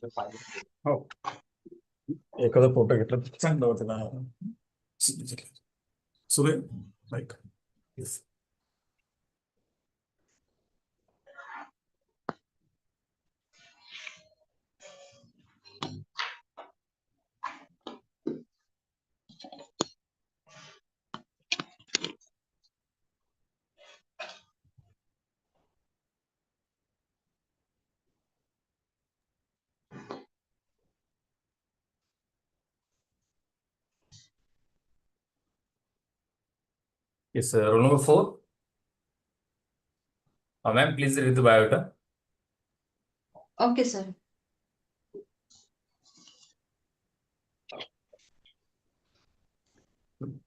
हो एखादा फोटो घेतला तर चांगलं होतं ना. Suresh like Yes, sir. Roll number 4. Ma'am, please read the biodata. Okay, sir.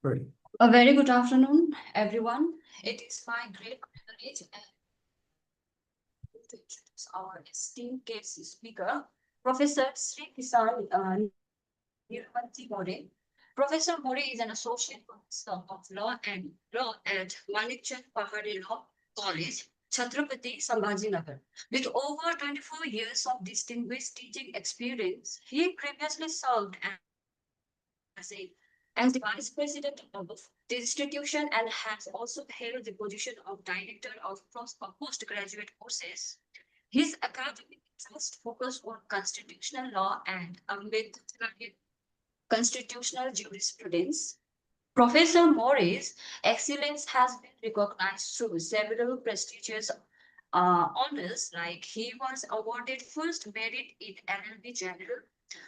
right. A very good afternoon, everyone. It is my great privilege to introduce our esteemed guest speaker, Professor Sri Nirvanti More. Professor More is an associate professor of law at Manikchand Pahari Law College, Chhatrapati Sambhajinagar. With over 24 years of distinguished teaching experience, he previously served as a as the vice president of the institution and has also held the position of director of postgraduate courses. His academic interests focus on constitutional law and Ambedkarian constitutional jurisprudence. Professor Moore's excellence has been recognized through several prestigious honors, like he was awarded first merit in LLB General,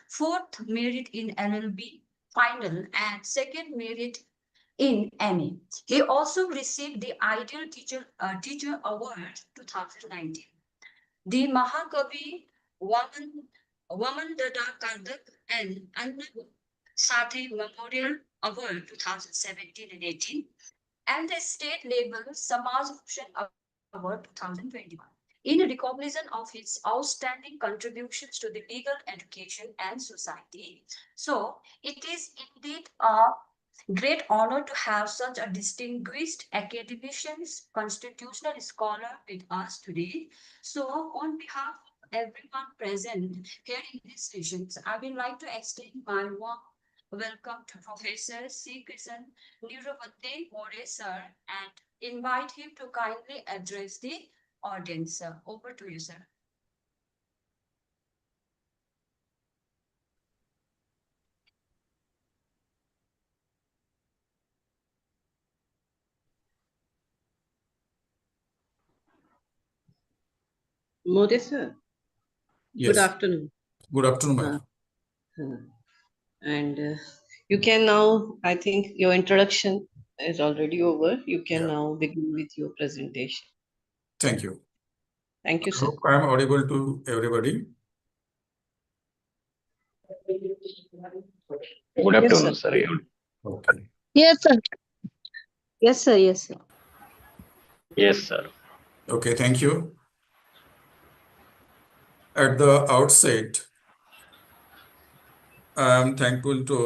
fourth merit in LLB Final, and second merit in MA. He also received the Ideal Teacher Award 2019, the Mahakavi Wamandada Kardak and Anna Sathe Memorial Award 2017 and 18, and the state level Samaj Bhushan Award 2021 in recognition of his outstanding contributions to the legal education and society. So it is indeed a great honor to have such a distinguished academician, constitutional scholar with us today. So on behalf of everyone present here in this session, I would like to extend my warm welcome to Professor C. Krishnan Nirvanti More, sir, and invite him to kindly address the audience, sir. Over to you, sir. More, sir. Yes. Good afternoon. Good afternoon, ma'am. And you can now, I think your introduction is already over. You can Yeah. now begin with your presentation. Thank you. Thank you, I sir. hope I am audible to everybody. Good Yes, afternoon, sir. sir. Okay. Yes, sir. Yes, sir. Yes, sir. Yes, sir. Okay, thank you. At the outset, I am thankful to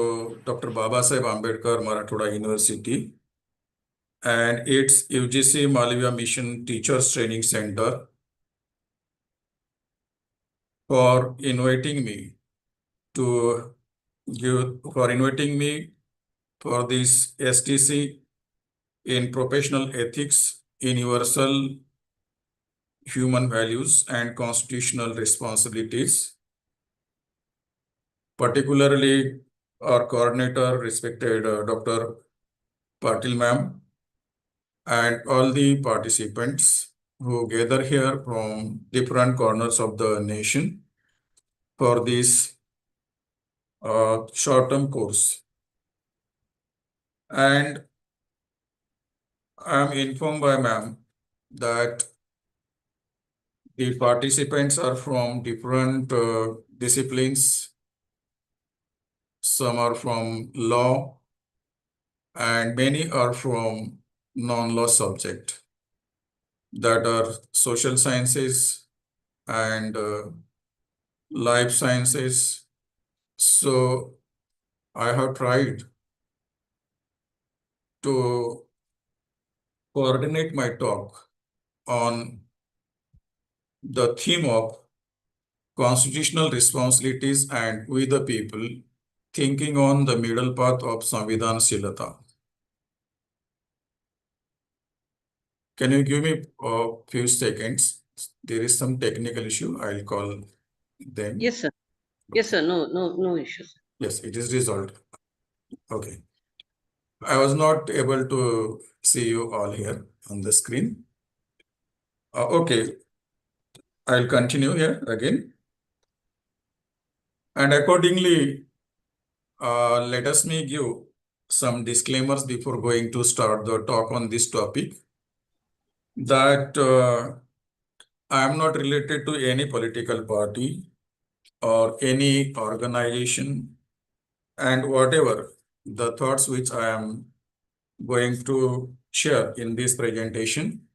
Dr. Babasaheb Ambedkar Marathoda University and its UGC Malviya Mission Teachers Training Center for inviting me for this STC in professional ethics, universal human values and constitutional responsibilities. Particularly our coordinator, respected Dr. Patil ma'am, and all the participants who gather here from different corners of the nation for this short-term course. And I am informed by ma'am that the participants are from different disciplines. Some are from law and many are from non-law subject, that are social sciences and life sciences. So I have tried to coordinate my talk on the theme of constitutional responsibilities and we the people, thinking on the middle path of Samvidhan Silata. Can you give me a few seconds? There is some technical issue. I'll call them. Yes, sir. Yes, sir. No issues. Yes, it is resolved. Okay. I was not able to see you all here on the screen. Okay. I'll continue here again. And accordingly, let us me give some disclaimers before going to start the talk on this topic. That I am not related to any political party or any organization, and whatever the thoughts which I am going to share in this presentation,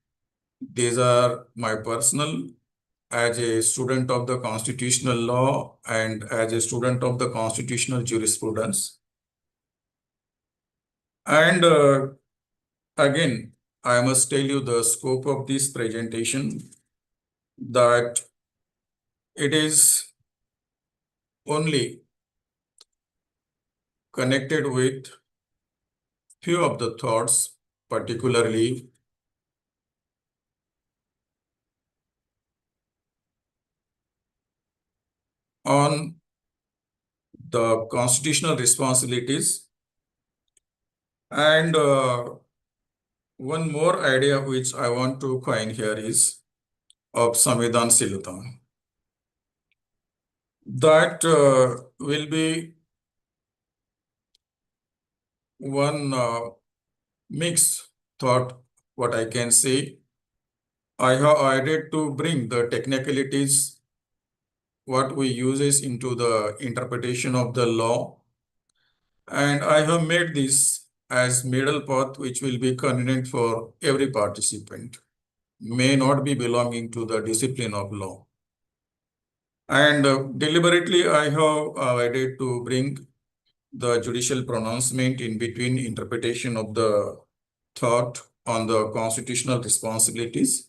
these are my personal as a student of the constitutional law and as a student of the constitutional jurisprudence. And again, I must tell you the scope of this presentation, that it is only connected with few of the thoughts, particularly on the constitutional responsibilities, and one more idea which I want to coin here is of Samvidhan Silata. That will be one mixed thought, what I can say. I have added to bring the technicalities, what we uses into the interpretation of the law. And I have made this as middle path, which will be convenient for every participant, may not be belonging to the discipline of law. And deliberately, I have added to bring the judicial pronouncement in between interpretation of the thought on the constitutional responsibilities.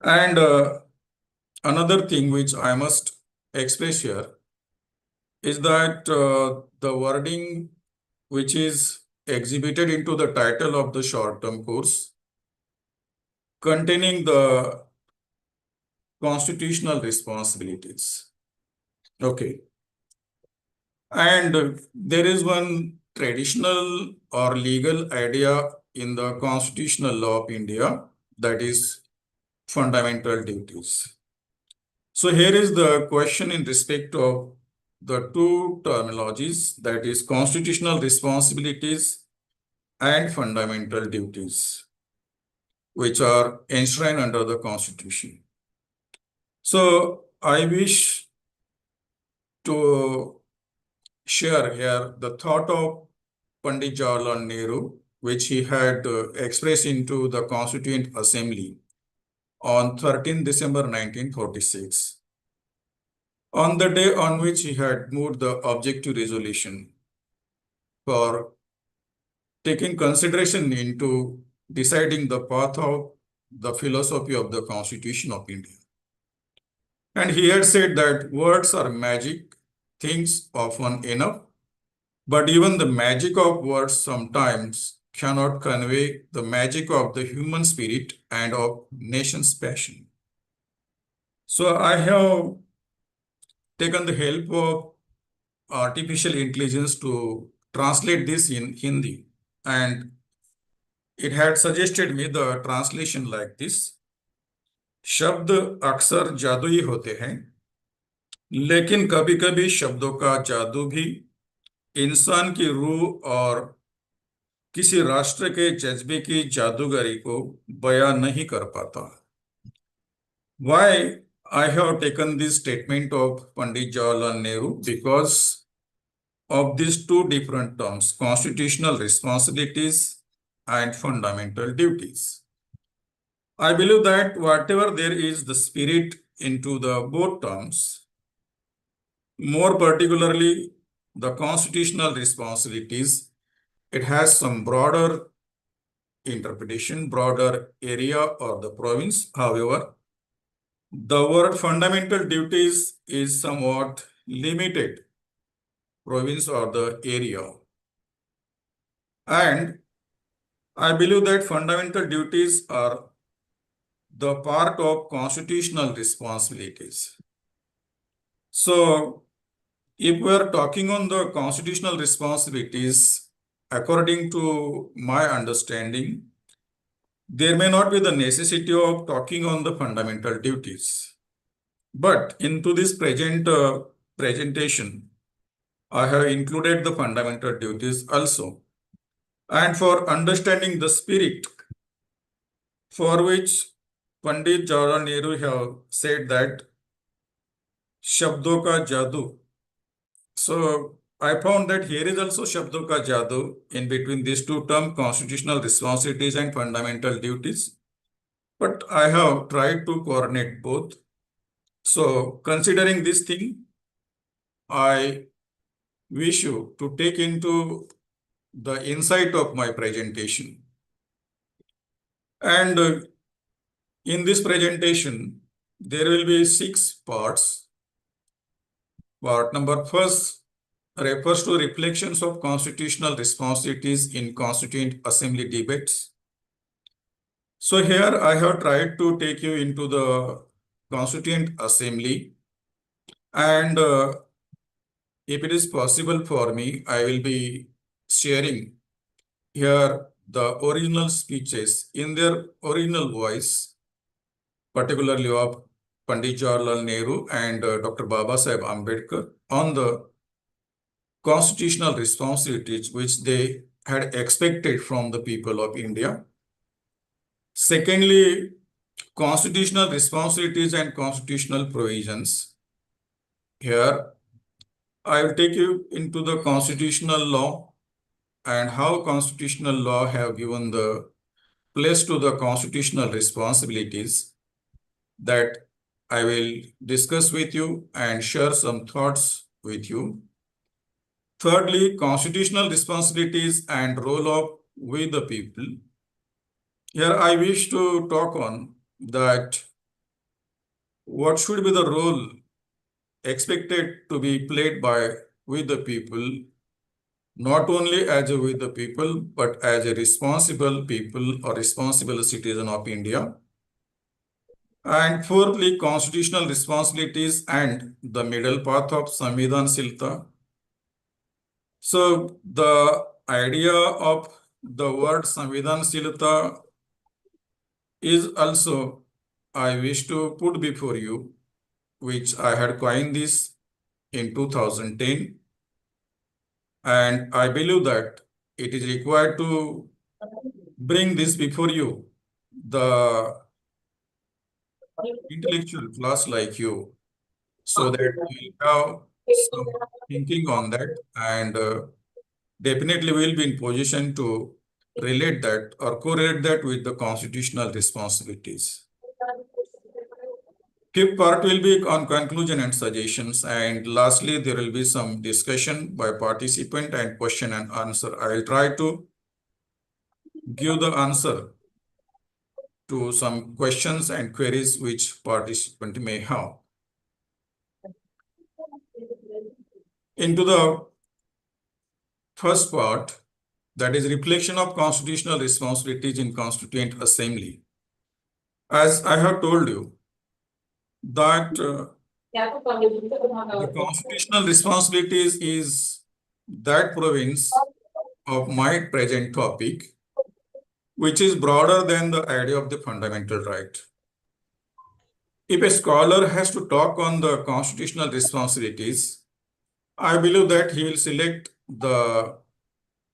And another thing which I must express here is that the wording which is exhibited into the title of the short-term course containing the constitutional responsibilities. Okay. And there is one traditional or legal idea in the constitutional law of India, that is fundamental duties. So here is the question in respect of the two terminologies, that is constitutional responsibilities and fundamental duties, which are enshrined under the Constitution. So I wish to share here the thought of Pandit Jawaharlal Nehru, which he had expressed into the Constituent Assembly on 13 December 1946, on the day on which he had moved the objective resolution for taking consideration into deciding the path of the philosophy of the Constitution of India. And he had said that words are magic, things often enough, but even the magic of words sometimes cannot convey the magic of the human spirit and of nation's passion. So I have taken the help of artificial intelligence to translate this in Hindi, and it had suggested me the translation like this: शब्द अक्सर जादुई होते हैं, लेकिन कभी कभी शब्दों का जादू भी इंसान की रूह और किसी राष्ट्र के जज्बे की जादूगरी को बयां नहीं कर पाता. Why I have taken this statement of Pandit Jawaharlal Nehru? Because of these two different terms, constitutional responsibilities and fundamental duties. I believe that whatever there is the spirit into the both terms, more particularly the constitutional responsibilities, it has some broader interpretation, broader area or the province. However, The word fundamental duties is somewhat limited province or the area. And I believe that fundamental duties are the part of constitutional responsibilities. So, if we are talking on the constitutional responsibilities, according to my understanding, there may not be the necessity of talking on the fundamental duties. But into this present presentation, I have included the fundamental duties also. And for understanding the spirit for which Pandit Jawaharlal Nehru have said that Shabdo ka Jadoo. So I found that here is also Shabdo ka Jadoo in between these two terms, constitutional responsibilities and fundamental duties. But I have tried to coordinate both. So considering this thing, I wish you to take into the insight of my presentation. And in this presentation, there will be 6 parts. Part number first refers to reflections of constitutional responsibilities in Constituent Assembly debates. So here I have tried to take you into the Constituent Assembly, and if it is possible for me, I will be sharing here the original speeches in their original voice, particularly of Pandit Jawaharlal Nehru and Dr. Baba Saheb Ambedkar on the constitutional responsibilities which they had expected from the people of India. Secondly, constitutional responsibilities and constitutional provisions. Here, I will take you into the constitutional law and how constitutional law have given the place to the constitutional responsibilities that I will discuss with you and share some thoughts with you. Thirdly, constitutional responsibilities and role of we the people. Here I wish to talk on that what should be the role expected to be played by we the people, not only as a we the people, but as a responsible people or responsible citizen of India. And fourthly, constitutional responsibilities and the middle path of Samvidhanshilta. So the idea of the word Samvidhanshilta is also I wish to put before you, which I had coined this in 2010. And I believe that it is required to bring this before you, the intellectual class like you, so that we have some thinking on that, and definitely we'll be in position to relate that or correlate that with the constitutional responsibilities. Fifth part will be on conclusion and suggestions, and lastly there will be some discussion by participant and question and answer. I will try to give the answer to some questions and queries which participant may have. Into the first part, that is reflection of constitutional responsibilities in Constituent Assembly. As I have told you, that the constitutional responsibilities is that province of my present topic, which is broader than the idea of the fundamental right. If a scholar has to talk on the constitutional responsibilities, I believe that he will select the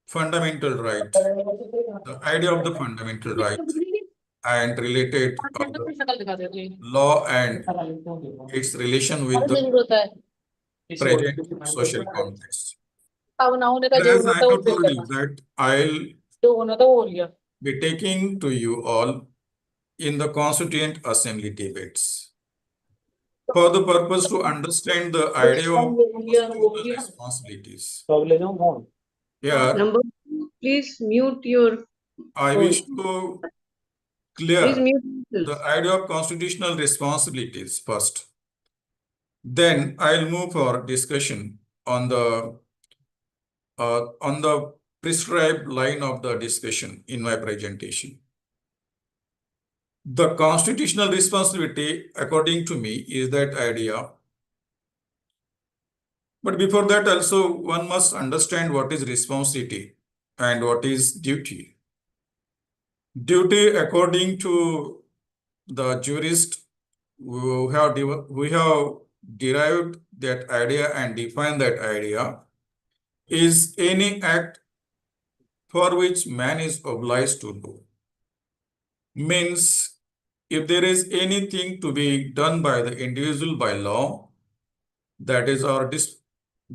fundamental right, the idea of the fundamental right, and related of the law and its relation with the present social context. As I have told you that I'll be taking to you all in the Constituent Assembly debates for the purpose to understand the idea of constitutional responsibilities. Here, Number two, please mute your I phone. wish to clear Please mute the yourself. idea of constitutional responsibilities first. Then I'll move for discussion on the prescribed line of the discussion in my presentation. The constitutional responsibility, according to me, is that idea. But before that, also one must understand what is responsibility and what is duty. Duty, according to the jurist who have derived that idea and defined that idea, is any act for which man is obliged to do. Means if there is anything to be done by the individual by law, that is our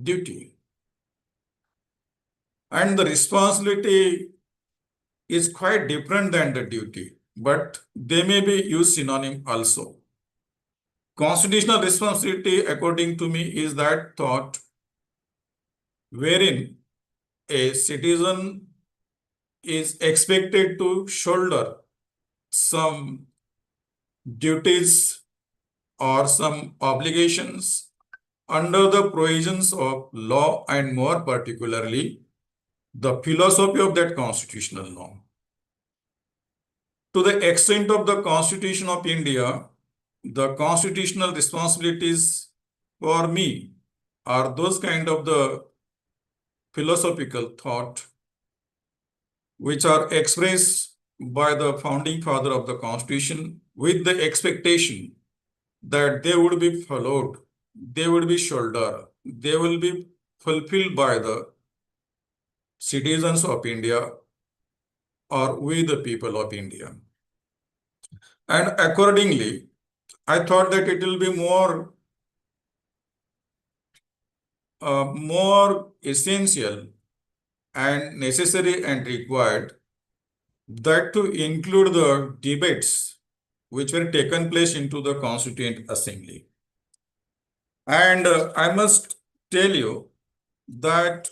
duty. And the responsibility is quite different than the duty, but they may be used synonym also. Constitutional responsibility, according to me, is that thought wherein a citizen is expected to shoulder some duties or some obligations under the provisions of law, and more particularly the philosophy of that constitutional law. To the extent of the Constitution of India, the constitutional responsibilities for me are those kind of the philosophical thought which are expressed by the founding father of the Constitution with the expectation that they would be followed, they would be shouldered, they will be fulfilled by the citizens of India or we the people of India. And accordingly, I thought that it will be more essential and necessary and required that to include the debates which were taken place into the Constituent Assembly. And I must tell you that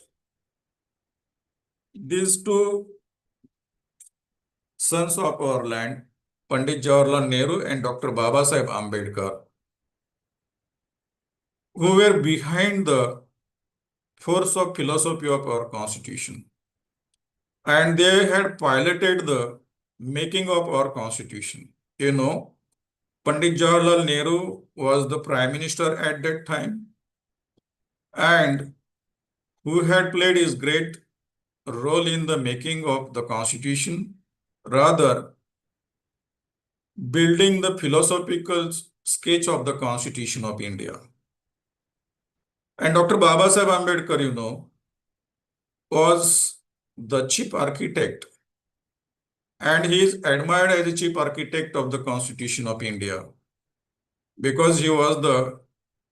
these two sons of our land, Pandit Jawaharlal Nehru and Dr. Babasaheb Ambedkar, who were behind the force of philosophy of our Constitution. And they had piloted the making of our Constitution. You know, Pandit Jawaharlal Nehru was the Prime Minister at that time, and who had played his great role in the making of the Constitution, rather building the philosophical sketch of the Constitution of India. And Dr. Babasaheb Ambedkar, you know, was the chief architect, and he is admired as the chief architect of the Constitution of India because he was the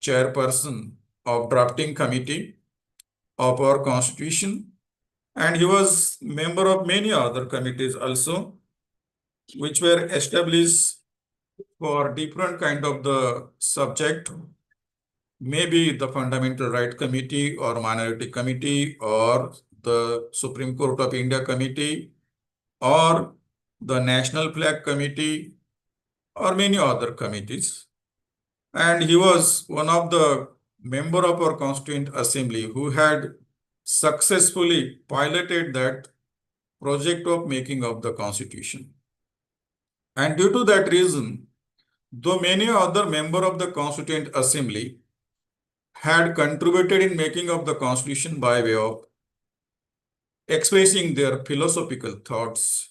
chairperson of drafting committee of our Constitution, and he was member of many other committees also, which were established for different kind of the subject, maybe the Fundamental Right Committee or Minority Committee or the Supreme Court of India Committee or the National Flag Committee or many other committees. And he was one of the member of our Constituent Assembly who had successfully piloted that project of making of the Constitution. And due to that reason, though many other members of the Constituent Assembly had contributed in making of the Constitution by way of expressing their philosophical thoughts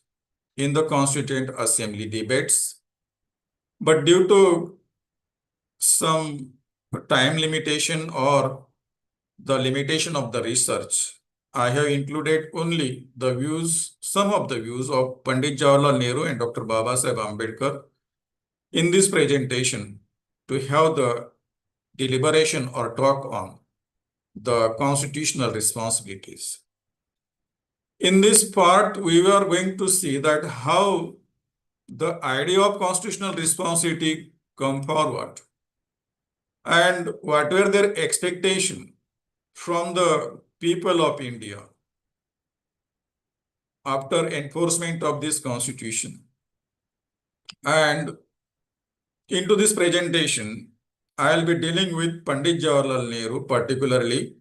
in the Constituent Assembly debates, but due to some time limitation or the limitation of the research, I have included only the views, some of the views of Pandit Jawaharlal Nehru and Dr. Babasaheb Ambedkar in this presentation to have the deliberation or talk on the constitutional responsibilities. In this part, we are going to see that how the idea of constitutional responsibility come forward and what were their expectation from the people of India after enforcement of this constitution. And into this presentation, I'll be dealing with Pandit Jawaharlal Nehru, particularly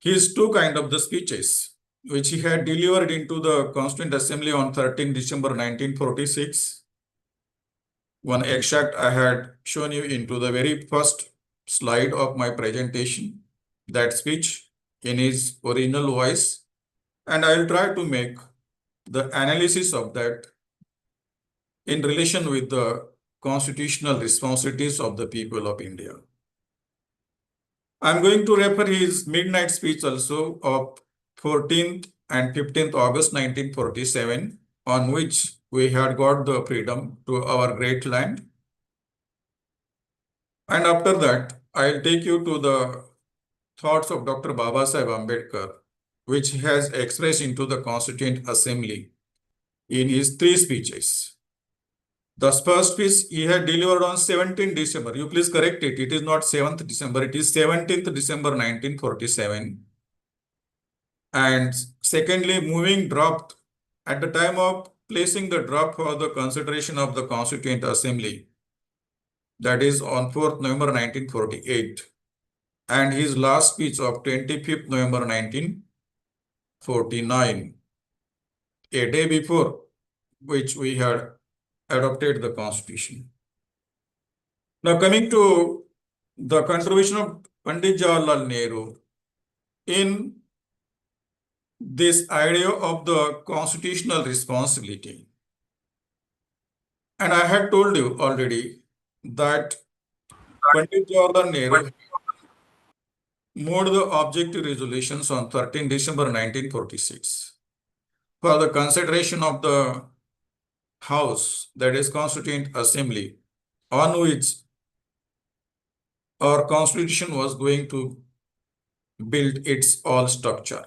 his two kind of the speeches, which he had delivered into the Constituent Assembly on 13 December 1946. One extract I had shown you into the very first slide of my presentation, that speech in his original voice, and I'll try to make the analysis of that in relation with the constitutional responsibilities of the people of India. I'm going to refer his midnight speech also of 14th and 15th August 1947, on which we had got the freedom to our great land. And after that, I'll take you to the thoughts of Dr. Babasaheb Ambedkar, which he has expressed into the Constituent Assembly in his three speeches. The first speech he had delivered on 17th December. You please correct it. It is not 7th December. It is 17th December 1947. And secondly, moving draft at the time of placing the draft for the consideration of the Constituent Assembly, that is on 4th November 1948, and his last speech of 25th November 1949, a day before which we had adopted the Constitution. Now coming to the contribution of Pandit Jawaharlal Nehru in this idea of the constitutional responsibility. And I had told you already that Pandit Jawaharlal Nehru moved the objective resolutions on 13 December 1946 for the consideration of the House, that is Constituent Assembly, on which our Constitution was going to build its all structure.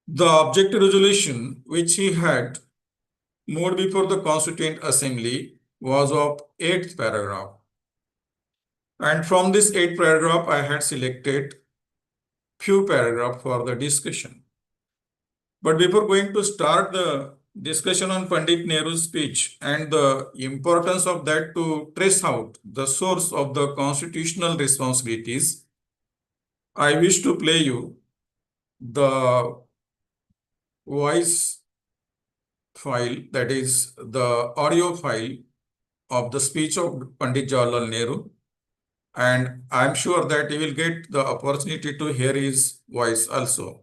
The objective resolution which he had moved before the Constituent Assembly was of 8th paragraph. And from this 8th paragraph, I had selected few paragraphs for the discussion. But before going to start the discussion on Pandit Nehru's speech and the importance of that to trace out the source of the constitutional responsibilities, I wish to play you the voice file, that is the audio file of the speech of Pandit Jawaharlal Nehru. And I'm sure that you will get the opportunity to hear his voice also.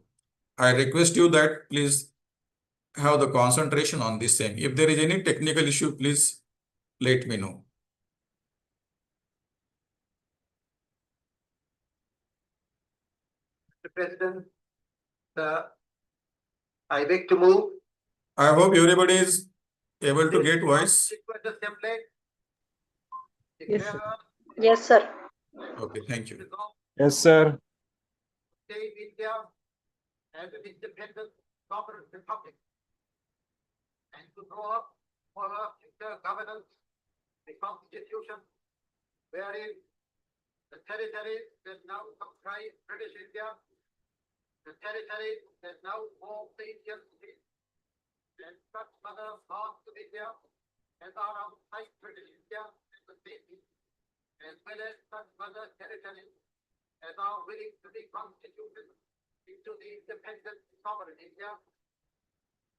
I request you that please have the concentration on this same. If there is any technical issue, please let me know. Mr. President, I beg to move. I hope everybody is able to get voice. Yes, sir. Yes, sir. Okay, thank you. Yes, sir. State India as an independent sovereign republic and to draw up for governance the constitution wherein the territories that now comprise British India, the territories that now form the Indian state, and such other parts of India as are outside British India and the state, as well as such other territories as are willing to be constituted into the independent sovereign India,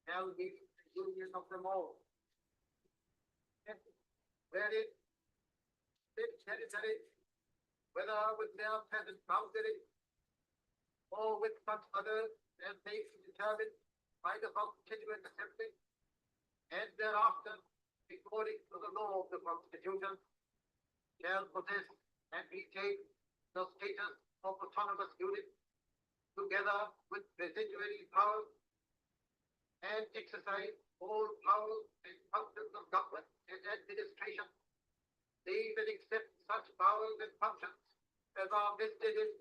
shall be the union of them all. And wherein this territory, whether with their present boundary or with such others as may be determined by the Constituent Assembly, and thereafter, according to the law of the Constitution, shall possess and retain the status of autonomous unit, together with residuary powers, and exercise all powers and functions of government and administration, even except such powers and functions as are vested in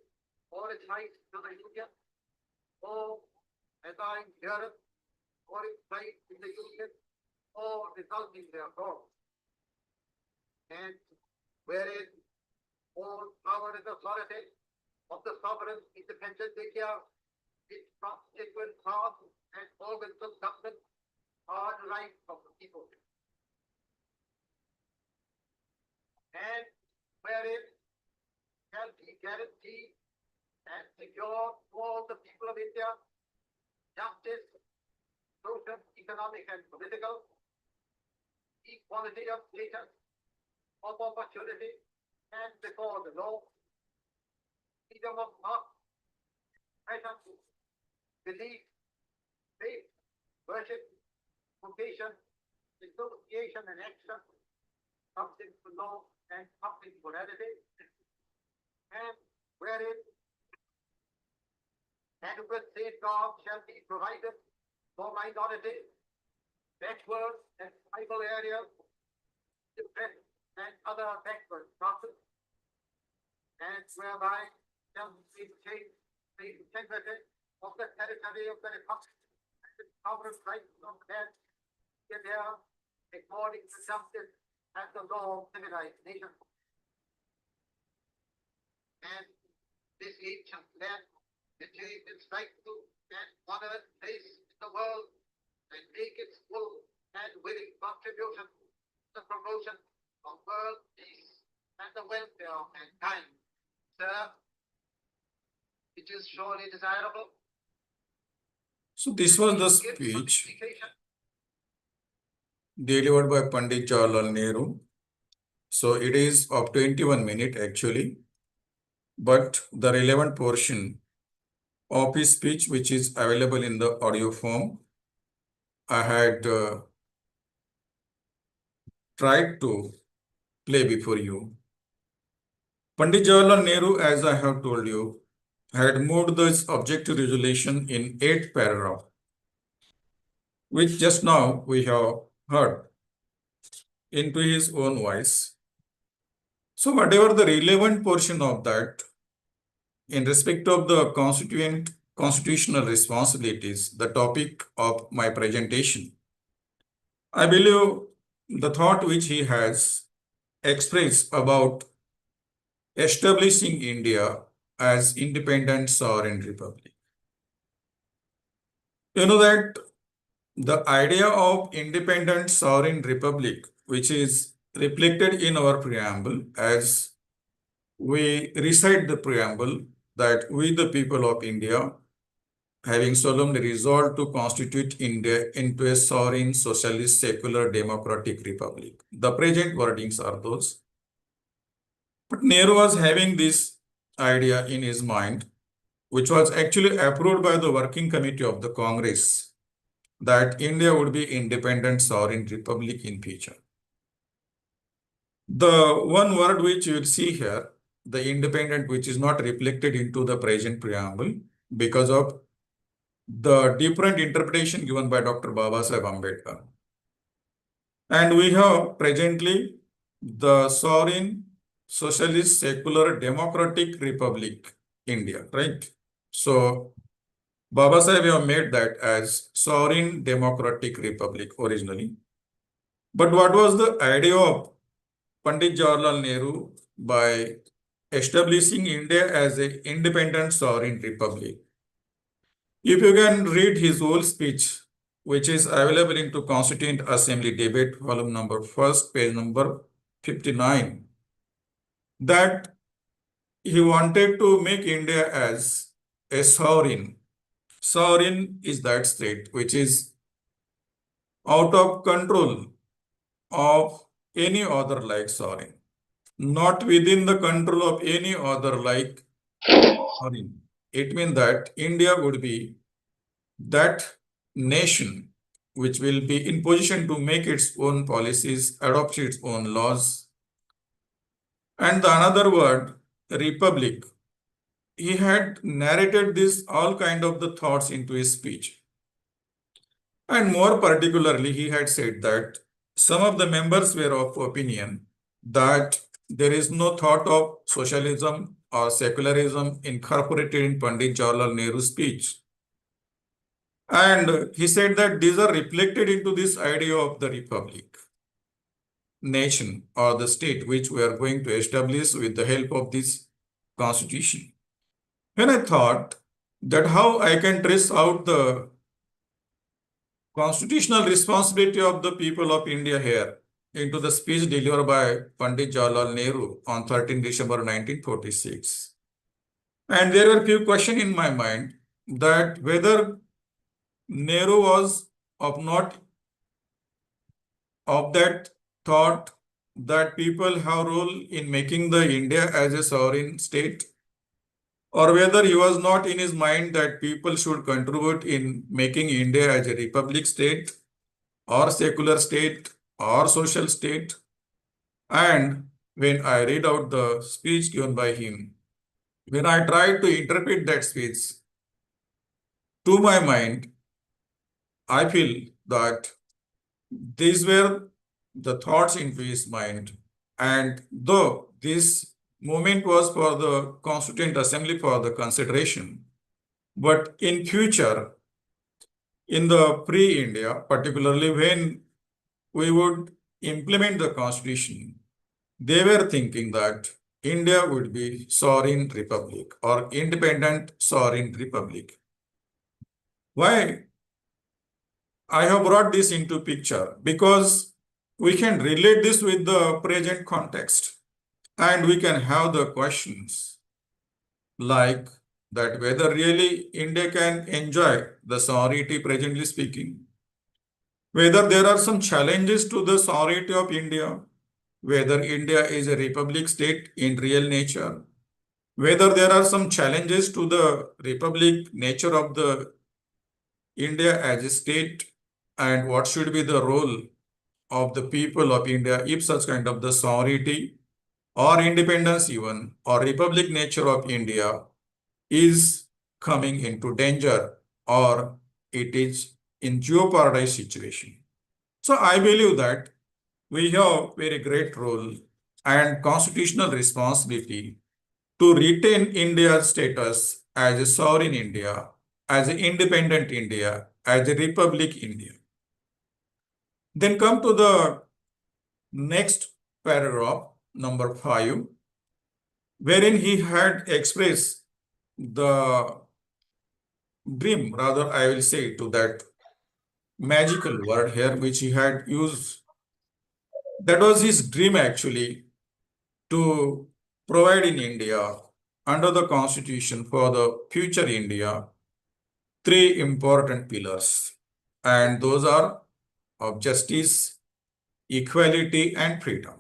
or assigned to the Union, or as are inherent or implied in the Union, or resulting therefrom. And wherein all power and authority of the sovereign independent India, its constituent parts and organs of government, are the rights of the people. And wherein shall be guaranteed and secure to all the people of India justice, social, economic, and political, equality of status, of opportunity, and before the law, freedom of thought, passion, belief, faith, worship, vocation, association, and action, something to law and public morality, and wherein adequate safeguards shall be provided for minorities, backward and tribal areas, depressed and other backward classes, and whereby shall be maintained the integrity of the territory of the Republic and the sovereign rights of man, India, according to justice and the law of civilized nations. And this ancient land maintain its rightful and honored place in the world and make its full and willing contribution to the promotion of world peace and the welfare of mankind. Sir, it is surely desirable. So this was the give some speech indication delivered by Pandit Jawaharlal Nehru. So it is of 21 minutes actually, but the relevant portion of his speech, which is available in the audio form, I had tried to play before you. Pandit Jawaharlal Nehru, as I have told you, had moved this objective resolution in 8 paragraphs, which just now we have heard into his own voice. So whatever the relevant portion of that, in respect of the constitutional responsibilities, the topic of my presentation, I believe the thought which he has expressed about establishing India as independent sovereign republic. You know that the idea of independent sovereign republic, which is reflected in our preamble, as we recite the preamble, that we the people of India, having solemnly resolved to constitute India into a sovereign, socialist, secular, democratic republic. The present wordings are those. But Nehru was having this idea in his mind, which was actually approved by the working committee of the Congress, that India would be independent sovereign republic in future. The one word which you will see here, the independent, which is not reflected into the present preamble because of the different interpretation given by Dr. Babasaheb Ambedkar. And we have presently the sovereign, socialist, secular, democratic republic, India, right? So Babasaheb have made that as sovereign democratic republic originally. But what was the idea of Pandit Jawaharlal Nehru by establishing India as an independent sovereign republic? If you can read his whole speech, which is available into Constituent Assembly Debate, volume number 1, page number 59, that he wanted to make India as a sovereign. Sovereign is that state which is out of control of any other like sovereign, not within the control of any other like sovereign. It means that India would be that nation which will be in position to make its own policies, adopt its own laws. And the another word, republic, he had narrated this all kind of the thoughts into his speech. And more particularly, he had said that some of the members were of opinion that there is no thought of socialism or secularism incorporated in Pandit Jawaharlal Nehru's speech. And he said that these are reflected into this idea of the republic, nation or the state which we are going to establish with the help of this constitution. When I thought that how I can trace out the constitutional responsibility of the people of India here into the speech delivered by Pandit Jawaharlal Nehru on 13 December 1946. And there were few questions in my mind that whether Nehru was of not of that thought that people have role in making the India as a sovereign state, or whether he was not in his mind that people should contribute in making India as a republic state or secular state or social state. And when I read out the speech given by him, when I tried to interpret that speech, to my mind, I feel that these were the thoughts into his mind. And though this movement was for the Constituent Assembly for the consideration, but in future, in the pre-India, particularly when we would implement the Constitution, they were thinking that India would be sovereign republic or independent sovereign republic. Why I have brought this into picture? Because we can relate this with the present context and we can have the questions like that whether really India can enjoy the sovereignty presently speaking, whether there are some challenges to the sovereignty of India, whether India is a republic state in real nature, whether there are some challenges to the republic nature of the India as a state, and what should be the role of the people of India if such kind of the sovereignty or independence even or republic nature of India is coming into danger or it is in jeopardized situation. So I believe that we have very great role and constitutional responsibility to retain India's status as a sovereign India, as an independent India, as a republic India. Then come to the next paragraph, number 5, wherein he had expressed the dream, rather I will say to that magical word here, which he had used. That was his dream actually to provide in India under the constitution for the future India 3 important pillars, and those are of justice, equality, and freedom.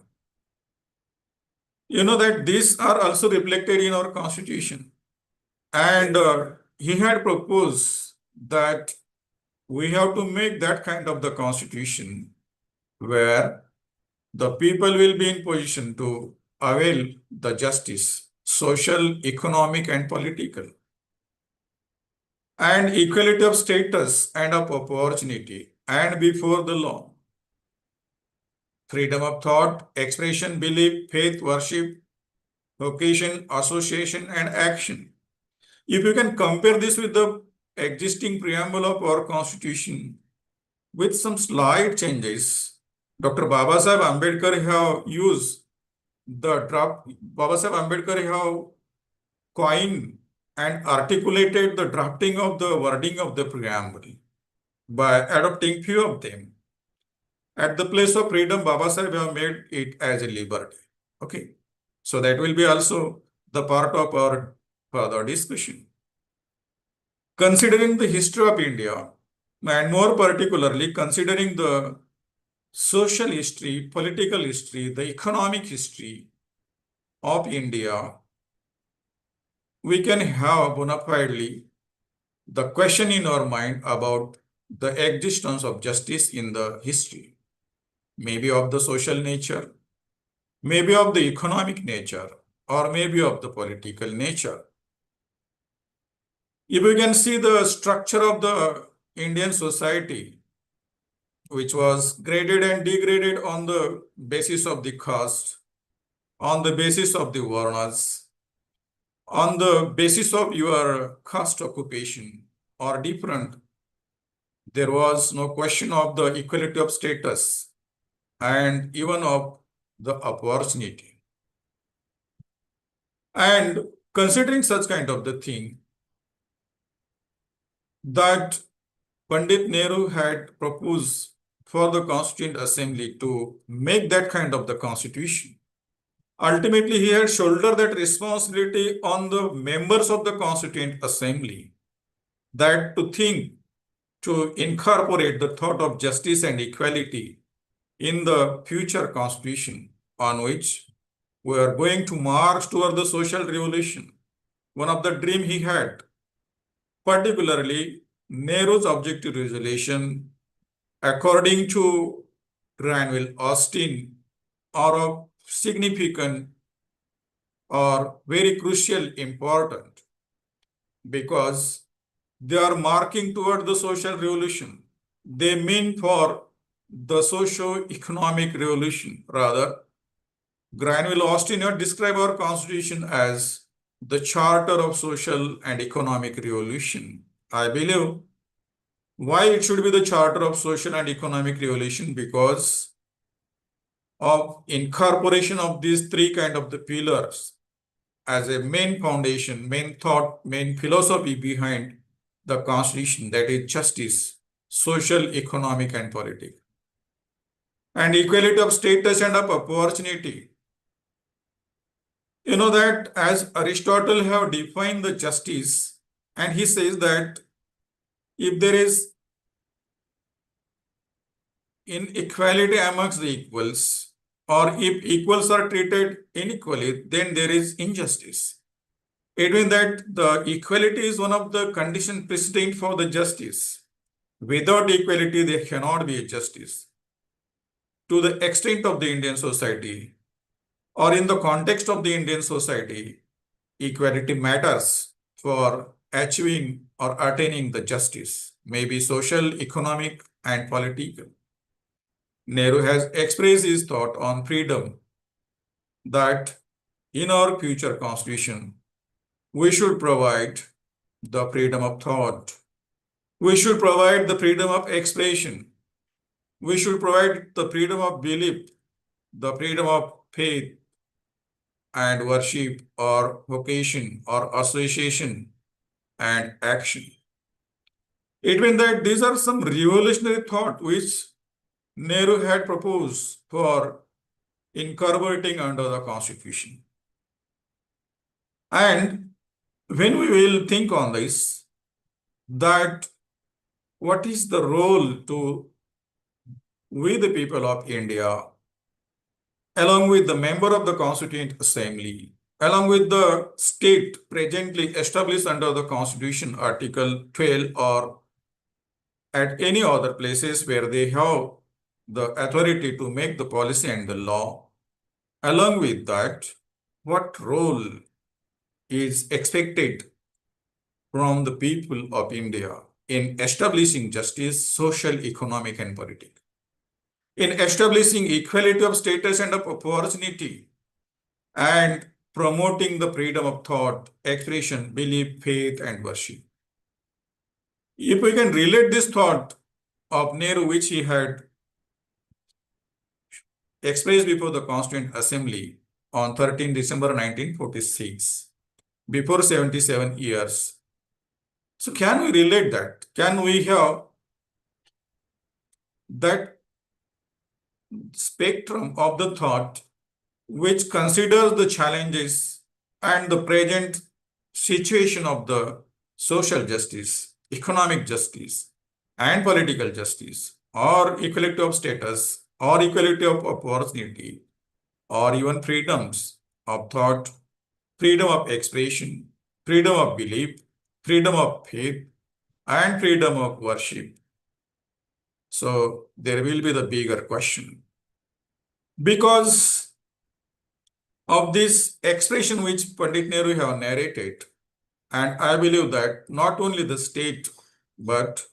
You know that these are also reflected in our constitution. And he had proposed that we have to make that kind of the constitution where the people will be in position to avail the justice, social, economic, and political, and equality of status and of opportunity and before the law. Freedom of thought, expression, belief, faith, worship, vocation, association, and action. If you can compare this with the existing preamble of our constitution with some slight changes, Dr. Babasaheb Ambedkar have used the draft. Babasaheb Ambedkar have coined and articulated the drafting of the wording of the preamble by adopting few of them. At the place of freedom, Babasaheb have made it as a liberty. Okay. So that will be also the part of our further discussion. Considering the history of India, and more particularly considering the social history, political history, the economic history of India, we can have bona fidely the question in our mind about the existence of justice in the history, maybe of the social nature, maybe of the economic nature, or maybe of the political nature. If we can see the structure of the Indian society, which was graded and degraded on the basis of the caste, on the basis of the varnas, on the basis of your caste occupation or different, there was no question of the equality of status and even of the opportunity. And considering such kind of the thing, that Pandit Nehru had proposed for the Constituent Assembly to make that kind of the constitution. Ultimately, he had shouldered that responsibility on the members of the Constituent Assembly, that to think, to incorporate the thought of justice and equality in the future constitution on which we are going to march toward the social revolution. One of the dream he had, particularly Nehru's objective resolution, according to Granville Austin, are of significant or very crucial important because they are marking toward the social revolution. They mean for the socio-economic revolution. Rather, Granville Austin had described our constitution as the charter of social and economic revolution. I believe why it should be the charter of social and economic revolution, because of incorporation of these three kind of the pillars as a main foundation, main thought, main philosophy behind the constitution, that is justice, social, economic, and political, and equality of status and of opportunity. You know that as Aristotle have defined the justice, and he says that if there is inequality amongst the equals, or if equals are treated unequally, then there is injustice. It means that the equality is one of the conditions precedent for the justice. Without equality, there cannot be a justice. To the extent of the Indian society, or in the context of the Indian society, equality matters for achieving or attaining the justice, maybe social, economic, and political. Nehru has expressed his thought on freedom, that in our future constitution, we should provide the freedom of thought. We should provide the freedom of expression. We should provide the freedom of belief, the freedom of faith and worship or vocation or association and action. It means that these are some revolutionary thought which Nehru had proposed for incorporating under the constitution. And when we will think on this, that what is the role to we the people of India, along with the member of the Constituent Assembly, along with the state presently established under the Constitution, Article 12, or at any other places where they have the authority to make the policy and the law. Along with that, what role is expected from the people of India in establishing justice, social, economic, and political, in establishing equality of status and of opportunity, and promoting the freedom of thought, expression, belief, faith, and worship. If we can relate this thought of Nehru, which he had expressed before the Constituent Assembly on 13 December 1946, before 77 years. So can we relate that? Can we have that spectrum of the thought which considers the challenges and the present situation of the social justice, economic justice, and political justice, or equality of status, or equality of opportunity, or even freedoms of thought, freedom of expression, freedom of belief, freedom of faith, and freedom of worship? So there will be the bigger question. Because of this expression which Pandit Nehru have narrated, and I believe that not only the state, but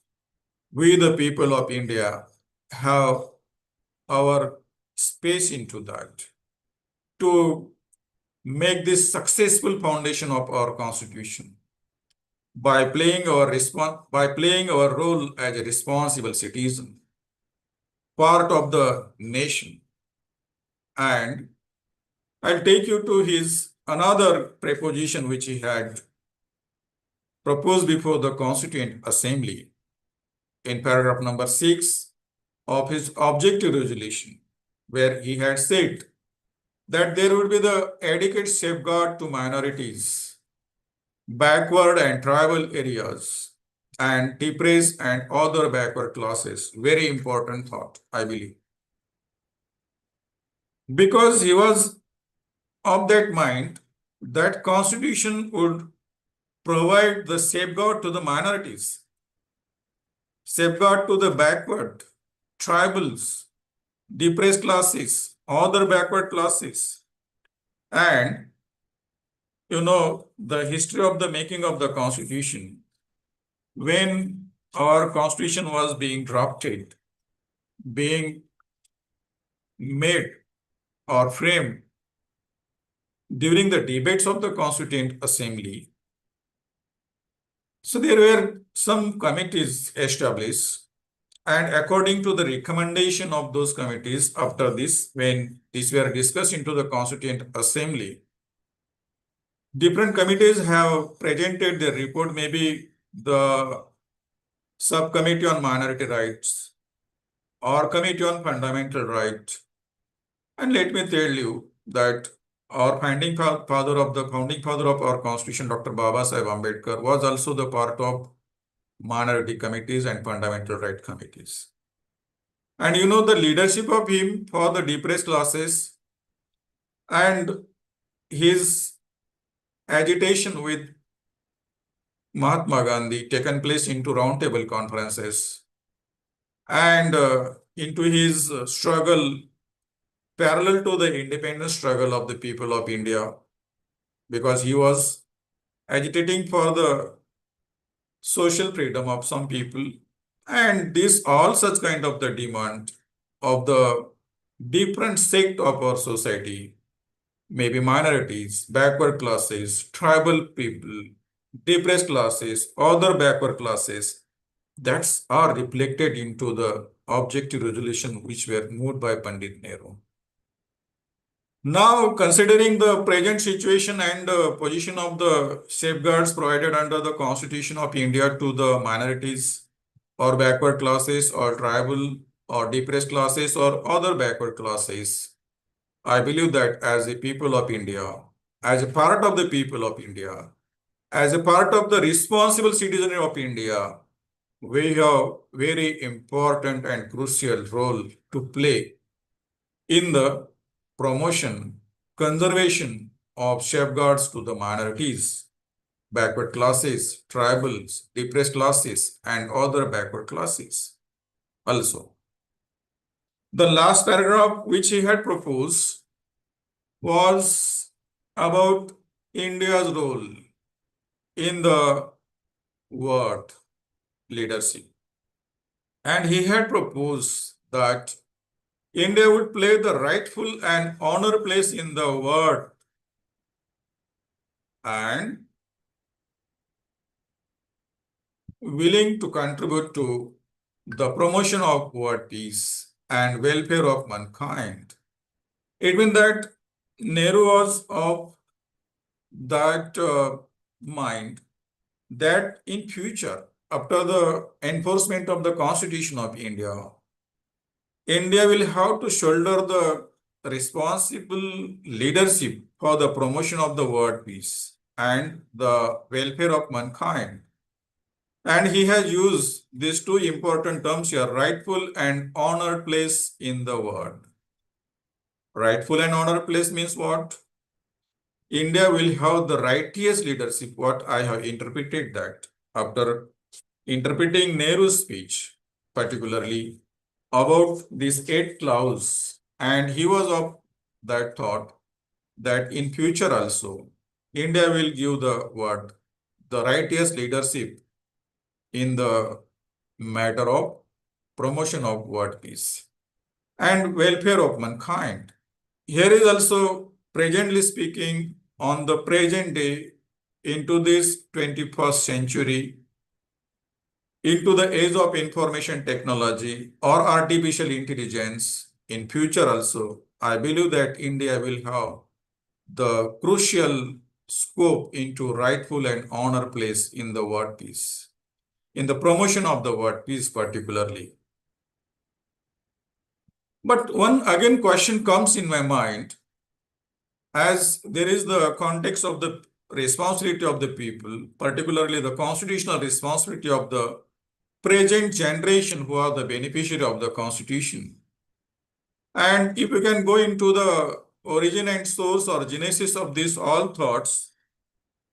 we the people of India have our space into that to make this successful foundation of our constitution by playing our role as a responsible citizen, part of the nation. And I'll take you to his another proposition which he had proposed before the Constituent Assembly. in paragraph number 6 of his objective resolution, where he had said that there would be the adequate safeguard to minorities, backward and tribal areas, and depressed and other backward classes. Very important thought, I believe. Because he was of that mind that constitution would provide the safeguard to the minorities, safeguard to the backward, tribals, depressed classes, other backward classes. And the history of the making of the constitution, when our constitution was being drafted, being made or framed during the debates of the Constituent Assembly, so there were some committees established, and according to the recommendation of those committees, after this, when these were discussed into the Constituent Assembly, different committees have presented their report, maybe the subcommittee on minority rights or committee on fundamental rights. And let me tell you that our founding father of our constitution, Dr. Baba Sahib Ambedkar, was also the part of minority committees and fundamental right committees. And the leadership of him for the depressed classes and his agitation with Mahatma Gandhi taken place into roundtable conferences and into his struggle parallel to the independence struggle of the people of India, because he was agitating for the social freedom of some people, and this all such kind of the demand of the different sect of our society, maybe minorities, backward classes, tribal people, depressed classes, other backward classes, that's are reflected into the objective resolution which were moved by Pandit Nehru. Now, considering the present situation and position of the safeguards provided under the Constitution of India to the minorities or backward classes or tribal or depressed classes or other backward classes, I believe that as a people of India, as a part of the people of India, as a part of the responsible citizenry of India, we have very important and crucial role to play in the promotion, conservation of safeguards to the minorities, backward classes, tribals, depressed classes, and other backward classes. Also, the last paragraph which he had proposed was about India's role in the world leadership. And he had proposed that India would play the rightful and honor place in the world and willing to contribute to the promotion of world peace and welfare of mankind. It means that Nehru was of that mind that in future, after the enforcement of the Constitution of India, India will have to shoulder the responsible leadership for the promotion of the world peace and the welfare of mankind. And he has used these two important terms here, rightful and honored place in the world. Rightful and honored place means what? India will have the righteous leadership, what I have interpreted that after interpreting Nehru's speech, particularly about these 8 clauses, and he was of that thought that in future also, India will give the righteous leadership in the matter of promotion of world peace and welfare of mankind. Here is also presently speaking on the present day into this 21st century, into the age of information technology or artificial intelligence in future also, I believe that India will have the crucial scope into rightful and honor place in the world peace. in the promotion of the word peace particularly. But one again question comes in my mind, as there is the context of the responsibility of the people, particularly the constitutional responsibility of the present generation who are the beneficiary of the constitution. And if you can go into the origin and source or genesis of these all thoughts,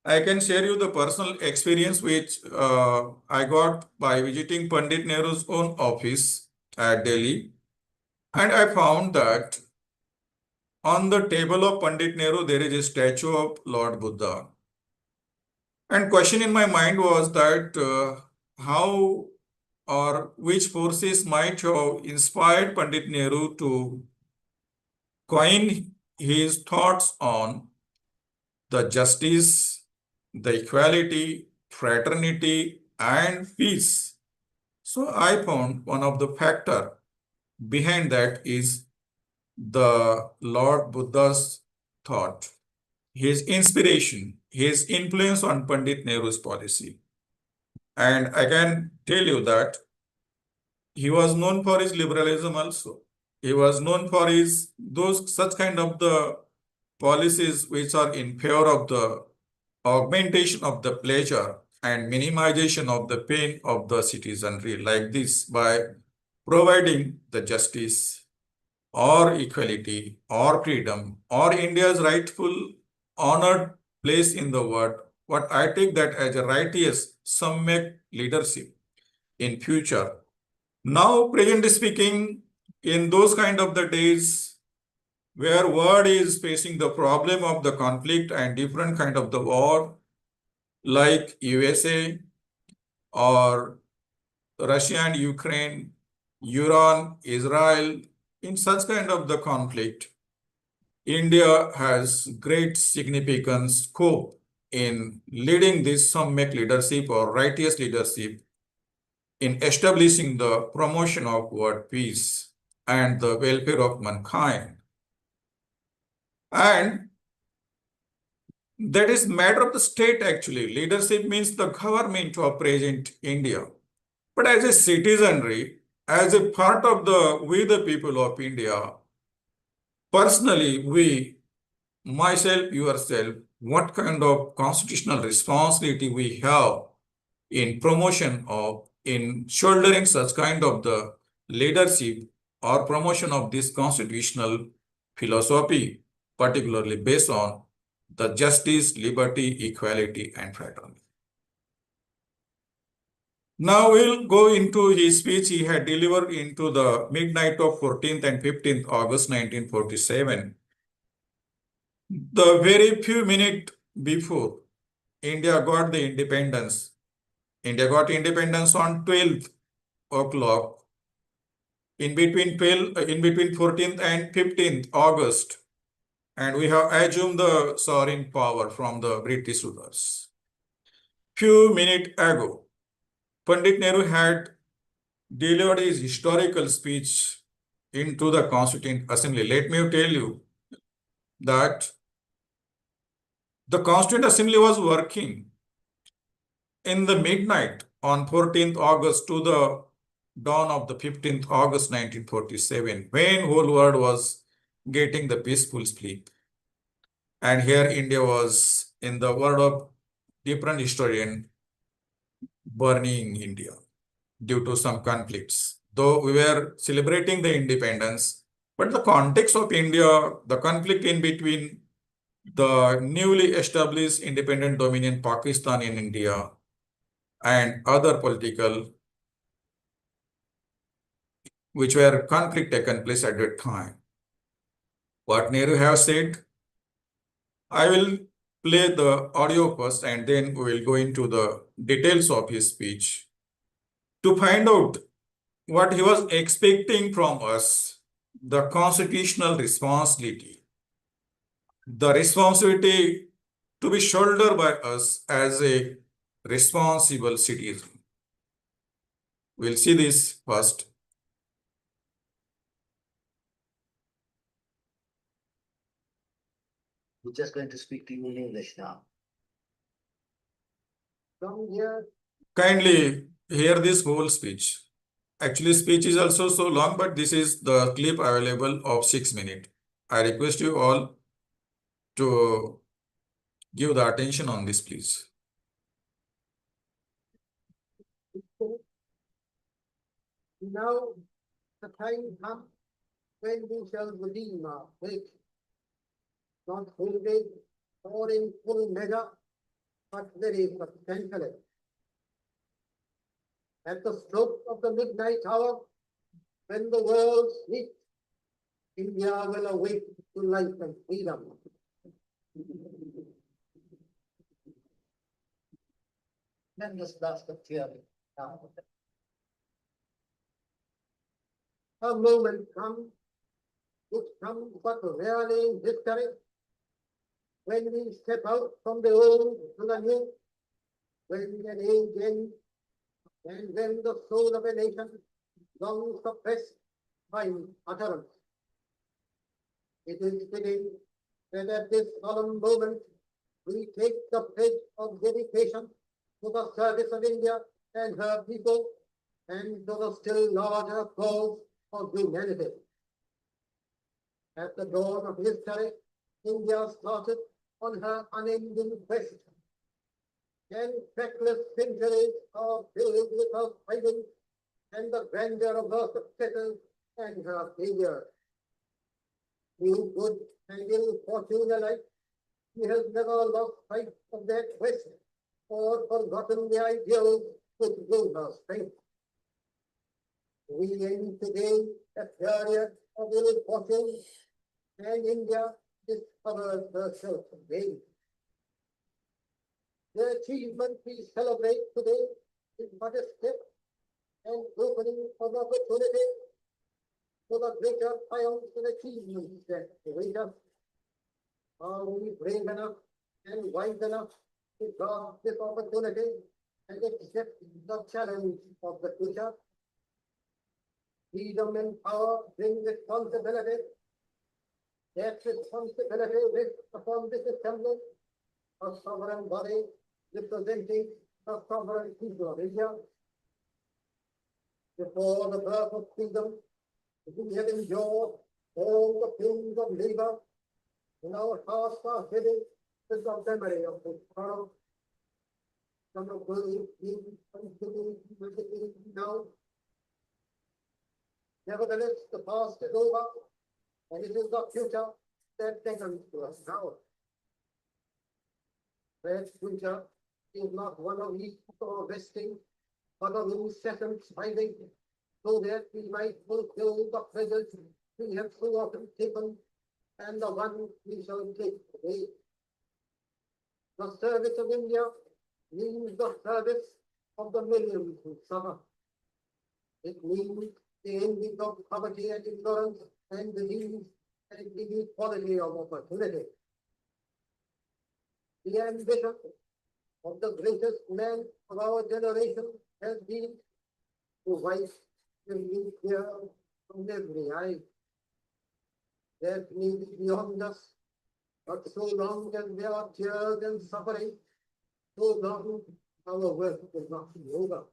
I can share you the personal experience which I got by visiting Pandit Nehru's own office at Delhi. And I found that on the table of Pandit Nehru, there is a statue of Lord Buddha. And question in my mind was that how or which forces might have inspired Pandit Nehru to coin his thoughts on the justice, the equality, fraternity, and peace. So I found one of the factor behind that is the Lord Buddha's thought, his inspiration, his influence on Pandit Nehru's policy. And I can tell you that he was known for his liberalism also. He was known for his those such kind of the policies which are in favor of the augmentation of the pleasure and minimization of the pain of the citizenry, like this, by providing the justice or equality or freedom or India's rightful honored place in the world. What I take that as a righteous Samyak leadership in future. Now, presently speaking, in those kind of the days where world is facing the problem of the conflict and different kind of the war, like USA or Russia and Ukraine, Iran, Israel, in such kind of the conflict, India has great significance scope in leading this Samyak leadership or righteous leadership in establishing the promotion of world peace and the welfare of mankind. And that is matter of the state actually. Leadership means the government of present India. But as a citizenry, as a part of we the people of India, personally, myself, yourself, what kind of constitutional responsibility we have in promotion of, in shouldering such kind of the leadership or promotion of this constitutional philosophy, particularly based on the justice, liberty, equality, and fraternity. Now we'll go into his speech he had delivered into the midnight of 14th and 15th August 1947. The very few minutes before India got the independence, India got independence on 12th o'clock. In between 14th and 15th August, and we have assumed the sovereign power from the British rulers. Few minutes ago, Pandit Nehru had delivered his historical speech into the Constituent Assembly. Let me tell you that the Constituent Assembly was working in the midnight on 14th August to the dawn of the 15th August 1947, when whole world was getting the peaceful sleep. And here India was, in the word of different historian, burning India due to some conflicts. Though we were celebrating the independence, but the context of India, the conflict in between the newly established independent dominion Pakistan in India and other political, which were conflict taken place at that time. What Nehru has said, I will play the audio first and then we will go into the details of his speech to find out what he was expecting from us, the constitutional responsibility, the responsibility to be shouldered by us as a responsible citizen. We'll see this first. We're just going to speak to you in English now. From here, Kindly hear this whole speech. Actually, speech is also so long, but this is the clip available of 6 minutes. I request you all to give the attention on this, please. Now the time comes when we shall redeem our faith, not wholly or in full measure, but very substantially. At the stroke of the midnight hour, when the world sleeps, India will awake to life and freedom. Then this last of theory. A moment comes, which comes but rarely in history, when we step out from the old to the new, when an age ends, and when the soul of a nation, long suppressed, finds utterance. It is fitting that at this solemn moment we take the pledge of dedication to the service of India and her people, and to the still larger cause of humanity. At the dawn of history, India started on her unending quest, and trackless centuries are filled with her fighting and the grandeur of her successes and her failures. Through good and ill fortune alike, she has never lost sight of that quest or forgotten the ideals which gave her strength. We end today a period of ill fortune, and India discovers herself again. The achievement we celebrate today is but a step and opening of opportunity for the greater triumphs and achievements that await us. Are we brave enough and wise enough to grasp this opportunity and accept the challenge of the future? Freedom and power bring responsibility. That responsibility rests upon this assembly, a sovereign body representing the sovereign people of India. Before the birth of freedom, we have endured all the pains of labor, and our hearts are heavy with the memory of this sorrow. Some of those now. Nevertheless, the past is over, and it is the future that beckons to us now. That future is not one of ease or resting, but of incessant striving, so that we might fulfill the pledges we have so often taken, and the one we shall take today. The service of India means the service of the millions who suffer. It means the ending of poverty and ignorance and disease and inequality of opportunity. The ambition of the greatest man of our generation has been to wipe the tear from every eye. That may be beyond us, but so long as there are tears and suffering, so long our work will not be over.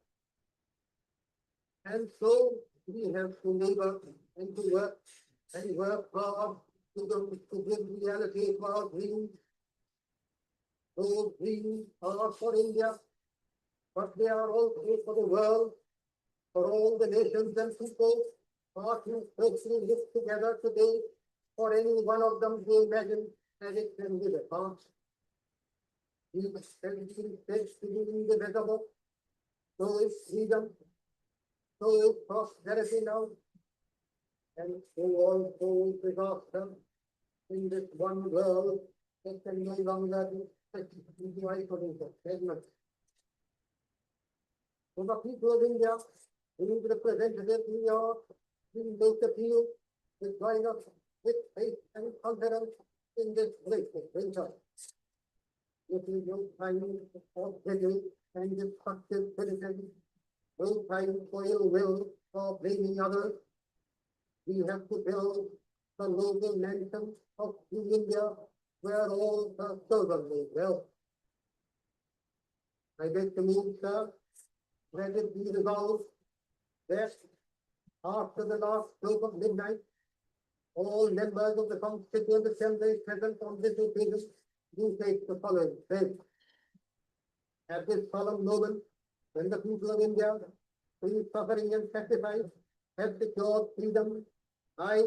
And so we have to labor and to work hard to give reality to our dreams. Those dreams are for India, but they are also for the world, for all the nations and people far too closely live together today, for any one of them to imagine that it can be the past. We expect to be indivisible, so is freedom, so is prosperity now, and so also is disaster in this one world that can no longer be isolated segment. For the people of India, we need representatives in New York, we make appeal to join us with faith and confidence in this great adventure. It is no time for petty and destructive criticism, no time for ill will or blaming others. We have to build the noble mansion of New India where all her children may dwell. I beg to move, sir, let it be resolved that after the last stroke of midnight, all members of the Constituent Assembly present on this occasion do take the following pledge. At this solemn moment, when the people of India, through suffering and sacrifice, have secured freedom, I,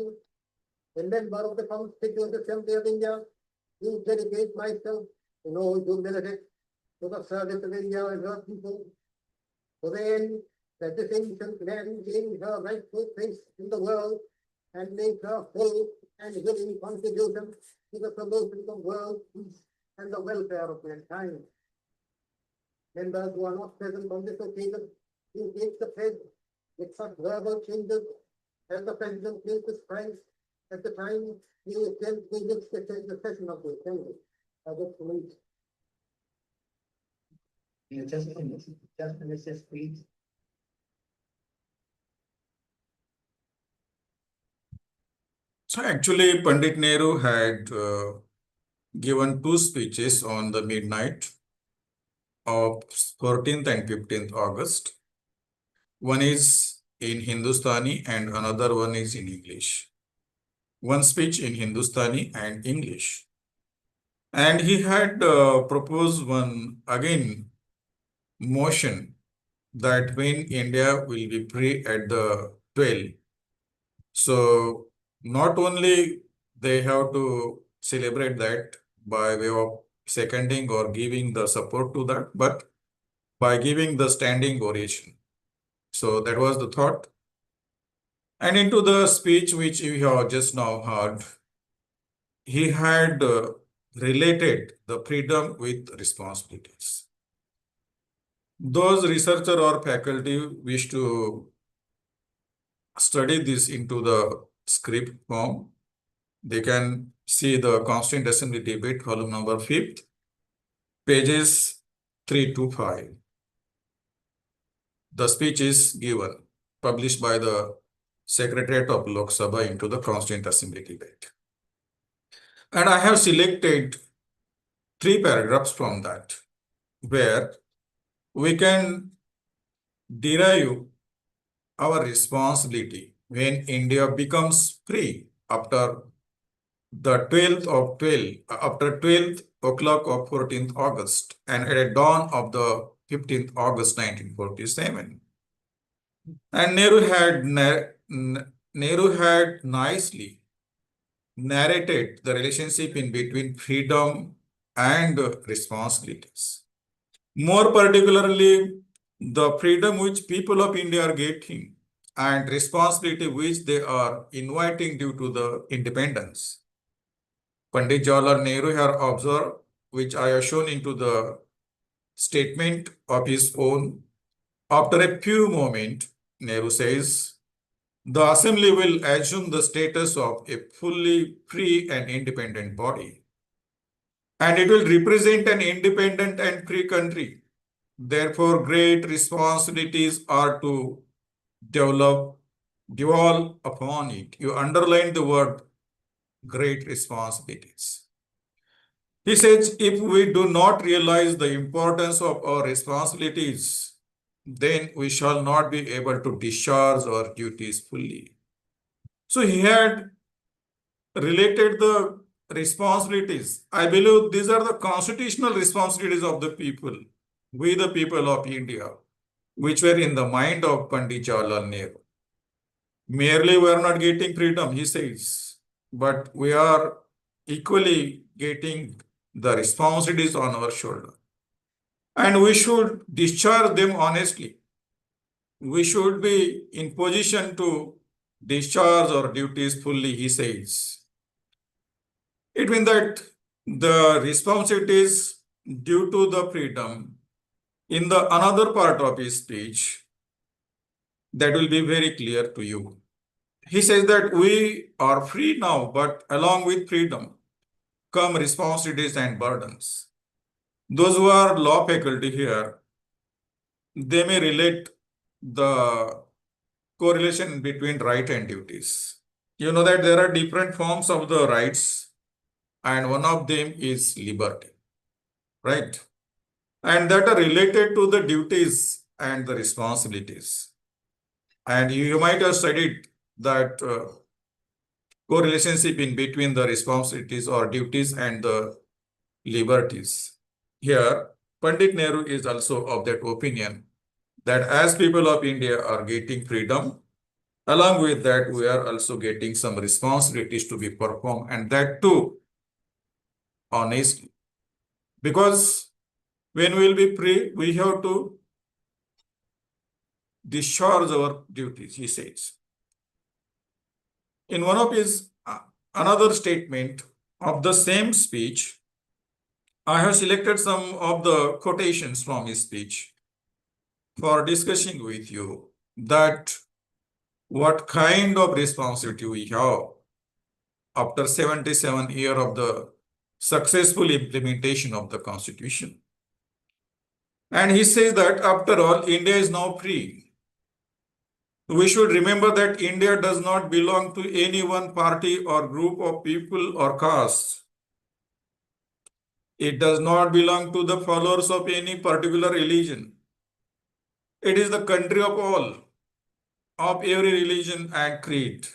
a member of the Constituent Assembly of India, do dedicate myself in all humility to the service of India and her people, to the end that this ancient land gain her rightful place in the world and make her full and willing contribution to the promotion of world peace and the welfare of mankind. Members who are not present on this occasion, you take the pledge with such verbal changes as the President will describe at the time you attend the session of the Assembly. I just believe. Just finish this, please. So actually, Pandit Nehru had given two speeches on the midnight of 14th and 15th August. One is in Hindustani and another one is in English. One speech in Hindustani and English. And he had proposed one again motion that when India will be free at the 12. So not only they have to celebrate that by way of seconding or giving the support to that, but by giving the standing ovation. So that was the thought. And into the speech which you have just now heard, he had related the freedom with responsibilities. Those researcher or faculty wish to study this into the script form. They can see the Constituent Assembly Debate, column number 5, pages 3 to 5. The speech is given, published by the Secretariat of Lok Sabha into the Constituent Assembly Debate. And I have selected 3 paragraphs from that, where we can derive our responsibility when India becomes free after the 12th of 12, after 12th o'clock of 14th August and at a dawn of the 15th August 1947. And Nehru had nicely narrated the relationship in between freedom and responsibilities. More particularly, the freedom which people of India are getting and responsibility which they are inviting due to the independence. Pandit Jawaharlal Nehru had observed, which I have shown into the statement of his own. After a few moments, Nehru says, the assembly will assume the status of a fully free and independent body. And it will represent an independent and free country. Therefore, great responsibilities are to devolve upon it. You underline the word great responsibilities. He says, if we do not realize the importance of our responsibilities, then we shall not be able to discharge our duties fully. So he had related the responsibilities. I believe these are the constitutional responsibilities of the people, we the people of India, which were in the mind of Pandit Jawaharlal Nehru. Merely we are not getting freedom, he says, but we are equally getting the responsibilities on our shoulder. And we should discharge them honestly. We should be in position to discharge our duties fully, he says. It means that the responsibilities due to the freedom in the another part of his speech, that will be very clear to you. He says that we are free now, but along with freedom come responsibilities and burdens. Those who are law faculty here, they may relate the correlation between right and duties. You know that there are different forms of the rights, and one of them is liberty, right? And that are related to the duties and the responsibilities. And you might have studied that correlationship in between the responsibilities or duties and the liberties. Here, Pandit Nehru is also of that opinion that as people of India are getting freedom, along with that, we are also getting some responsibilities to be performed, and that too honestly. Because when we will be free, we have to discharge our duties, he says. In one of his another statement of the same speech, I have selected some of the quotations from his speech for discussing with you that what kind of responsibility we have after 77 years of the successful implementation of the Constitution. And he says that after all, India is now free. We should remember that India does not belong to any one party or group of people or caste. It does not belong to the followers of any particular religion. It is the country of all, of every religion and creed.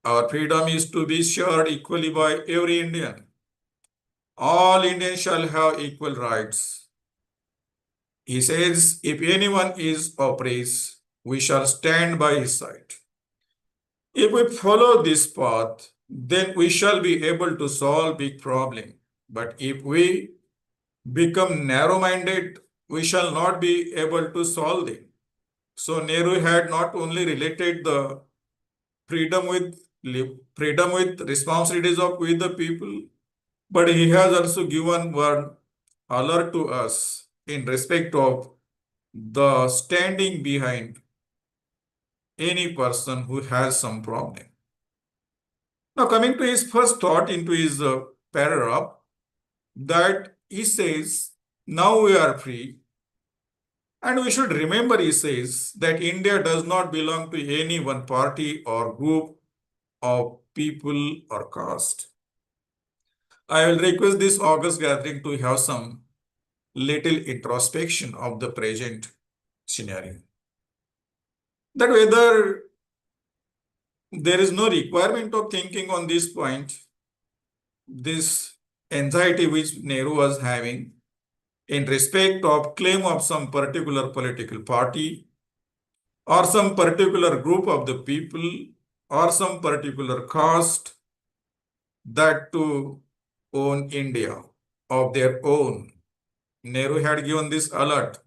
Our freedom is to be shared equally by every Indian. All Indians shall have equal rights. He says, if anyone is oppressed, we shall stand by his side. If we follow this path, then we shall be able to solve big problem. But if we become narrow-minded, we shall not be able to solve them. So Nehru had not only related the freedom with responsibilities of with the people, but he has also given one alert to us in respect of the standing behind any person who has some problem. Now coming to his first thought into his paragraph, that he says, now we are free. And we should remember, he says, that India does not belong to any one party or group of people or caste. I will request this August gathering to have some little introspection of the present scenario. That whether there is no requirement of thinking on this point, this anxiety which Nehru was having in respect of claim of some particular political party or some particular group of the people or some particular caste that to own India of their own. Nehru had given this alert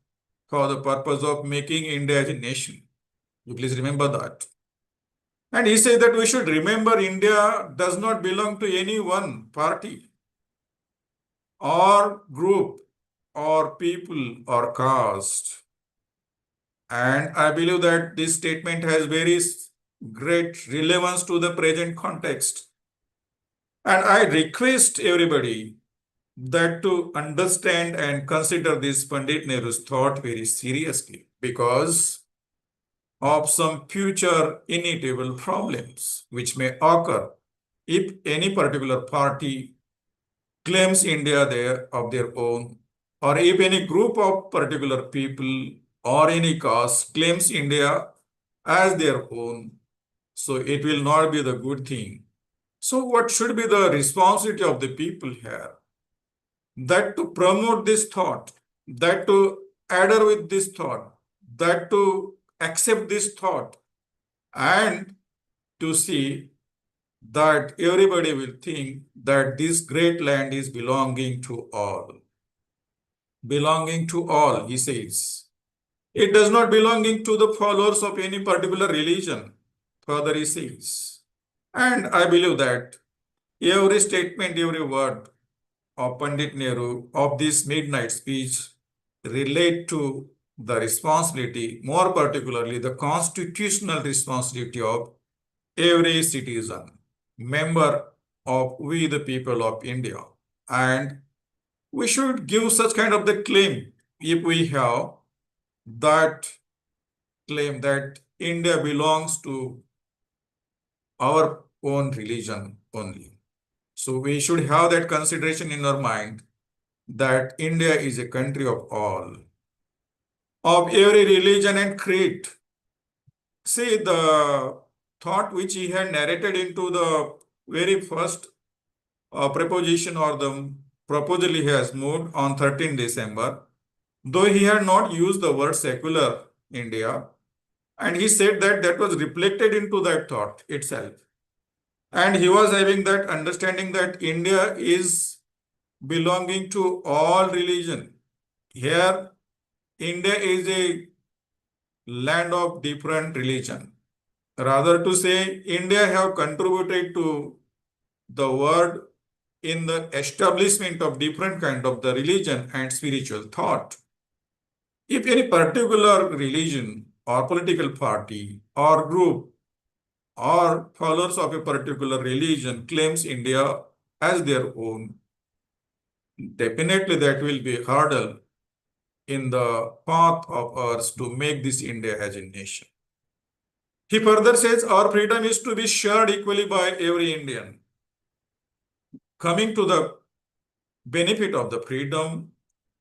for the purpose of making India as a nation. You please remember that. And he said that we should remember India does not belong to any one party or group or people or caste. And I believe that this statement has very great relevance to the present context. And I request everybody that to understand and consider this Pandit Nehru's thought very seriously, because of some future inevitable problems which may occur if any particular party claims India there of their own, or if any group of particular people or any caste claims India as their own. So it will not be the good thing. So what should be the responsibility of the people here? That to promote this thought, that to adhere with this thought, that to accept this thought, and to see that everybody will think that this great land is belonging to all. Belonging to all, he says. It does not belonging to the followers of any particular religion, further he says. And I believe that every statement, every word of Pandit Nehru of this midnight speech relate to the responsibility, more particularly the constitutional responsibility of every citizen, member of we the people of India. And we should give such kind of the claim if we have that claim that India belongs to our own religion only. So we should have that consideration in our mind that India is a country of all. of every religion and creed. See, the thought which he had narrated into the very first proposition or the proposal he has moved on 13 December, though he had not used the word secular India, and he said that that was reflected into that thought itself. And he was having that understanding that India is belonging to all religion. Here, India is a land of different religion. Rather to say, India have contributed to the world in the establishment of different kind of the religion and spiritual thought. If any particular religion or political party or group or followers of a particular religion claims India as their own, definitely that will be a hurdle in the path of ours to make this India as a nation. He further says our freedom is to be shared equally by every Indian. Coming to the benefit of the freedom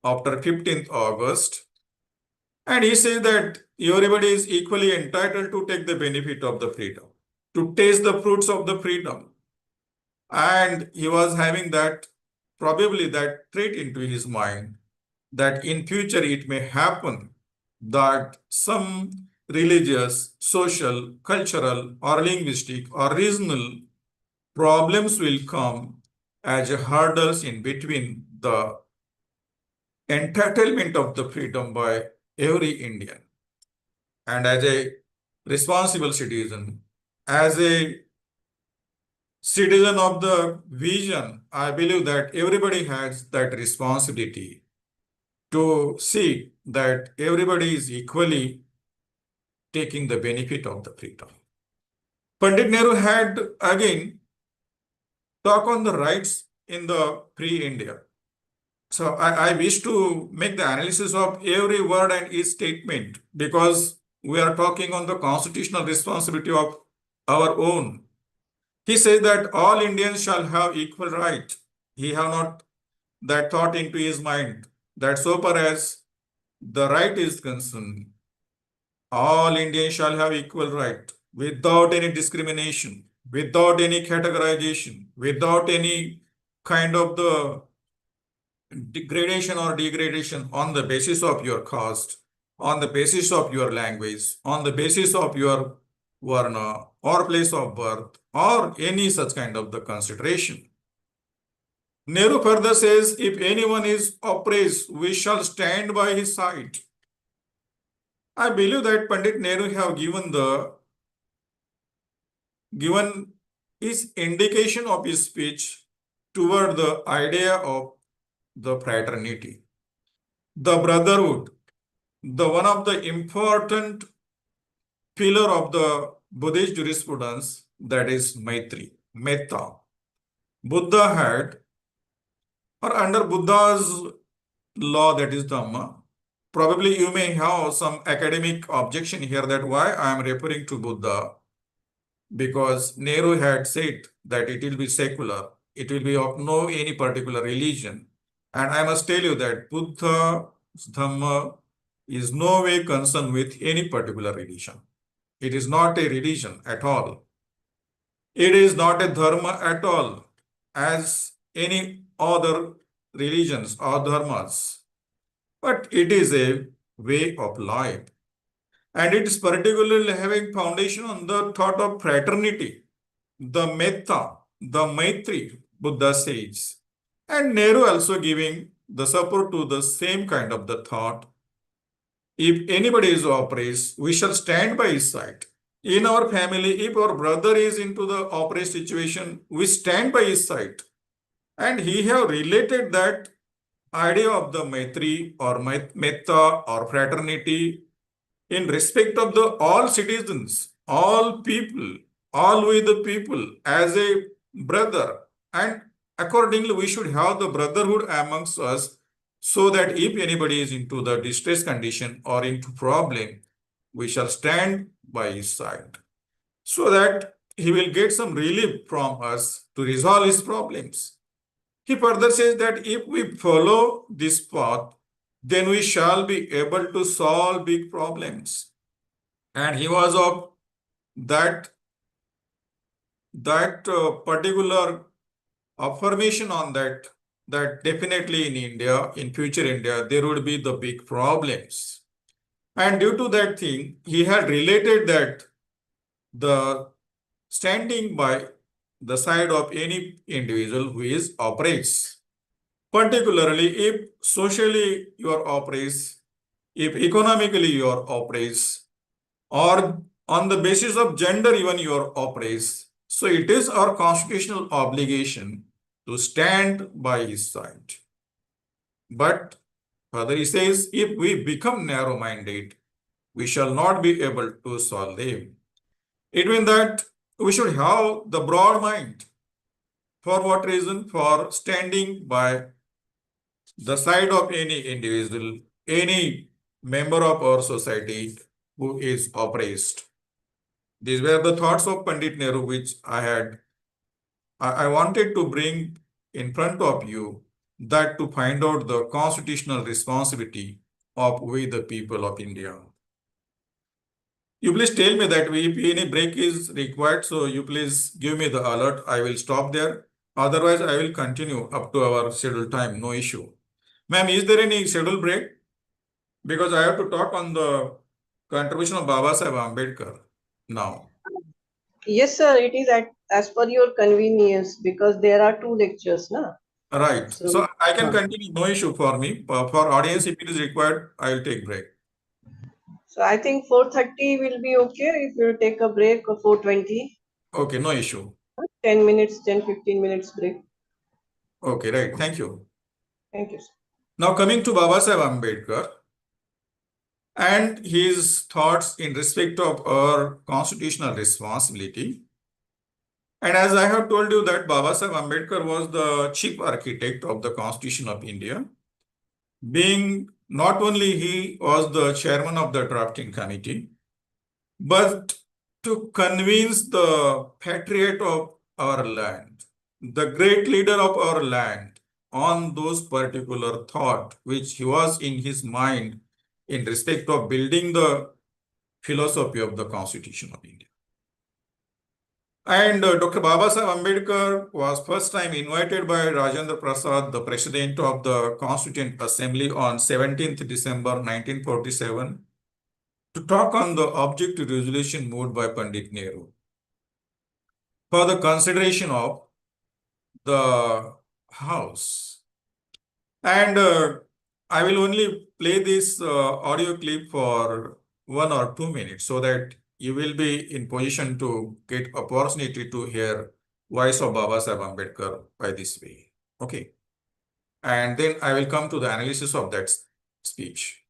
after 15th August, and he says that everybody is equally entitled to take the benefit of the freedom, to taste the fruits of the freedom. And he was having that, probably that trait into his mind, that in future it may happen that some religious, social, cultural, or linguistic, or regional problems will come as hurdles in between the entitlement of the freedom by every Indian. And as a responsible citizen, as a citizen of the vision, I believe that everybody has that responsibility to see that everybody is equally taking the benefit of the freedom. Pandit Nehru had again talked on the rights in the pre-India. So I wish to make the analysis of every word and each statement because we are talking on the constitutional responsibility of our own. He says that all Indians shall have equal right. He have not that thought into his mind that so far as the right is concerned, all Indians shall have equal right without any discrimination, without any categorization, without any kind of the degradation or degradation on the basis of your caste, on the basis of your language, on the basis of your varna or place of birth or any such kind of the consideration. Nehru further says, if anyone is oppressed, we shall stand by his side. I believe that Pandit Nehru have given his indication of his speech toward the idea of the fraternity, the brotherhood, the one of the important pillar of the Buddhist jurisprudence, that is Maitri, Metta. Buddha had, or under Buddha's law, that is Dhamma, probably you may have some academic objection here that why I am referring to Buddha, because Nehru had said that it will be secular, it will be of no any particular religion. And I must tell you that Buddha's Dhamma is no way concerned with any particular religion. It is not a religion at all. It is not a dharma at all, as any other religions or dharmas. But it is a way of life. And it is particularly having foundation on the thought of fraternity, the metta, the maitri, Buddha says. And Nehru also giving the support to the same kind of the thought. If anybody is oppressed, we shall stand by his side. In our family, if our brother is into the oppressed situation, we stand by his side. And he have related that idea of the maitri or metta or fraternity in respect of the all citizens, all people, all with the people as a brother. And accordingly, we should have the brotherhood amongst us so that if anybody is into the distress condition or into problem, we shall stand by his side so that he will get some relief from us to resolve his problems. He further says that if we follow this path, then we shall be able to solve big problems. And he was of that particular affirmation on that, that definitely in India, in future India, there would be the big problems. And due to that thing, he had related that the standing by the side of any individual who is oppressed, particularly if socially you are oppressed, if economically you are oppressed, or on the basis of gender even you are oppressed. So it is our constitutional obligation to stand by his side. But further he says, if we become narrow-minded, we shall not be able to solve them. It means that we should have the broad mind. For what reason? For standing by the side of any individual, any member of our society who is oppressed. These were the thoughts of Pandit Nehru, which I wanted to bring in front of you, that to find out the constitutional responsibility of we the people of India. You please tell me that if any break is required, so you please give me the alert. I will stop there. Otherwise, I will continue up to our scheduled time. No issue. Ma'am, is there any scheduled break? Because I have to talk on the contribution of Baba Sahib Ambedkar now. Yes, sir, it is as per your convenience because there are two lectures, na? Right. So, So I can continue. No issue for me. For audience, if it is required, I will take break. so I think 4:30 will be okay if you take a break of 4:20. Okay, no issue. 10 minutes, 10-15 minutes break. Okay, right. Thank you. Thank you, sir. Now coming to Baba Sahib Ambedkar and his thoughts in respect of our constitutional responsibility. And as I have told you that Baba Sahib Ambedkar was the chief architect of the Constitution of India, being not only he was the chairman of the drafting committee, but to convince the patriot of our land, the great leader of our land, on those particular thought which he was in his mind in respect of building the philosophy of the Constitution of India. And Dr. Baba Sahib Ambedkar was first time invited by Rajendra Prasad, the president of the Constituent Assembly, on 17th December 1947 to talk on the objective resolution moved by Pandit Nehru for the consideration of the House. And I will only play this audio clip for 1 or 2 minutes so that you will be in position to get opportunity to hear voice of Baba Sahib Ambedkar by this way. Okay. And then I will come to the analysis of that speech.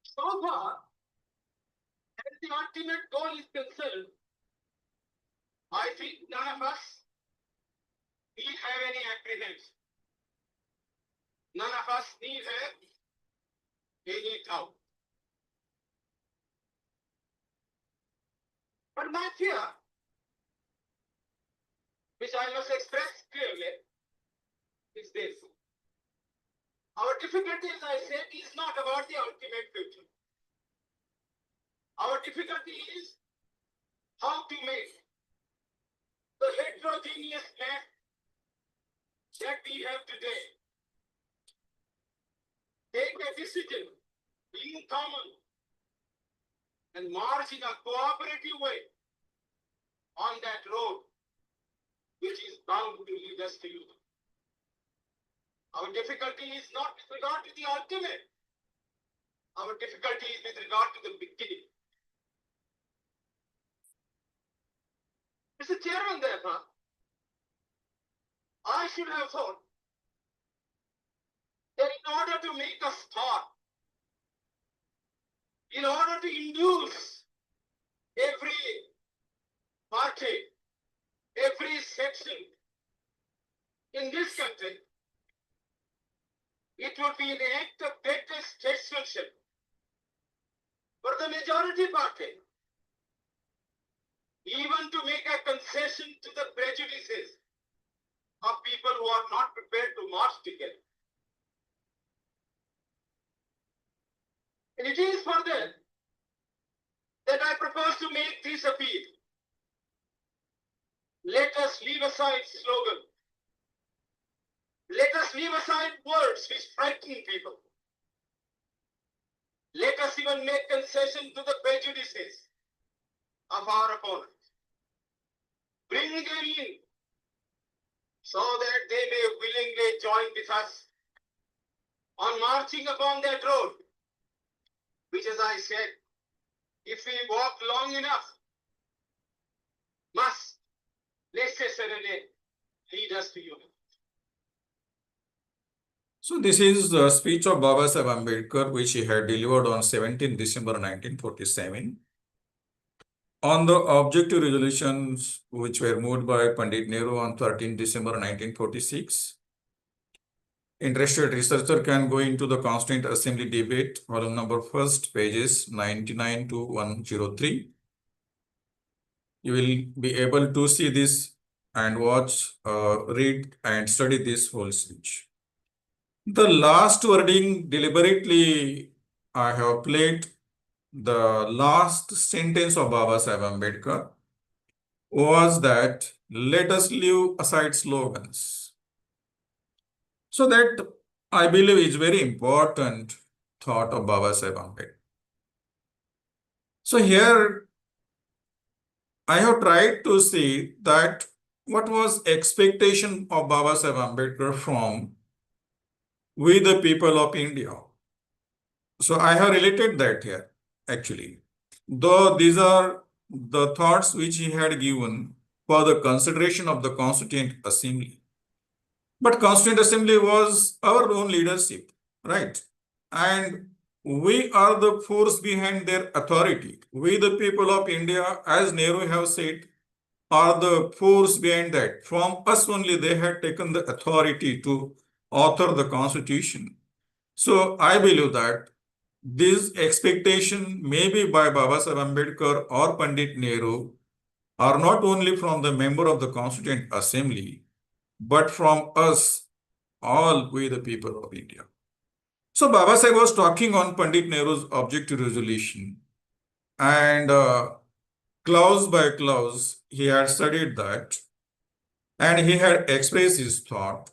So far, as the ultimate goal is concerned, I think none of us need have any apprehension. None of us need have any doubt. But my fear, which I must express clearly, is this. Our difficulty, as I said, is not about the ultimate future. Our difficulty is how to make the heterogeneous map that we have today take a decision, being common, and march in a cooperative way on that road which is bound to lead us to you. Our difficulty is not with regard to the ultimate. Our difficulty is with regard to the beginning. Mr. Chairman, therefore, I should have thought that in order to make us start, in order to induce every party, every section in this country, it would be an act of greatest statesmanship for the majority party, even to make a concession to the prejudices of people who are not prepared to march together. And it is for that that I propose to make this appeal. Let us leave aside slogan. Let us leave aside words which frighten people. Let us even make concession to the prejudices of our opponents. Bring them in so that they may willingly join with us on marching upon that road, which, as I said, if we walk long enough, must necessarily lead us to unity. So this is the speech of Baba Saheb Ambedkar, which he had delivered on 17 December 1947. On the objective resolutions which were moved by Pandit Nehru on 13 December 1946. Interested researcher can go into the Constituent Assembly debate, volume number 1st, pages 99 to 103. You will be able to see this and watch, read and study this whole speech. The last wording deliberately I have played the last sentence of Baba Saheb Ambedkar was that let us leave aside slogans. So that I believe is very important thought of Baba Saheb Ambedkar. So here I have tried to see that what was expectation of Baba Saheb Ambedkar from we the people of India. So I have related that here actually. Though these are the thoughts which he had given for the consideration of the Constituent Assembly. But Constituent Assembly was our own leadership, right? And we are the force behind their authority. We the people of India, as Nehru have said, are the force behind that. From us only they had taken the authority to author the Constitution. So I believe that this expectation maybe by Baba Saheb Ambedkar or Pandit Nehru are not only from the member of the Constituent Assembly, but from us, all we the people of India. So Baba Saheb was talking on Pandit Nehru's objective resolution, and clause by clause he had studied that, and he had expressed his thought,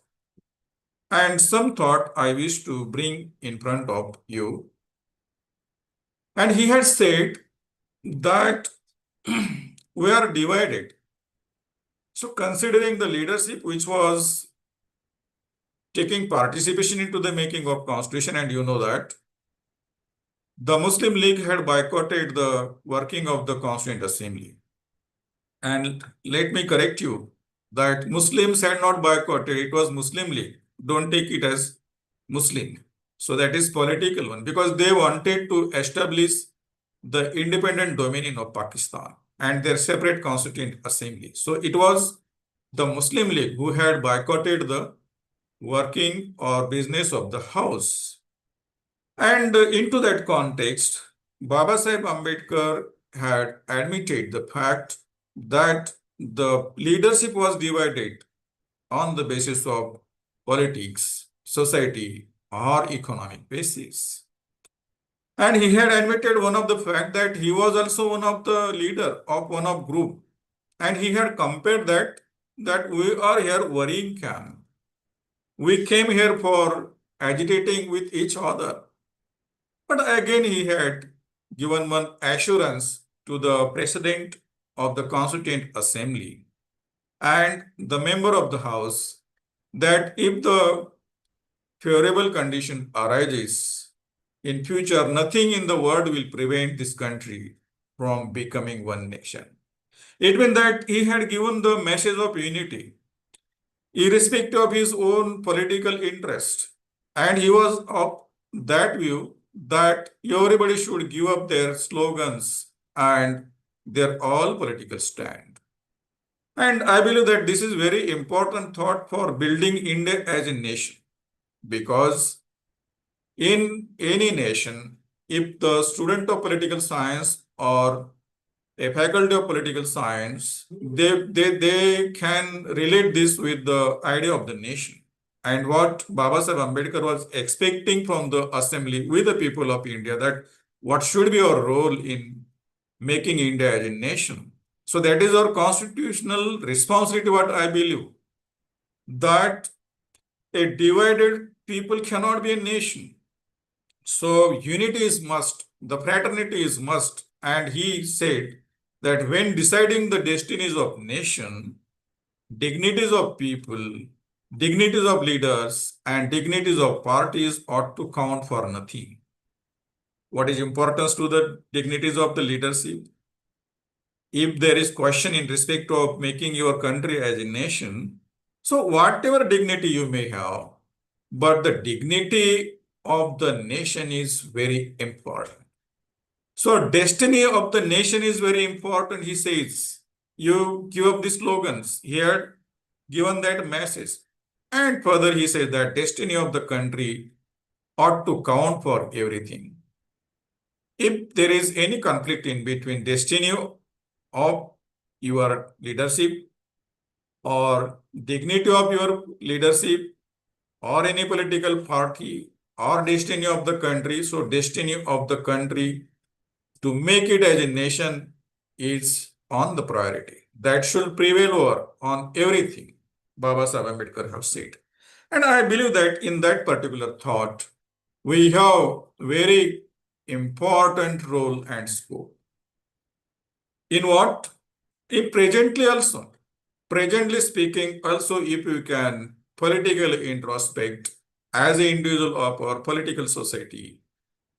and some thought I wish to bring in front of you. And he had said that we are divided. So considering the leadership which was taking participation into the making of Constitution, and you know that the Muslim League had boycotted the working of the Constituent Assembly. And let me correct you that Muslims had not boycotted, it was Muslim League. Don't take it as Muslim. So that is political one, because they wanted to establish the independent dominion of Pakistan and their separate Constituent Assembly. So it was the Muslim League who had boycotted the working or business of the House. And into that context, Baba Saheb Ambedkar had admitted the fact that the leadership was divided on the basis of politics, society, or economic basis. And he had admitted one of the fact that he was also one of the leader of one of group. And he had compared that we are here worrying camp. We came here for agitating with each other. But again, he had given one assurance to the President of the Constituent Assembly and the member of the House that if the favorable condition arises in future, nothing in the world will prevent this country from becoming one nation. It means that he had given the message of unity, irrespective of his own political interest. And he was of that view that everybody should give up their slogans and their all political stand. And I believe that this is very important thought for building India as a nation, because in any nation, if the student of political science or a faculty of political science, they can relate this with the idea of the nation. And what Baba Sahib Ambedkar was expecting from the assembly with the people of India, that what should be our role in making India as a nation. So that is our constitutional responsibility, what I believe, that a divided people cannot be a nation. So unity is must, the fraternity is must. And he said that when deciding the destinies of nation, dignities of people, dignities of leaders, and dignities of parties ought to count for nothing. What is importance to the dignities of the leadership? If there is question in respect of making your country as a nation, so whatever dignity you may have, but the dignity of the nation is very important. So destiny of the nation is very important, he says. You give up the slogans. He had given that message. And further he said that destiny of the country ought to count for everything. If there is any conflict in between destiny of your leadership or dignity of your leadership or any political party or destiny of the country, so destiny of the country to make it as a nation is on the priority. That should prevail over on everything, Baba Sahib Ambedkar have said. And I believe that in that particular thought, we have very important role and scope. In what? In presently also. Presently speaking, also if you can politically introspect as an individual of our political society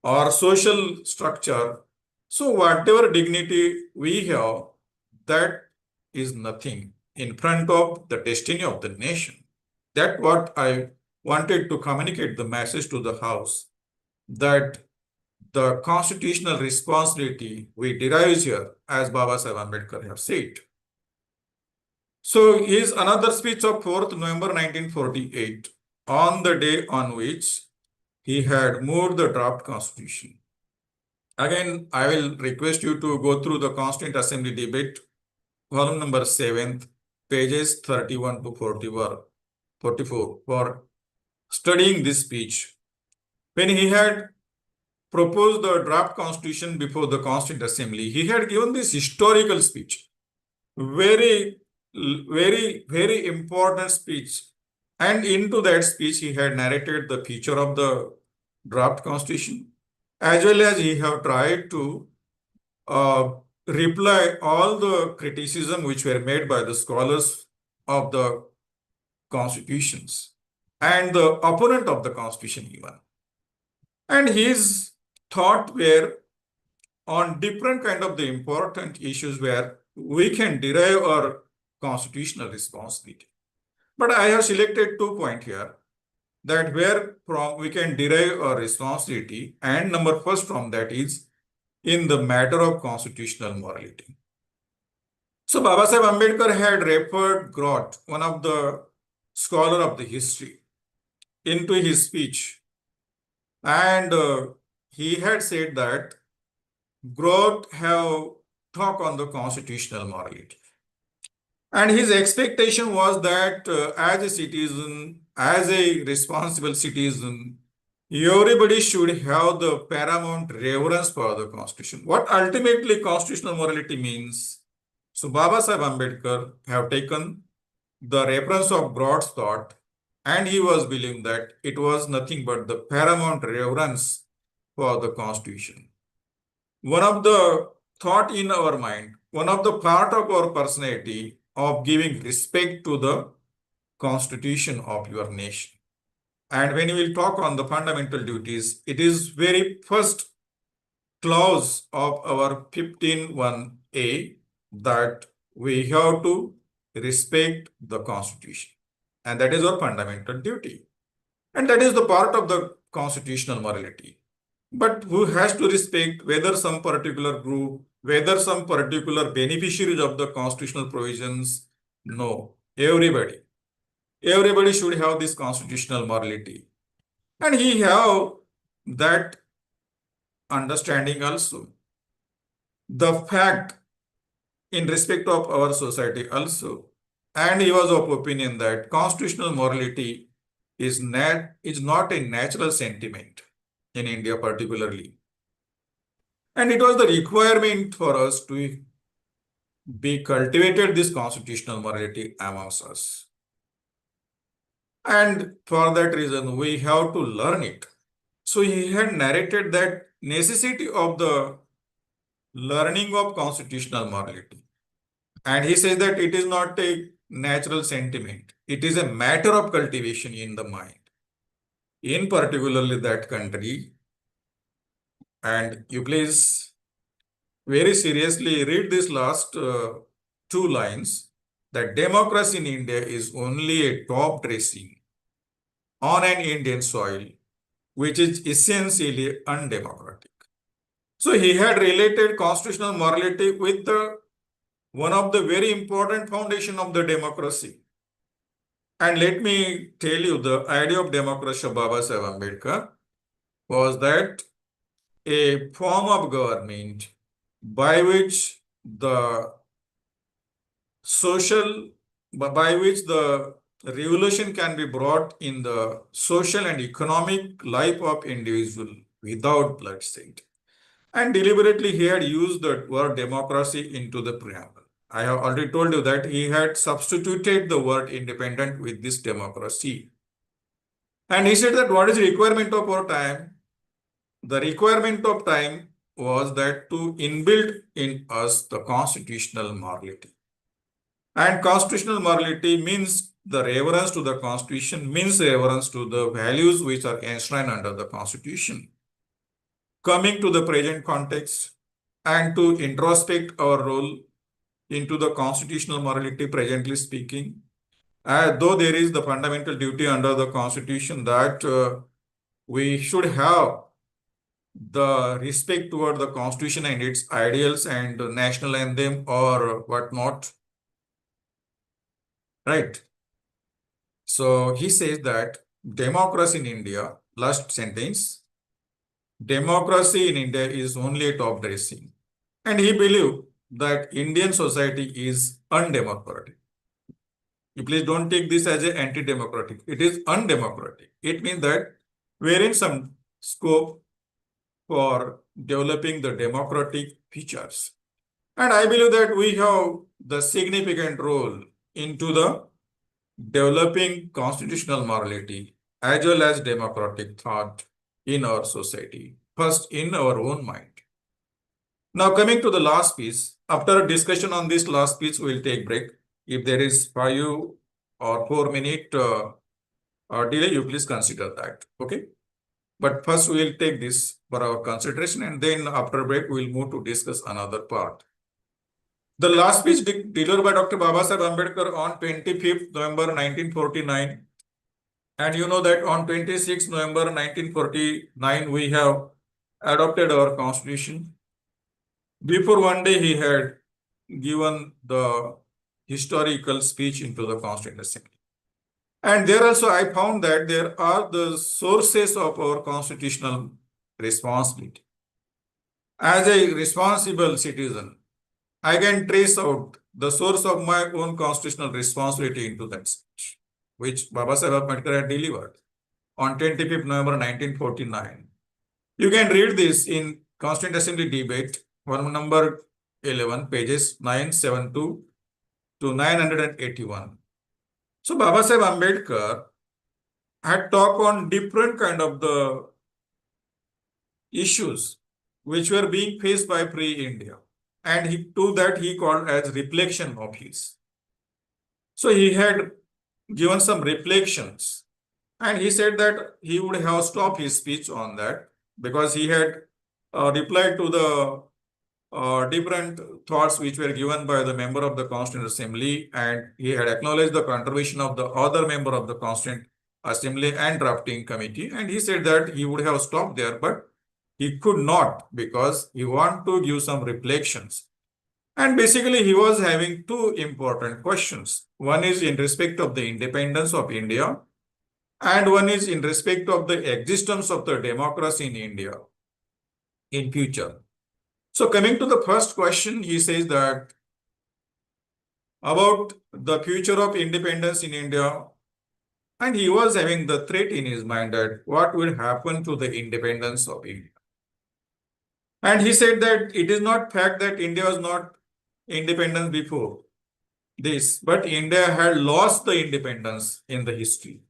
or social structure, so whatever dignity we have, that is nothing in front of the destiny of the nation. That's what I wanted to communicate the message to the House, that the constitutional responsibility we derive here, as Baba Sahib Ambedkar have said. So is another speech of 4th November 1948, on the day on which he had moved the draft constitution. Again, I will request you to go through the Constituent Assembly debate, volume number 7, pages 31 to 44, for studying this speech. When he had proposed the draft constitution before the Constituent Assembly, he had given this historical speech. Very, very important speech. And into that speech, he had narrated the feature of the draft constitution, as well as he have tried to reply all the criticism which were made by the scholars of the constitutions and the opponent of the constitution even. And his thought were on different kind of the important issues where we can derive our constitutional responsibility. But I have selected 2 points here, that where from we can derive our responsibility, and number first from that is in the matter of constitutional morality. So Baba Sahib Ambedkar had referred Grote, one of the scholar of the history, into his speech, and he had said that Grote have talk on the constitutional morality. And his expectation was that as a citizen, as a responsible citizen, everybody should have the paramount reverence for the constitution. What ultimately constitutional morality means. So Baba Sahib Ambedkar have taken the reference of Grote's thought, and he was believing that it was nothing but the paramount reverence for the constitution. One of the thought in our mind, one of the part of our personality of giving respect to the constitution of your nation. And when we will talk on the fundamental duties, it is very first clause of our 15(1)(a) that we have to respect the constitution. And that is our fundamental duty. And that is the part of the constitutional morality. But who has to respect whether some particular group, whether some particular beneficiaries of the constitutional provisions? No, everybody. Everybody should have this constitutional morality. And he have that understanding also. The fact in respect of our society also. And he was of opinion that constitutional morality is not a natural sentiment in India particularly. And it was the requirement for us to be cultivated this constitutional morality amongst us. And for that reason, we have to learn it. So he had narrated that necessity of the learning of constitutional morality. And he says that it is not a natural sentiment. It is a matter of cultivation in the mind. In particularly that country. And you please very seriously read this last two lines, that democracy in India is only a top dressing on an Indian soil, which is essentially undemocratic. So he had related constitutional morality with one of the very important foundation of the democracy. And let me tell you, the idea of democracy of Baba Sahib Ambedkar was that a form of government by which the revolution can be brought in the social and economic life of individual without bloodshed. And deliberately he had used the word democracy into the preamble. I have already told you that he had substituted the word independent with this democracy. And he said that what is the requirement of our time? The requirement of time was that to inbuild in us the constitutional morality. And constitutional morality means the reverence to the constitution, means reverence to the values which are enshrined under the constitution. Coming to the present context and to introspect our role into the constitutional morality presently speaking, though there is the fundamental duty under the constitution that we should have the respect toward the constitution and its ideals and national anthem or whatnot, right? So he says that democracy in India, last sentence, democracy in India is only a top dressing. And he believed that Indian society is undemocratic. You please don't take this as an anti-democratic. It is undemocratic. It means that we're in some scope for developing the democratic features. And I believe that we have the significant role into the developing constitutional morality as well as democratic thought in our society, first in our own mind. Now coming to the last piece, after a discussion on this last piece, we'll take break. If there is 5 or 4 minute delay, you please consider that, okay? But first we'll take this for our consideration and then after break, we'll move to discuss another part. The last speech delivered by Dr. Baba Sahib Ambedkar on 25th November 1949. And you know that on 26th November 1949, we have adopted our constitution. Before one day, he had given the historical speech into the Constituent Assembly. And there also I found that there are the sources of our constitutional responsibility. As a responsible citizen, I can trace out the source of my own constitutional responsibility into that speech, which Baba Sahib Ambedkar had delivered on 25th November 1949. You can read this in Constituent Assembly debate, volume number 11, pages 972 to 981. So Baba Sahib Ambedkar had talked on different kind of the issues which were being faced by pre-India. And to that he called as reflection of his. So he had given some reflections and he said that he would have stopped his speech on that because he had replied to the different thoughts which were given by the member of the Constituent Assembly, and he had acknowledged the contribution of the other member of the Constituent Assembly and drafting committee, and he said that he would have stopped there, but he could not because he wanted to give some reflections. And basically he was having two important questions. One is in respect of the independence of India, and one is in respect of the existence of the democracy in India in future. So coming to the first question, he says that about the future of independence in India. And he was having the threat in his mind that what will happen to the independence of India. And he said that it is not fact that India was not independent before this, but India had lost the independence in the history.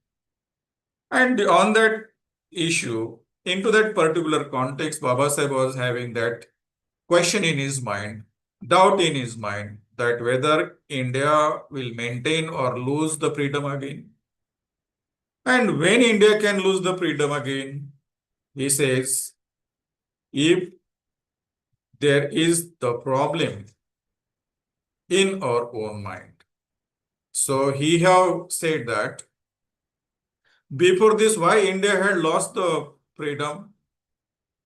And on that issue, into that particular context, Baba Sahib was having that question in his mind, doubt in his mind, that whether India will maintain or lose the freedom again. And when India can lose the freedom again, he says, if there is the problem in our own mind. So he have said that before this, why India had lost the freedom?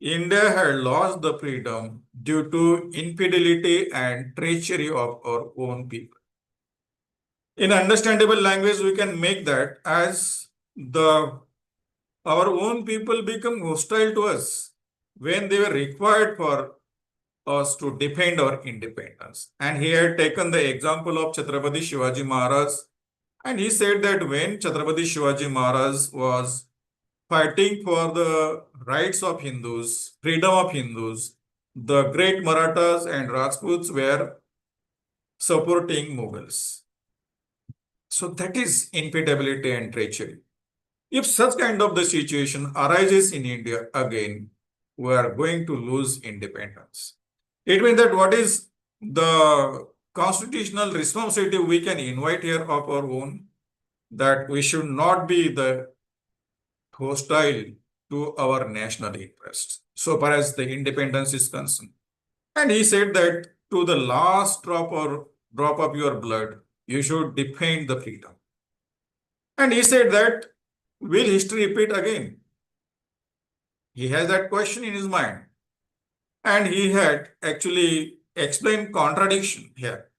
India had lost the freedom due to infidelity and treachery of our own people. In understandable language, we can make that as our own people become hostile to us when they were required for us to defend our independence. And he had taken the example of Chhatrapati Shivaji Maharaj, and he said that when Chhatrapati Shivaji Maharaj was fighting for the rights of Hindus, freedom of Hindus, the great Marathas and Rajputs were supporting Mughals. So that is infidelity and treachery. If such kind of the situation arises in India again, we are going to lose independence. It means that what is the constitutional responsibility we can invite here of our own, that we should not be the hostile to our national interests, so far as the independence is concerned. And he said that to the last drop of your blood, you should defend the freedom. And he said that, will history repeat again? He has that question in his mind. And he had actually explained contradiction here.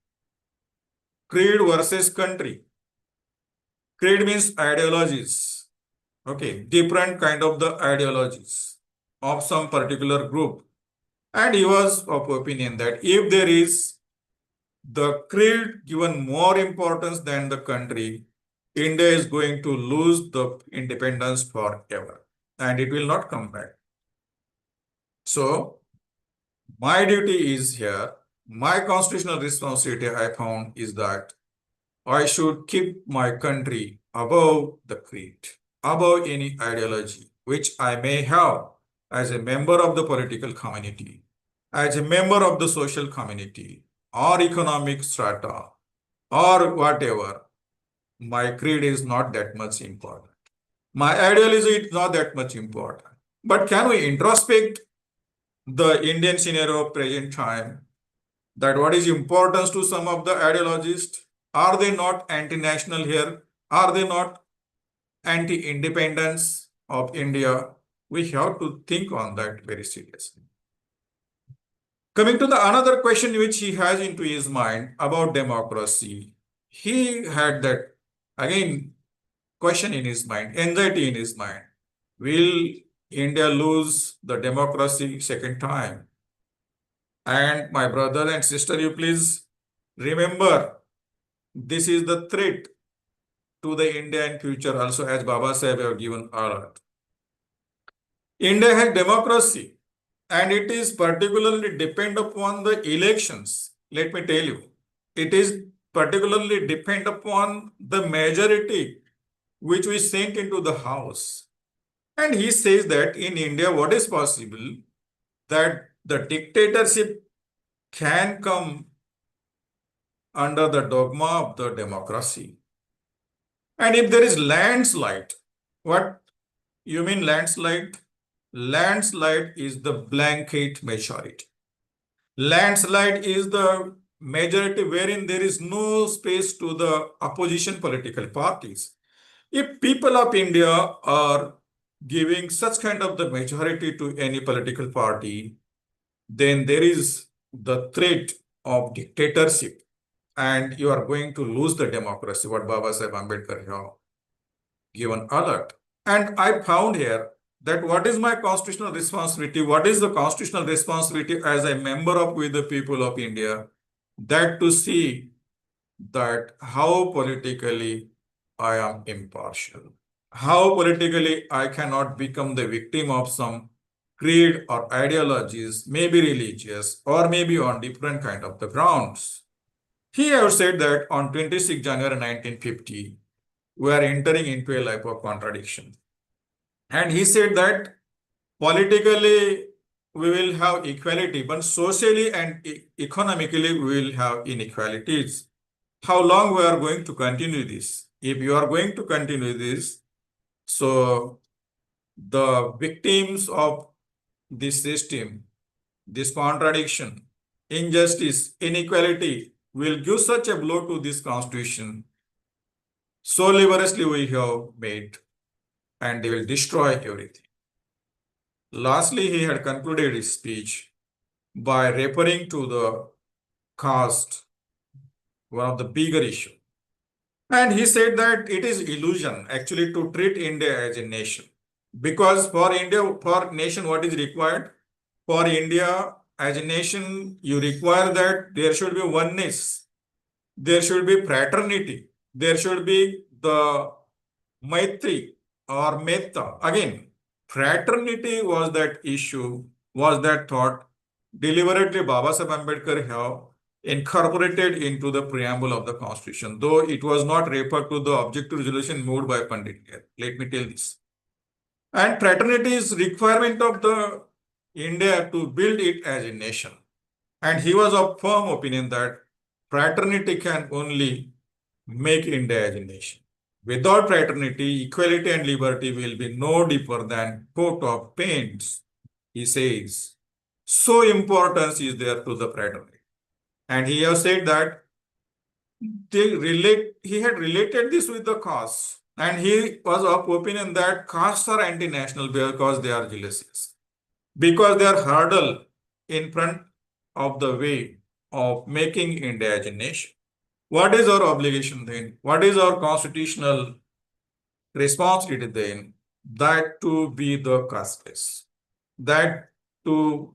Creed versus country. Creed means ideologies. Okay, different kind of the ideologies of some particular group. And he was of opinion that if there is the creed given more importance than the country, India is going to lose the independence forever and it will not come back. So, my duty is here, my constitutional responsibility I found is that I should keep my country above the creed, above any ideology which I may have as a member of the political community, as a member of the social community, or economic strata, or whatever. My creed is not that much important. My ideology is not that much important. But can we introspect the Indian scenario of present time, that what is importance to some of the ideologists? Are they not anti-national here? Are they not anti-independence of India? We have to think on that very seriously. Coming to the another question which he has into his mind about democracy, he had that again question in his mind, anxiety in his mind. Will India lose the democracy second time? And my brother and sister, you please remember, this is the threat to the Indian future also, as Baba Sahib have given alert. India has democracy and it is particularly depend upon the elections. Let me tell you, it is particularly depend upon the majority which we sent into the house. And he says that in India, what is possible, that the dictatorship can come under the dogma of the democracy. And if there is landslide, what you mean landslide? Landslide is the blanket majority. Landslide is the majority wherein there is no space to the opposition political parties. If people of India are giving such kind of the majority to any political party, then there is the threat of dictatorship and you are going to lose the democracy, what Baba Sahib Ambedkar have given alert. And I found here that what is my constitutional responsibility? What is the constitutional responsibility as a member of with the people of India? That to see that how politically I am impartial, how politically I cannot become the victim of some creed or ideologies, maybe religious or maybe on different kind of the grounds. He has said that on 26 January 1950, we are entering into a life of contradiction. And he said that politically we will have equality, but socially and economically we will have inequalities. How long we are going to continue this? If you are going to continue this, so the victims of this system, this contradiction, injustice, inequality will give such a blow to this constitution. So laboriously we have made, and they will destroy everything. Lastly, he had concluded his speech by referring to the caste, one of the bigger issue. And he said that it is illusion actually to treat India as a nation. Because for India, for nation, what is required? For India as a nation, you require that there should be oneness, there should be fraternity, there should be the Maitri or Metta. Again, fraternity was that issue, was that thought deliberately Baba Sahib Ambedkar have incorporated into the preamble of the constitution, though it was not referred to the objective resolution moved by Pandit Nehru. Let me tell this. And fraternity is requirement of the India to build it as a nation. And he was of firm opinion that fraternity can only make India as a nation. Without fraternity, equality and liberty will be no different than coat of paints, he says. So importance is there to the fraternity. And he has said that he had related this with the caste. And he was of opinion that castes are anti-national because they are jealousies. Because they are hurdle in front of the way of making India as a nation. What is our obligation then? What is our constitutional responsibility then? That to be the casteless. That to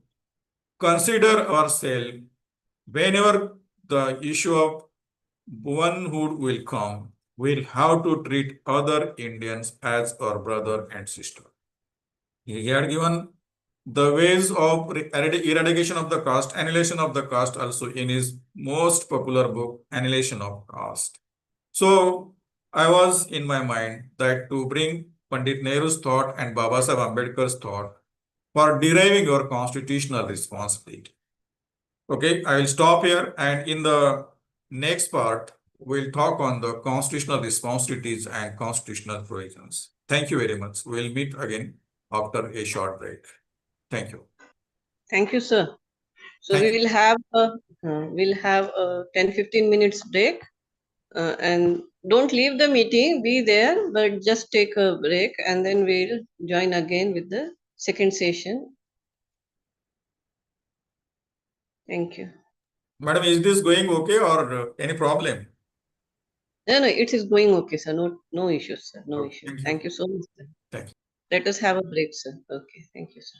consider ourselves whenever the issue of womanhood will come, we'll have to treat other Indians as our brother and sister. He had given the ways of eradication of the caste, annihilation of the caste also in his most popular book, Annihilation of Caste. So I was in my mind that to bring Pandit Nehru's thought and Baba Sahib Ambedkar's thought for deriving our constitutional responsibility. Okay, I will stop here, and in the next part, we'll talk on the constitutional responsibilities and constitutional provisions. Thank you very much. We'll meet again after a short break. Thank you. Thank you, sir. So Thank we will have a 10-15 minutes break, and don't leave the meeting. Be there, but just take a break, and then we'll join again with the second session. Thank you. Madam, is this going okay or any problem? No, it is going okay, sir. No issues, sir. No Okay, issues. thank you. Thank you so much, sir. Thank you. Let us have a break, sir. Okay, thank you, sir.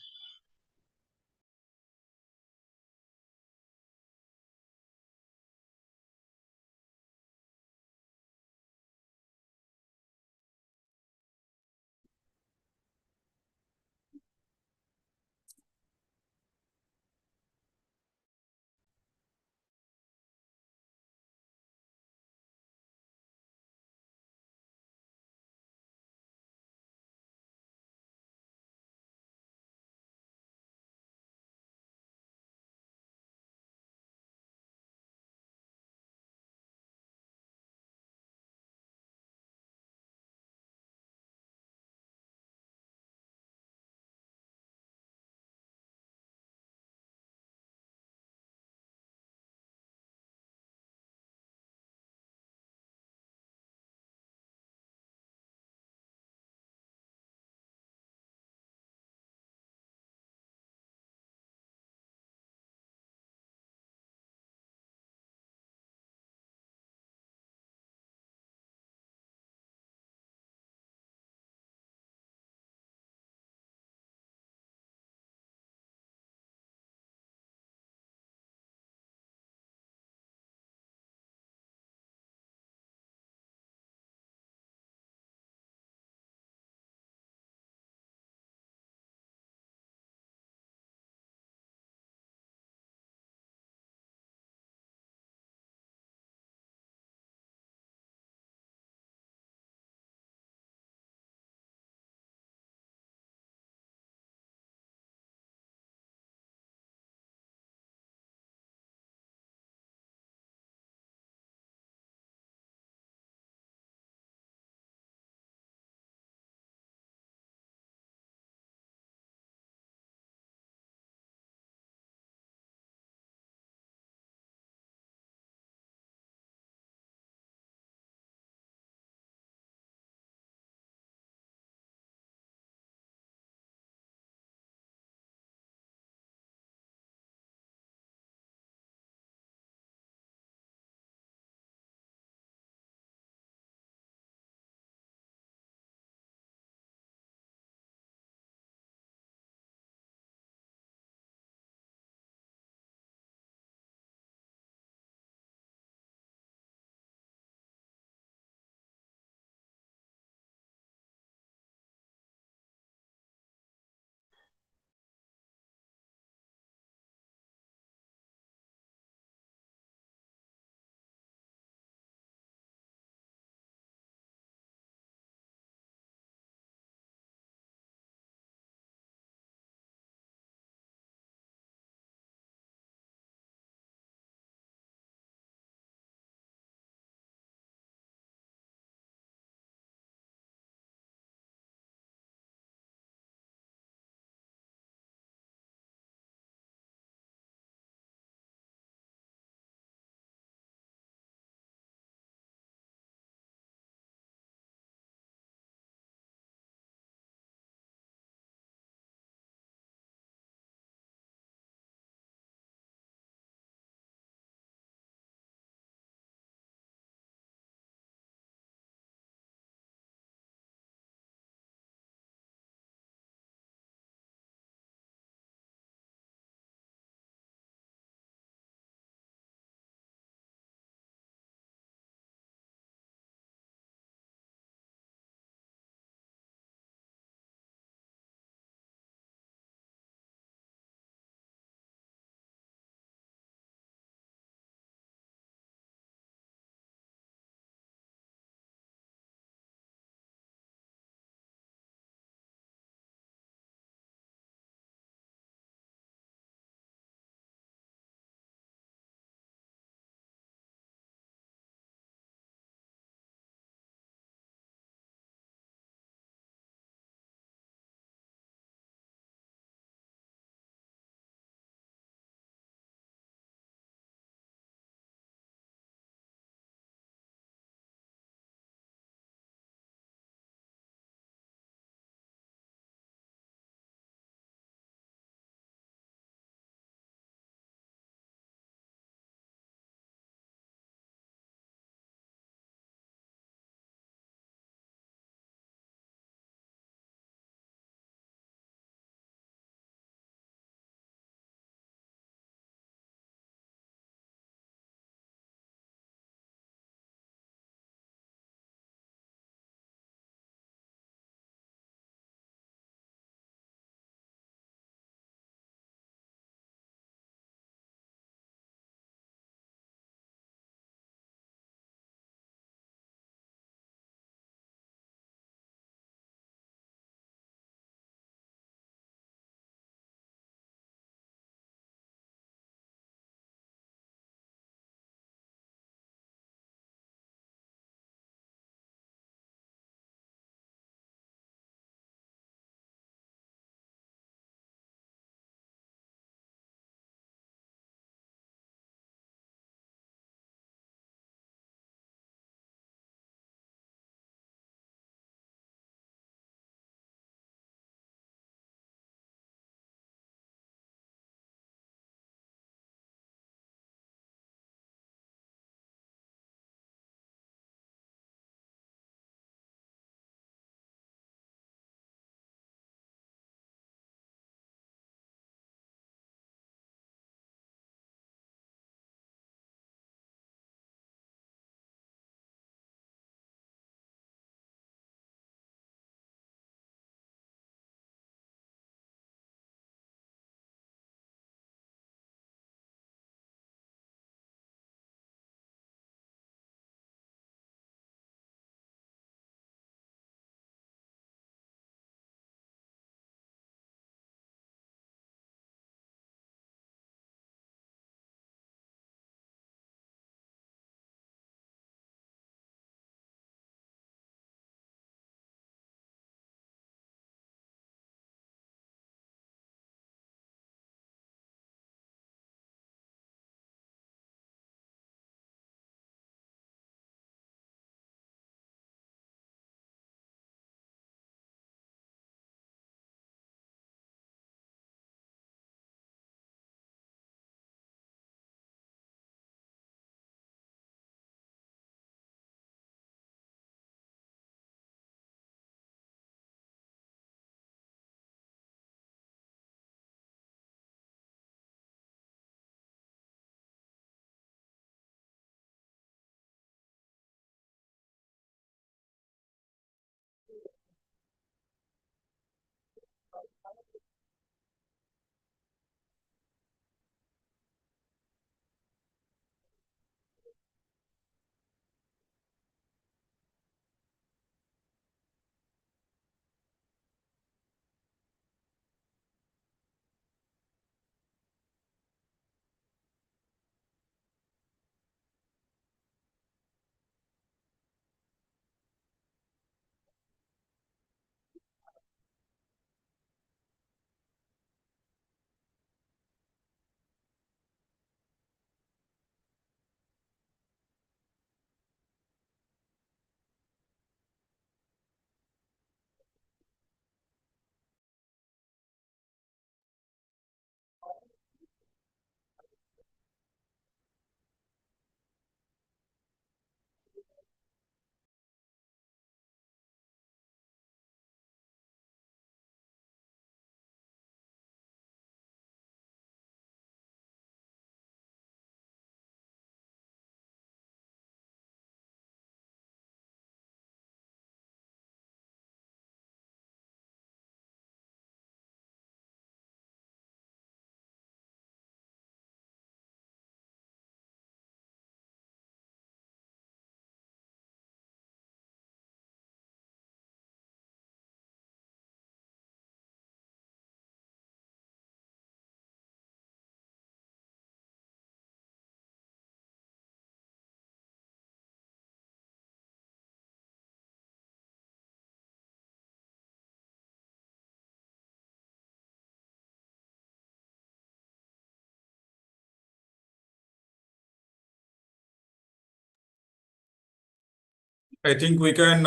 I think we can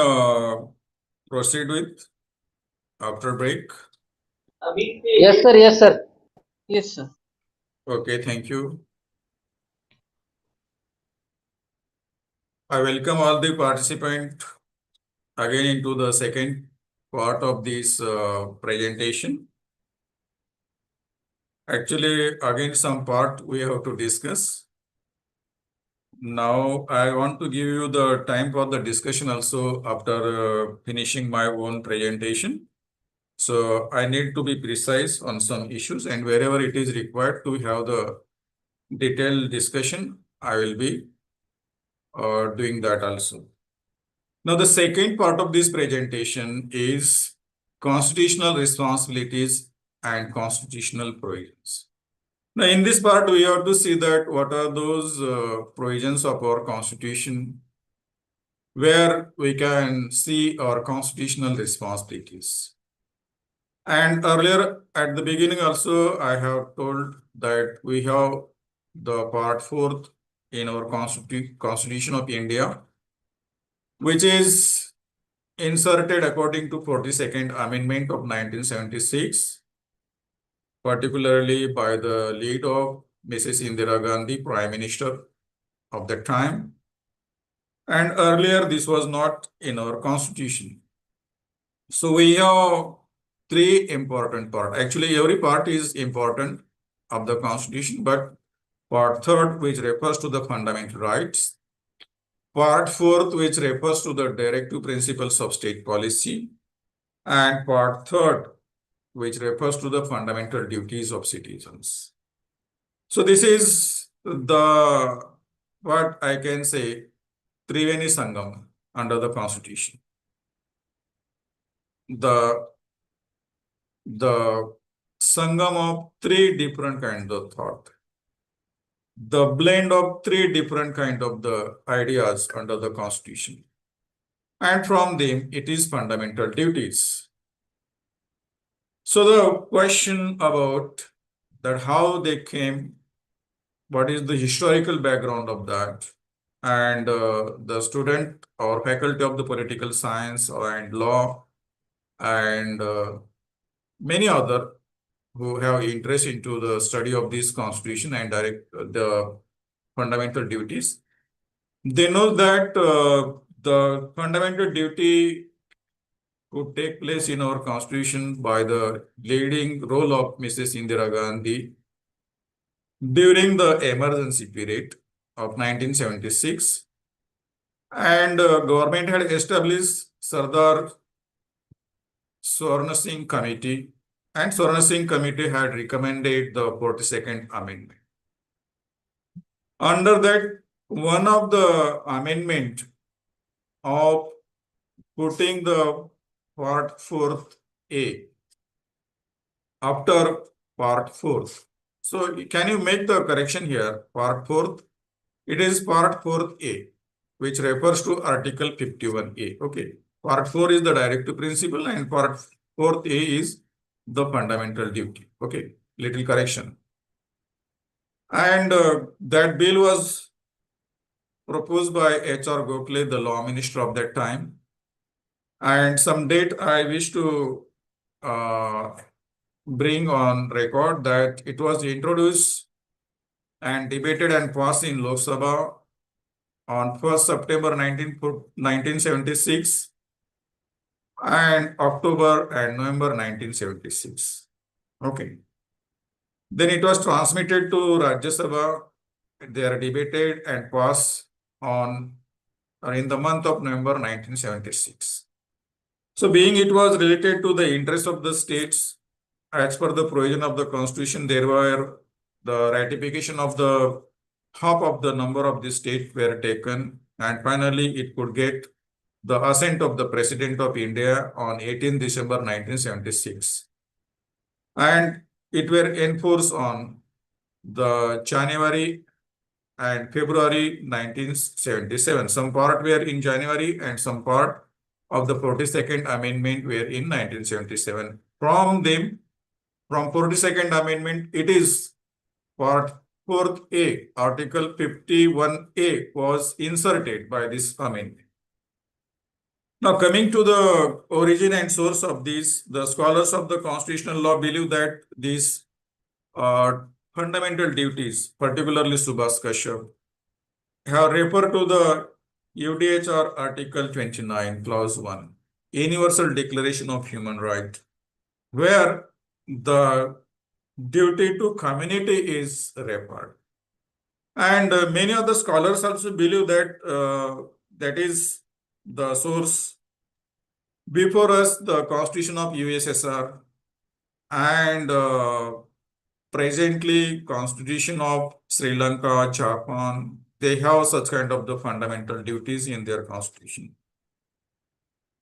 proceed with after break. Yes, sir. Yes, sir. Yes, sir. Okay, thank you. I welcome all the participants again into the second part of this presentation. Actually, again, some part we have to discuss. Now, I want to give you the time for the discussion also after finishing my own presentation. So I need to be precise on some issues, and wherever it is required to have the detailed discussion, I will be doing that also. Now, the second part of this presentation is constitutional responsibilities and constitutional provisions. Now, in this part, we have to see that what are those provisions of our constitution where we can see our constitutional responsibilities. And earlier at the beginning also, I have told that we have the part 4th in our Constitution of India, which is inserted according to 42nd Amendment of 1976, particularly by the lead of Mrs. Indira Gandhi, Prime Minister of that time. And earlier, this was not in our Constitution. So we have three important parts. Actually, every part is important of the Constitution, but part 3rd, which refers to the fundamental rights, part 4th, which refers to the directive principles of state policy, and part 3rd, which refers to the fundamental duties of citizens. So this is the, what I can say, Triveni Sangam under the Constitution. The Sangam of three different kinds of thought. The blend of three different kinds of the ideas under the Constitution. And from them, it is fundamental duties. So the question about that how they came, what is the historical background of that, and the student or faculty of the political science and law and many other who have interest into the study of this constitution and the fundamental duties, they know that the fundamental duty could take place in our constitution by the leading role of Mrs. Indira Gandhi during the emergency period of 1976, and government had established Sardar Swarna Singh Committee, and Swarna Singh Committee had recommended the 42nd Amendment. Under that, one of the amendment of putting the part 4th A after part 4th. So can you make the correction here? Part 4th, it is part 4th A, which refers to Article 51A. Okay. Part 4 is the directive principle and part 4th A is the fundamental duty. Okay. Little correction. And that bill was proposed by H.R. Gokhale, the law minister of that time. And some date I wish to bring on record that it was introduced and debated and passed in Lok Sabha on 1st September 1976 and October and November 1976. Okay. Then it was transmitted to Rajya Sabha. They are debated and passed on or in the month of November 1976. So being it was related to the interest of the states, as per the provision of the Constitution, there were the ratification of the half of the number of the states were taken, and finally it could get the assent of the President of India on 18 December 1976. And it were enforced on the January and February 1977. Some part were in January and some part of the 42nd Amendment were in 1977. From 42nd Amendment, it is part 4th A, Article 51A was inserted by this amendment. Now, coming to the origin and source of these, the scholars of the constitutional law believe that these fundamental duties, particularly Subhas Kashyap, have referred to the UDHR Article 29, Clause 1, Universal Declaration of Human Rights, where the duty to community is referred. And many of the scholars also believe that that is the source. Before us, the Constitution of USSR and presently Constitution of Sri Lanka, Japan, they have such kind of the fundamental duties in their constitution.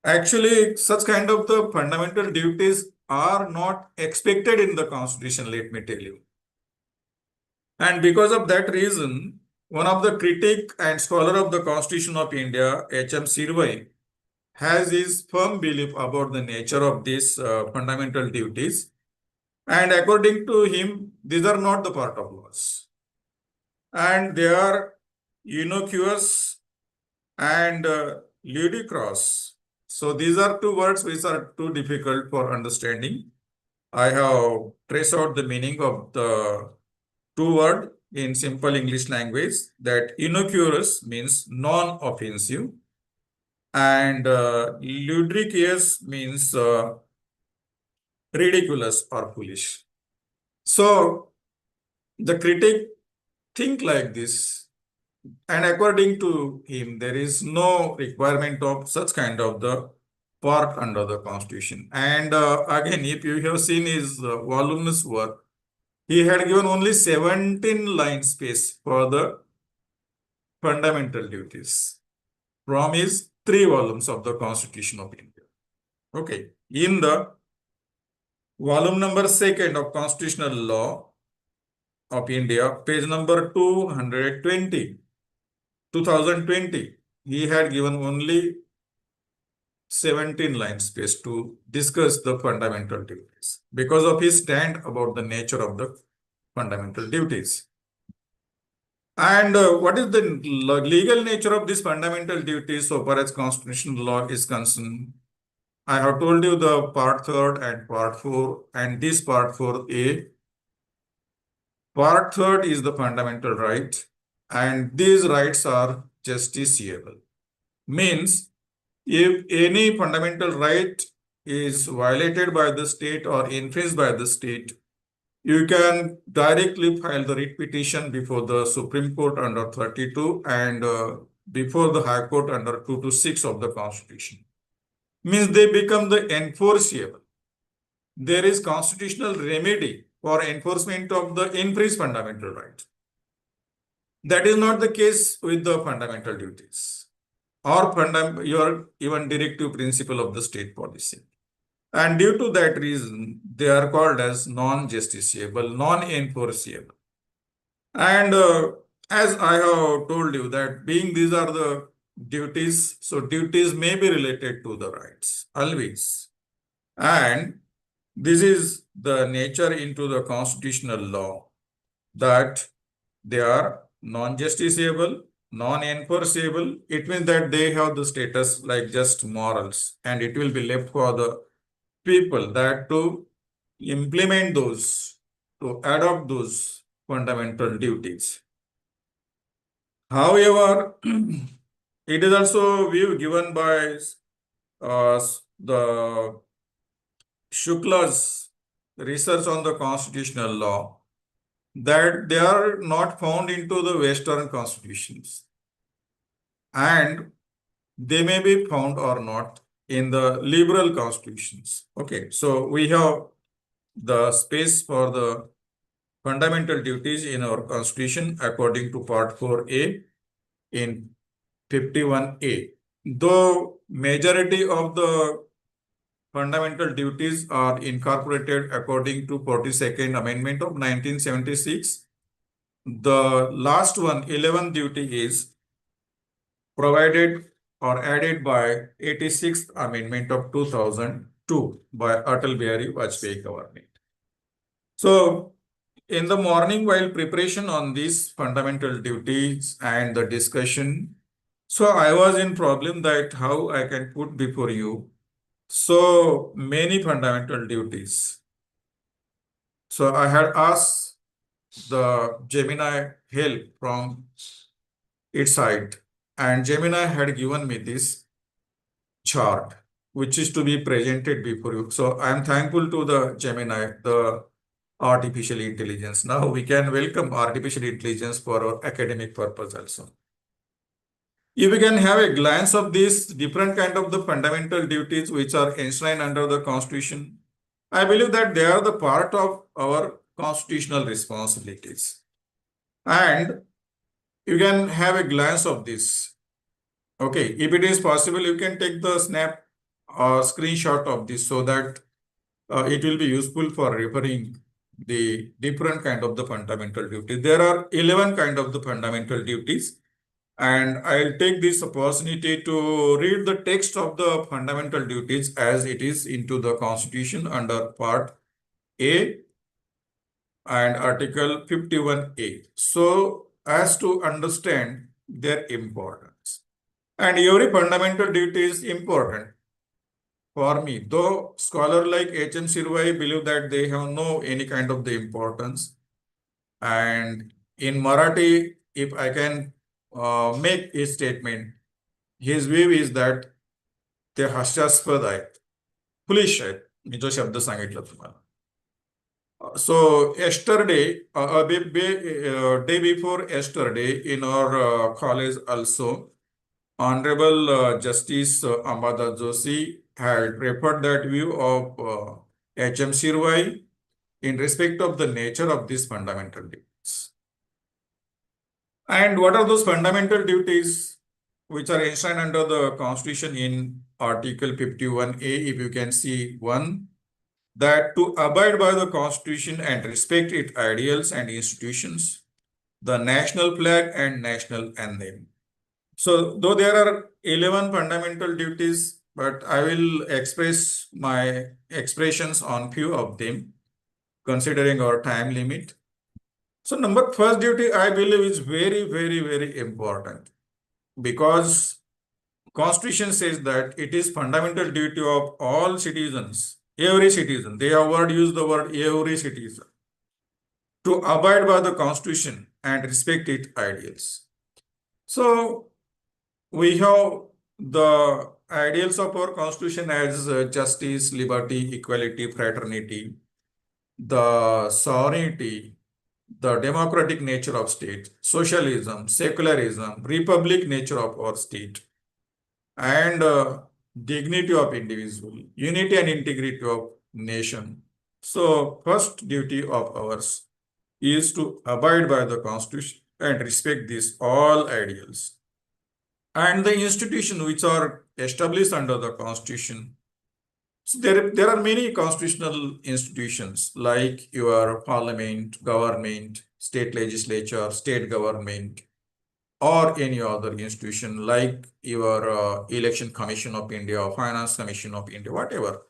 Actually, such kind of the fundamental duties are not expected in the constitution, let me tell you. And because of that reason, one of the critic and scholar of the Constitution of India, H.M. Sirvai, has his firm belief about the nature of these fundamental duties. And according to him, these are not the part of laws. And they are innocuous and ludicrous. So these are two words which are too difficult for understanding. I have traced out the meaning of the two words in simple English language, that innocuous means non-offensive and ludicrous means ridiculous or foolish. So the critic think like this, and according to him, there is no requirement of such kind of the part under the constitution. And again, if you have seen his voluminous work, he had given only 17 line space for the fundamental duties from his 3 volumes of the Constitution of India. Okay, in the volume number 2 of Constitutional Law of India, page number 220, 2020, he had given only 17 line space to discuss the fundamental duties because of his stand about the nature of the fundamental duties. And what is the legal nature of these fundamental duties so far as constitutional law is concerned? I have told you the part 3rd and part 4 and this part 4A. Part 3rd is the fundamental right, and these rights are justiciable. Means if any fundamental right is violated by the state or infringed by the state, you can directly file the writ petition before the Supreme Court under 32 and before the High Court under 2 to 6 of the Constitution. Means they become the enforceable. There is constitutional remedy for enforcement of the infringed fundamental right. That is not the case with the fundamental duties or your even directive principle of the state policy. And due to that reason, they are called as non-justiciable, non-enforceable. And as I have told you that being these are the duties, so duties may be related to the rights always. And this is the nature into the constitutional law, that they are non-justiciable, non-enforceable. It means that they have the status like just morals, and it will be left for the people that to implement those, to adopt those fundamental duties. However, it is also view given by the Shukla's research on the constitutional law that they are not found into the Western constitutions, and they may be found or not in the liberal constitutions. Okay, so we have the space for the fundamental duties in our constitution according to part 4A in 51A. Though majority of the fundamental duties are incorporated according to 42nd Amendment of 1976, the last one, 11th duty, is provided or added by 86th Amendment of 2002 by Atal Bihari Vajpayee government. So, in the morning, while preparation on these fundamental duties and the discussion, So I was in problem that how I can put before you so many fundamental duties. So I had asked the Gemini help from its side, and Gemini had given me this chart, which is to be presented before you. So I am thankful to the Gemini, the artificial intelligence. Now we can welcome artificial intelligence for our academic purpose also. If we can have a glance of these different kind of the fundamental duties which are enshrined under the Constitution, I believe that they are the part of our constitutional responsibilities. And you can have a glance of this. Okay, if it is possible, you can take the snap or screenshot of this so that it will be useful for referring the different kind of the fundamental duties. There are 11 kind of the fundamental duties. And I'll take this opportunity to read the text of the fundamental duties as it is into the Constitution under Part A and Article 51A. So as to understand their importance. And every fundamental duty is important for me, though scholar like H.M. Sirvai believe that they have no any kind of the importance. And in Marathi, if I can make a statement, his view is that ते हास्यास्पद आहेत, foolish आहेत. मी जो शब्द सांगितला तुम्हाला. So yesterday, day before yesterday, in our college also, Honorable Justice Ambada Joshi had referred that view of H.M. Sirvai in respect of the nature of these fundamental duties. And what are those fundamental duties which are enshrined under the Constitution in Article 51A? If you can see one, that to abide by the Constitution and respect its ideals and institutions, the national flag and national anthem. So though there are 11 fundamental duties, but I will express my expressions on few of them, considering our time limit. So first duty, I believe, is very, very, very important, because Constitution says that it is fundamental duty of all citizens, every citizen, they have used the word every citizen, to abide by the Constitution and respect its ideals. So we have the ideals of our Constitution as justice, liberty, equality, fraternity, the sovereignty, the democratic nature of state, socialism, secularism, republic nature of our state, and dignity of individual, unity and integrity of nation. So first duty of ours is to abide by the Constitution and respect these all ideals. And the institutions which are established under the Constitution. So there are many constitutional institutions like your parliament, government, state legislature, state government, or any other institution like your Election Commission of India or Finance Commission of India, whatever.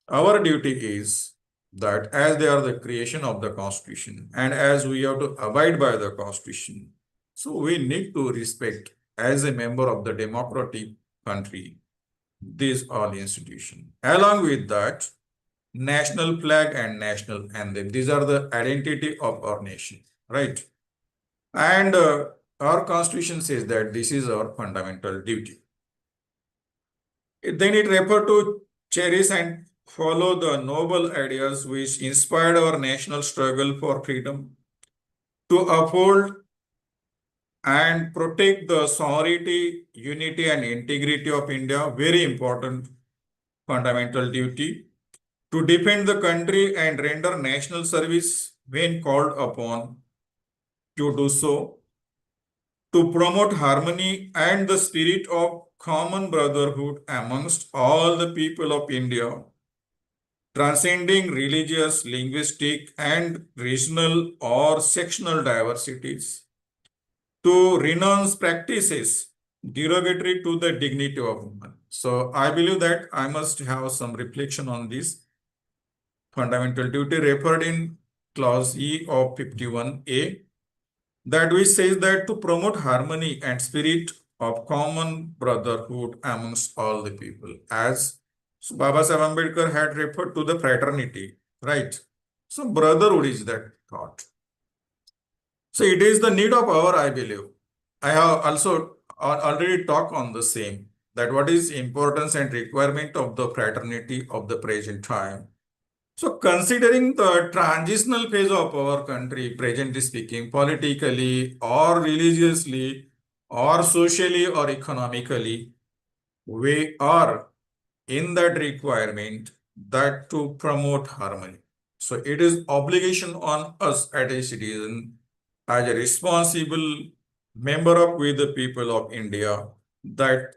Our duty is that as they are the creation of the Constitution and as we have to abide by the Constitution, so we need to respect as a member of the democratic country these all institutions. Along with that, national flag and national anthem, these are the identity of our nation, right? And our Constitution says that this is our fundamental duty. Then it refers to cherish and follow the noble ideas which inspired our national struggle for freedom, to uphold and protect the sovereignty, unity, and integrity of India, very important fundamental duty, to defend the country and render national service when called upon to do so, to promote harmony and the spirit of common brotherhood amongst all the people of India, transcending religious, linguistic, and regional or sectional diversities, to renounce practices derogatory to the dignity of woman. So I believe that I must have some reflection on this fundamental duty referred in clause E of 51A, that which says that to promote harmony and spirit of common brotherhood amongst all the people. As Baba Sahib Ambedkar had referred to the fraternity, right? So brotherhood is that thought. So it is the need of our, I believe. I have also already talked on the same, that what is importance and requirement of the fraternity of the present time. So considering the transitional phase of our country, presently speaking, politically or religiously or socially or economically, we are in that requirement that to promote harmony. So it is obligation on us as a citizen, as a responsible member of with the people of India, that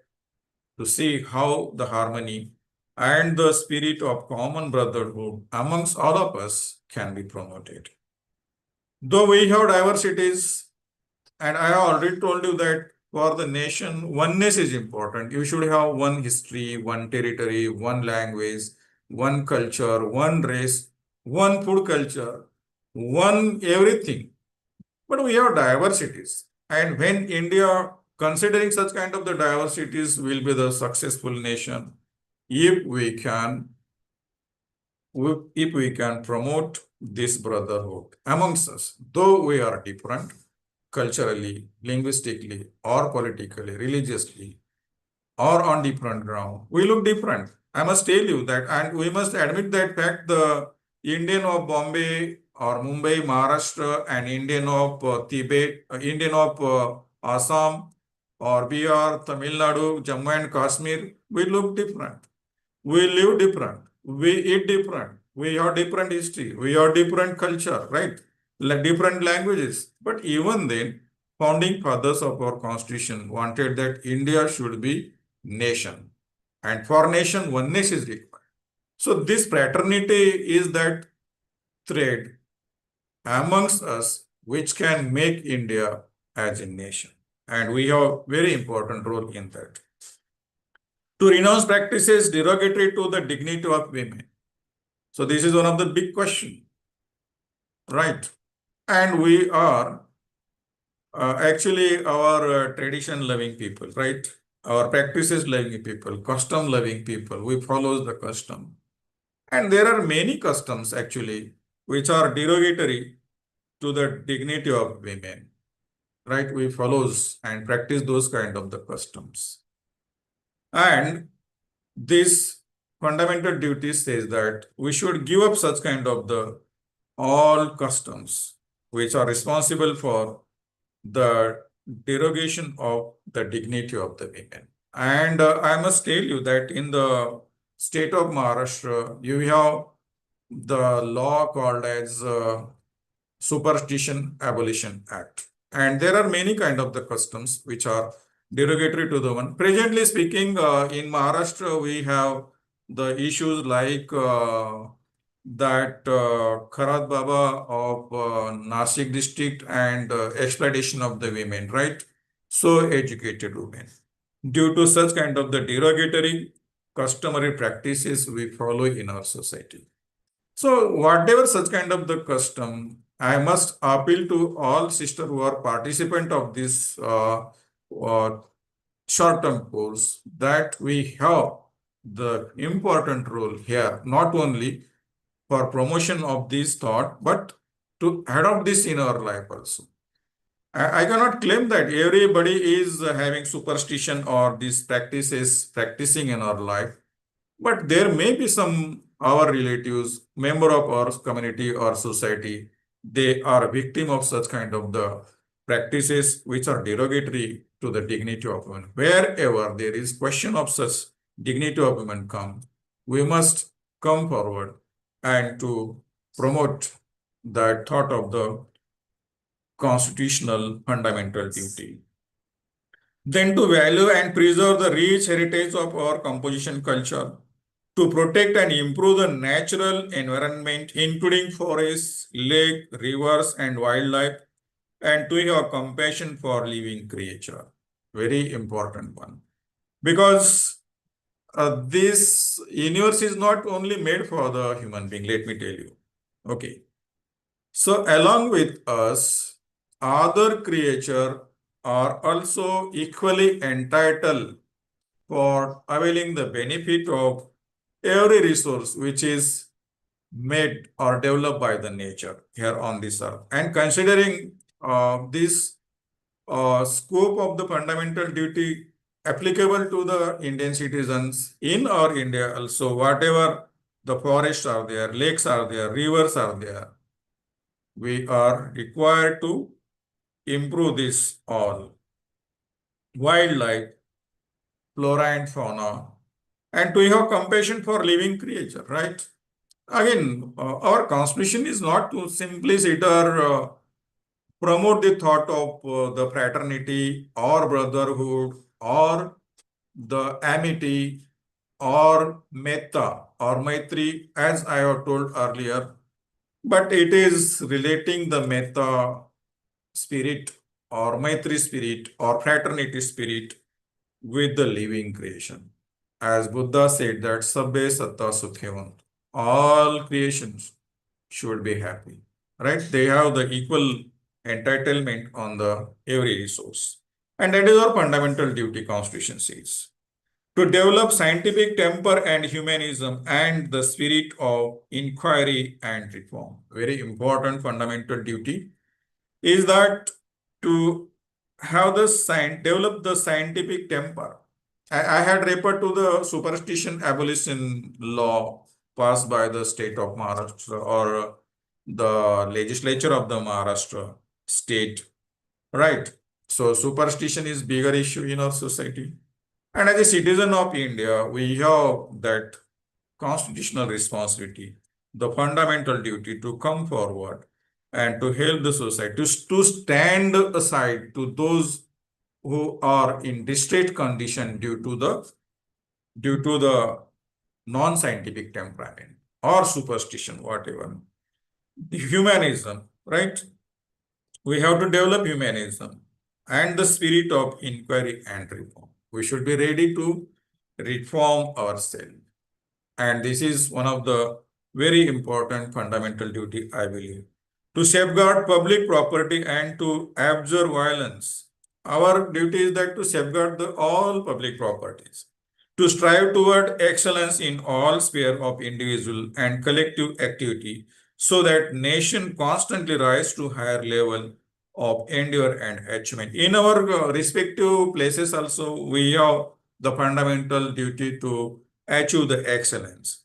to see how the harmony and the spirit of common brotherhood amongst all of us can be promoted. Though we have diversities, and I have already told you that for the nation, oneness is important. You should have one history, one territory, one language, one culture, one race, one food culture, one everything. But we have diversities. And when India, considering such kind of the diversities, will be the successful nation, if we can promote this brotherhood amongst us, though we are different culturally, linguistically, or politically, religiously, or on different ground, we look different. I must tell you that, and we must admit that fact. The Indian of Bombay or Mumbai, Maharashtra, and Indian of Tibet, Indian of Assam or Bihar, Tamil Nadu, Jammu and Kashmir, we look different. We live different. We eat different. We have different history. We have different culture, right? Like different languages. But even then, founding fathers of our constitution wanted that India should be nation. And for nation, oneness is required. So this fraternity is that thread amongst us which can make India as a nation. And we have very important role in that. To renounce practices derogatory to the dignity of women. So this is one of the big questions, right? And we are actually our tradition loving people, right? Our practices loving people, custom loving people. We follow the custom. And there are many customs actually which are derogatory to the dignity of women, right? We follows and practice those kind of the customs. And this fundamental duty says that we should give up such kind of the all customs which are responsible for the derogation of the dignity of the women. And I must tell you that in the state of Maharashtra, you have the law called as Superstition Abolition Act. And there are many kind of the customs which are derogatory to the one. Presently speaking, in Maharashtra, we have the issues like that Kharat Baba of Nasik district and exploitation of the women, right? So educated women. Due to such kind of the derogatory customary practices we follow in our society. So whatever such kind of the custom, I must appeal to all sisters who are participant of this short-term course that we have the important role here, not only for promotion of this thought, but to adopt this in our life also. I cannot claim that everybody is having superstition or these practices practicing in our life, but there may be some our relatives, member of our community or society, they are a victim of such kind of the practices which are derogatory to the dignity of women. Wherever there is question of such dignity of women come, we must come forward and to promote that thought of the constitutional fundamental duty. Then to value and preserve the rich heritage of our composition culture, to protect and improve the natural environment, including forests, lakes, rivers, and wildlife, and to have compassion for living creature. Very important one. Because this universe is not only made for the human being, let me tell you. Okay. So along with us, other creature are also equally entitled for availing the benefit of every resource which is made or developed by the nature here on this earth. And considering this scope of the fundamental duty applicable to the Indian citizens in our India also, whatever the forests are there, lakes are there, rivers are there, we are required to improve this all wildlife, flora and fauna, and to have compassion for living creature, right? Again, our constitution is not to simply sit or promote the thought of the fraternity or brotherhood or the amity or metta or maitri, as I have told earlier, but it is relating the metta spirit or maitri spirit or fraternity spirit with the living creation. As Buddha said that sabbe satta sukhevan, all creations should be happy, right? They have the equal entitlement on the every resource. And that is our fundamental duty, Constitution says. To develop scientific temper and humanism and the spirit of inquiry and reform. Very important fundamental duty is that to have the develop the scientific temper. I had referred to the superstition abolition law passed by the state of Maharashtra or the legislature of the Maharashtra state, right? So superstition is bigger issue in our society. And as a citizen of India, we have that constitutional responsibility, the fundamental duty to come forward and to help the society, to stand aside to those who are in distressed condition due to the non-scientific temperament or superstition, whatever. The humanism, right? We have to develop humanism and the spirit of inquiry and reform. We should be ready to reform ourselves. And this is one of the very important fundamental duty, I believe. To safeguard public property and to abjure violence. Our duty is that to safeguard all public properties. To strive toward excellence in all sphere of individual and collective activity so that nation constantly rise to higher level of endure and achievement. In our respective places also, we have the fundamental duty to achieve the excellence.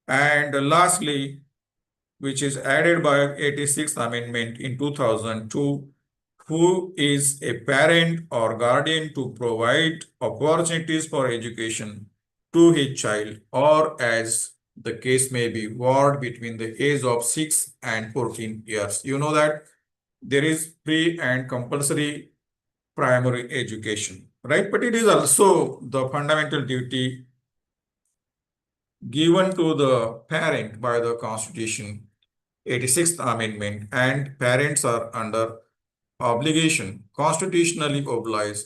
And lastly, which is added by 86th Amendment in 2002, who is a parent or guardian to provide opportunities for education to his child, or as the case may be, ward between the age of 6 and 14 years. You know that there is free and compulsory primary education, right? But it is also the fundamental duty given to the parent by the Constitution, 86th Amendment, and parents are under obligation, constitutionally obliged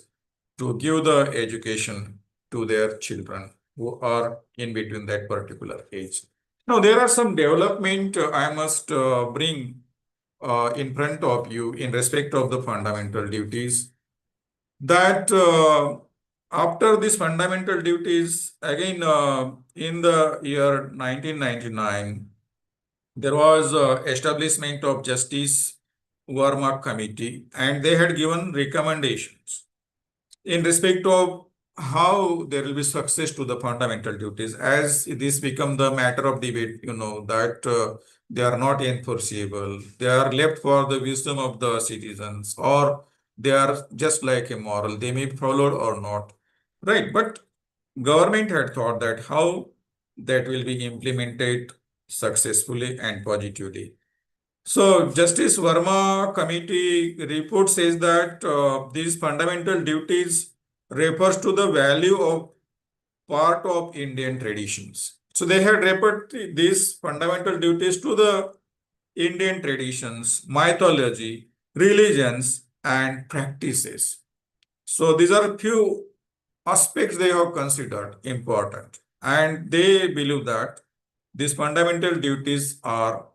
to give the education to their children who are in between that particular age. Now, there are some development I must bring in front of you in respect of the fundamental duties that after these fundamental duties, again, in the year 1999, there was establishment of Justice Verma Committee, and they had given recommendations in respect of how there will be success to the fundamental duties. As this become the matter of debate, you know, that they are not enforceable, they are left for the wisdom of the citizens, or they are just like a moral, they may be followed or not, right? But government had thought that how that will be implemented successfully and positively. So Justice Verma committee report says that these fundamental duties refers to the value of part of Indian traditions. So they had referred these fundamental duties to the Indian traditions, mythology, religions, and practices. So these are few aspects they have considered important, and they believe that these fundamental duties are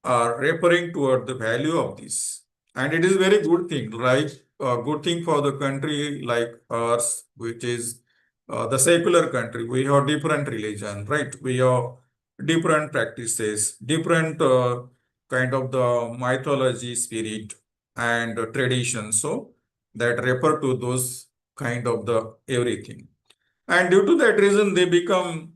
referring toward the value of this. And it is very good thing, right? A good thing for the country like ours, which is the secular country. We have different religion, right? We have different practices, different kind of the mythology, spirit, and tradition. So that refer to those kind of the everything. And due to that reason, they become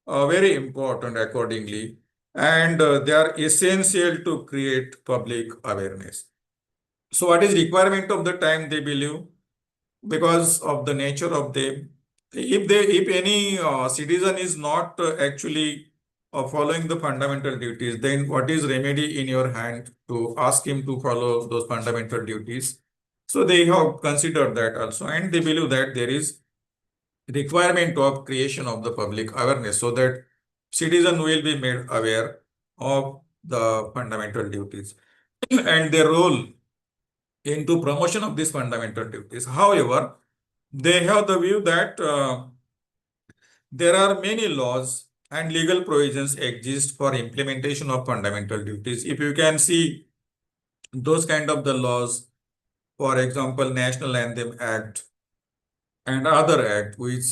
very important accordingly. And they are essential to create public awareness. So what is requirement of the time they believe? Because of the nature of them. If any citizen is not actually following the fundamental duties, then what is remedy in your hand to ask him to follow those fundamental duties? So they have considered that also, and they believe that there is requirement of creation of the public awareness so that citizen will be made aware of the fundamental duties and their role into promotion of these fundamental duties. However, they have the view that there are many laws and legal provisions exist for implementation of fundamental duties. If you can see those kind of the laws, for example, National Anthem Act and other act, which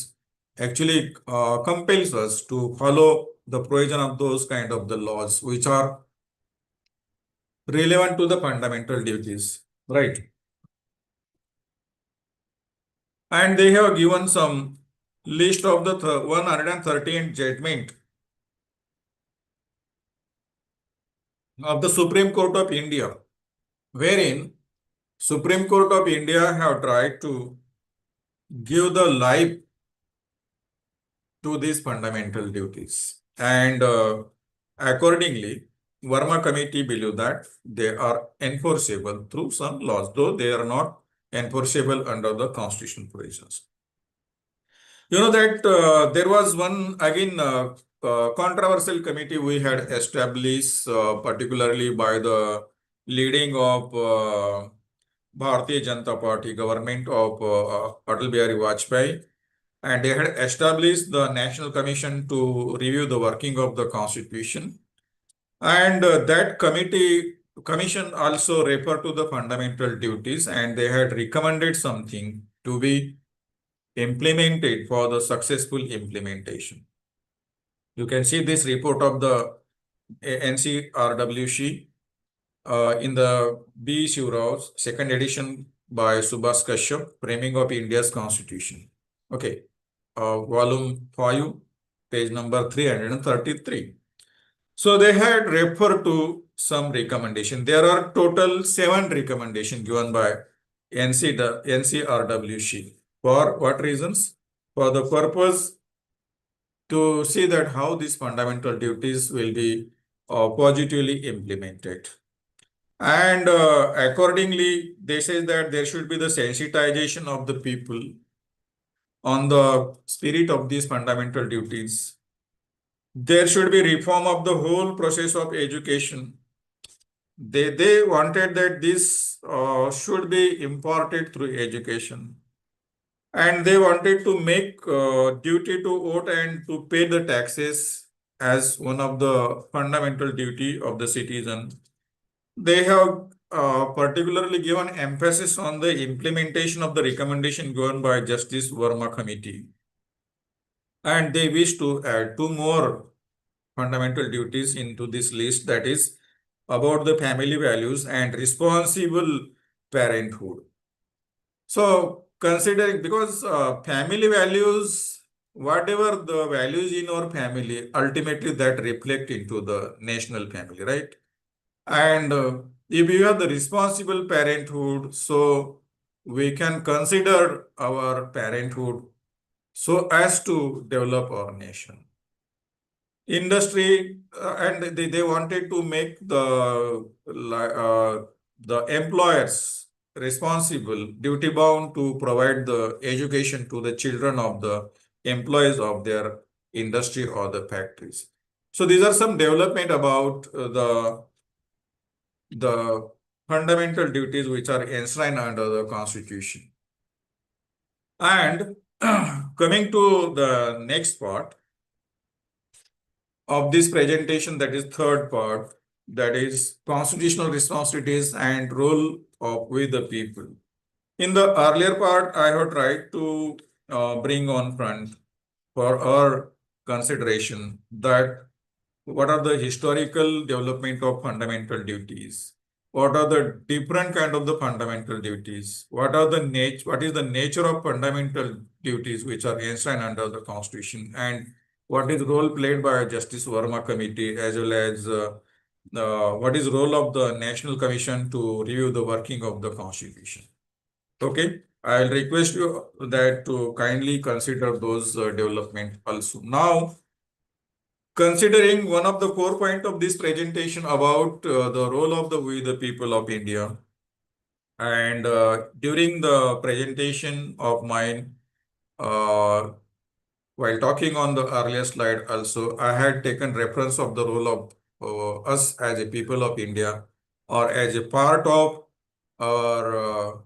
actually compels us to follow the provision of those kind of the laws, which are relevant to the fundamental duties, right? And they have given some list of the 113 judgment of the Supreme Court of India, wherein Supreme Court of India have tried to give the life to these fundamental duties. And accordingly, Verma committee believe that they are enforceable through some laws, though they are not enforceable under the constitutional provisions. You know that there was one again controversial committee we had established, particularly by the leading of Bharatiya Janata Party government of Atal Bihari Vajpayee, and they had established the National Commission to review the working of the Constitution. And that commission also referred to the fundamental duties, and they had recommended something to be implemented for the successful implementation. You can see this report of the NCRWC in the B. Shivrao's second edition by Subhas Kashyap, Framing of India's Constitution. Okay, volume 5, page number 333. So they had referred to some recommendation. There are total 7 recommendations given by NCRWC. For what reasons? For the purpose to see that how these fundamental duties will be positively implemented. And accordingly, they say that there should be the sensitization of the people on the spirit of these fundamental duties. There should be reform of the whole process of education. They wanted that this should be imparted through education. And they wanted to make duty to vote and to pay the taxes as one of the fundamental duty of the citizen. They have particularly given emphasis on the implementation of the recommendation given by Justice Verma Committee. And they wish to add 2 more fundamental duties into this list, that is about the family values and responsible parenthood. So considering, because family values, whatever the values in our family, ultimately that reflect into the national family, right? And if you have the responsible parenthood, so we can consider our parenthood so as to develop our nation. Industry, and they wanted to make the employers responsible, duty bound to provide the education to the children of the employees of their industry or the factories. So these are some development about the fundamental duties which are enshrined under the Constitution. And coming to the next part of this presentation, that is third part, that is constitutional responsibilities and role of we the people. In the earlier part, I have tried to bring on front for our consideration that what are the historical development of fundamental duties, what are the different kind of the fundamental duties, what is the nature of fundamental duties which are enshrined under the constitution, and what is role played by Justice Verma committee, as well as what is role of the National Commission to review the working of the constitution. Okay, I'll request you that to kindly consider those development also. Now, considering one of the core point of this presentation about the role of we the people of India, and during the presentation of mine, while talking on the earlier slide also, I had taken reference of the role of us as a people of India, or as a part of our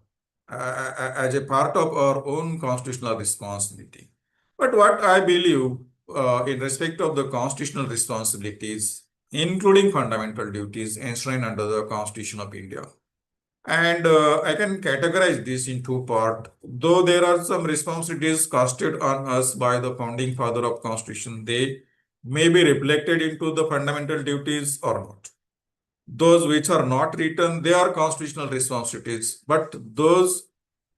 own constitutional responsibility. But what I believe in respect of the constitutional responsibilities, including fundamental duties enshrined under the Constitution of India. And I can categorize this in two parts. Though there are some responsibilities casted on us by the founding father of Constitution, they may be reflected into the fundamental duties or not. Those which are not written, they are constitutional responsibilities. But those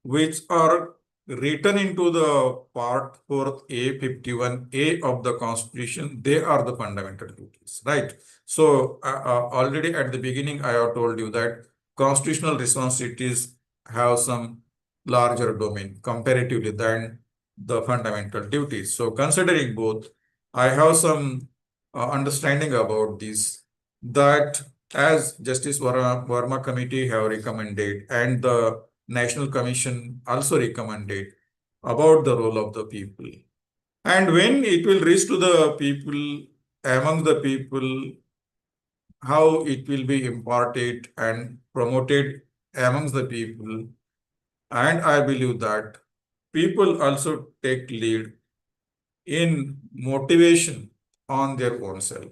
which are written into the Part 4A 51A of the Constitution, they are the fundamental duties, right? So already at the beginning, I have told you that constitutional responsibilities have some larger domain comparatively than the fundamental duties. So considering both, I have some understanding about this, that as Justice Verma committee have recommended, and the National Commission also recommended about the role of the people. And when it will reach to the people, among the people, how it will be imparted and promoted amongst the people. And I believe that people also take lead in motivation on their own self.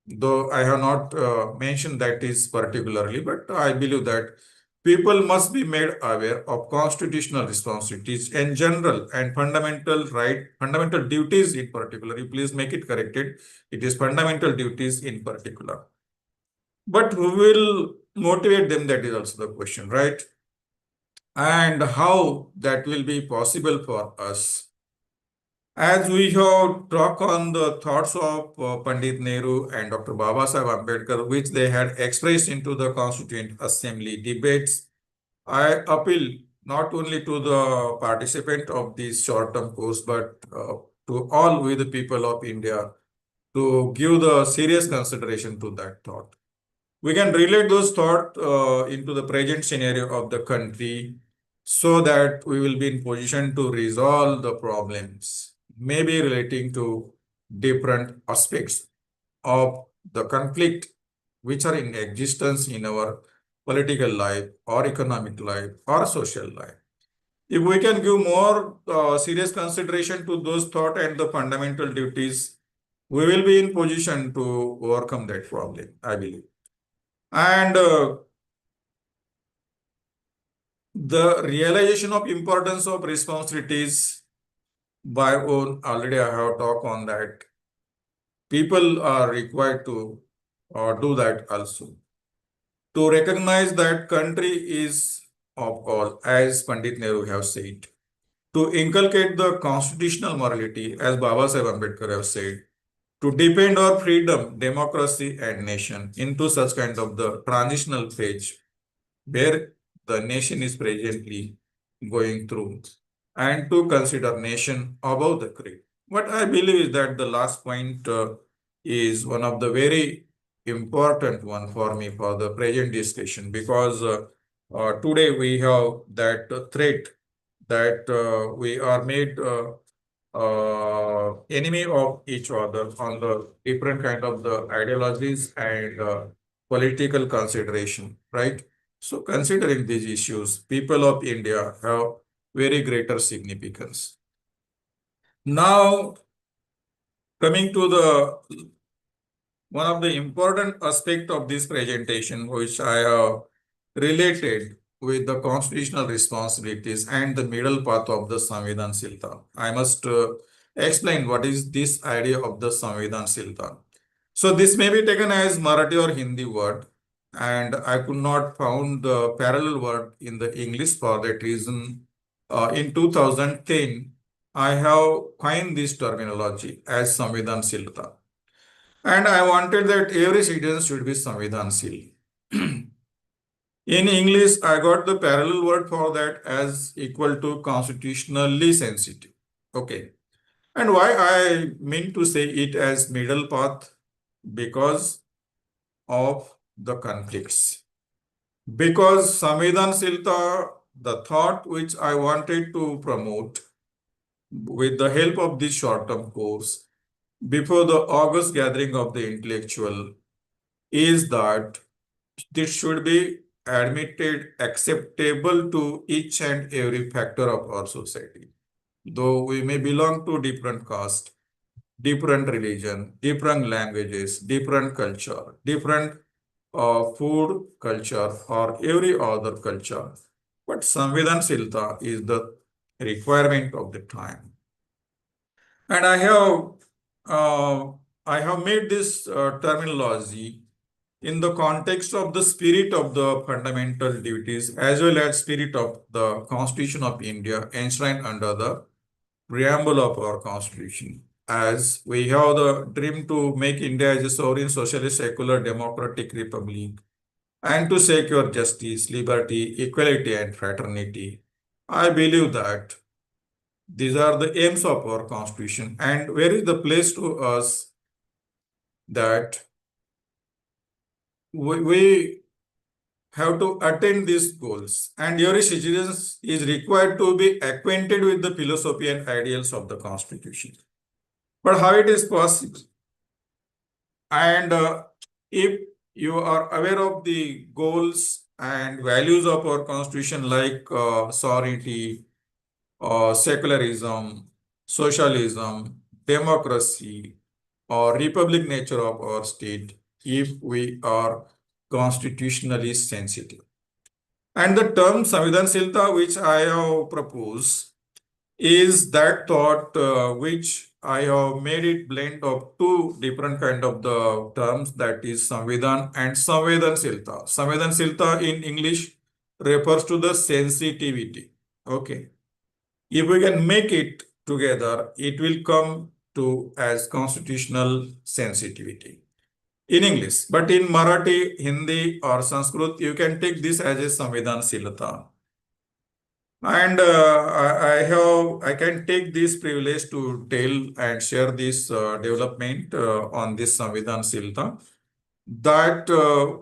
Though I have not mentioned that is particularly, but I believe that people must be made aware of constitutional responsibilities in general and fundamental duties in particular. You please make it corrected. It is fundamental duties in particular. But who will motivate them? That is also the question, right? And how that will be possible for us. As we have talked on the thoughts of Pandit Nehru and Dr. Babasaheb Ambedkar, which they had expressed into the Constituent Assembly debates, I appeal not only to the participant of this short-term course, but to all we the people of India to give the serious consideration to that thought. We can relate those thoughts into the present scenario of the country so that we will be in position to resolve the problems, maybe relating to different aspects of the conflict which are in existence in our political life or economic life or social life. If we can give more serious consideration to those thoughts and the fundamental duties, we will be in position to overcome that problem, I believe. And the realization of importance of responsibilities by own, already I have talked on that. People are required to do that also. To recognize that country is of all, as Pandit Nehru have said. To inculcate the constitutional morality, as Babasaheb Ambedkar have said. To defend our freedom, democracy and nation into such kind of the transitional phase where the nation is presently going through, and to consider nation above the creed. What I believe is that the last point is one of the very important one for me for the present discussion, because today we have that threat that we are made enemy of each other on the different kind of the ideologies and political consideration, right? So considering these issues, people of India have very greater significance. Now, coming to the one of the important aspect of this presentation, which I have related with the constitutional responsibilities and the middle path of the Samvedhanshilta. I must explain what is this idea of the Samvedhanshilta. So this may be taken as Marathi or Hindi word, and I could not found the parallel word in the English. For that reason, in 2010, I have coined this terminology as Samvedhanshilta. And I wanted that every citizen should be Samvedhanshil. In English, I got the parallel word for that as equal to constitutionally sensitive. Okay. And why I mean to say it as middle path? Because of the conflicts. Because Samvedhanshilta, the thought which I wanted to promote with the help of this short-term course before the August gathering of the intellectual is that this should be admitted acceptable to each and every factor of our society. Though we may belong to different caste, different religion, different languages, different culture, different food culture, or every other culture. But Samvedhanshilta is the requirement of the time. And I have made this terminology in the context of the spirit of the fundamental duties as well as spirit of the Constitution of India enshrined under the preamble of our Constitution. As we have the dream to make India as a sovereign, socialist, secular, democratic republic and to secure justice, liberty, equality, and fraternity. I believe that these are the aims of our Constitution. And where is the place to us that we have to attain these goals, and every citizen is required to be acquainted with the philosophy and ideals of the Constitution. But how it is possible? And if you are aware of the goals and values of our Constitution like sovereignty, secularism, socialism, democracy, or republic nature of our state, if we are constitutionally sensitive. And the term Samvedhanshilta, which I have proposed, is that thought which I have made it blend of two different kind of the terms, that is Samvedhan and Samvedhanshilta. Samvedhanshilta in English refers to the sensitivity. Okay. If we can make it together, it will come to as constitutional sensitivity in English. But in Marathi, Hindi, or Sanskrit, you can take this as a Samvedhanshilta. And I can take this privilege to tell and share this development on this Samvedhanshilta. That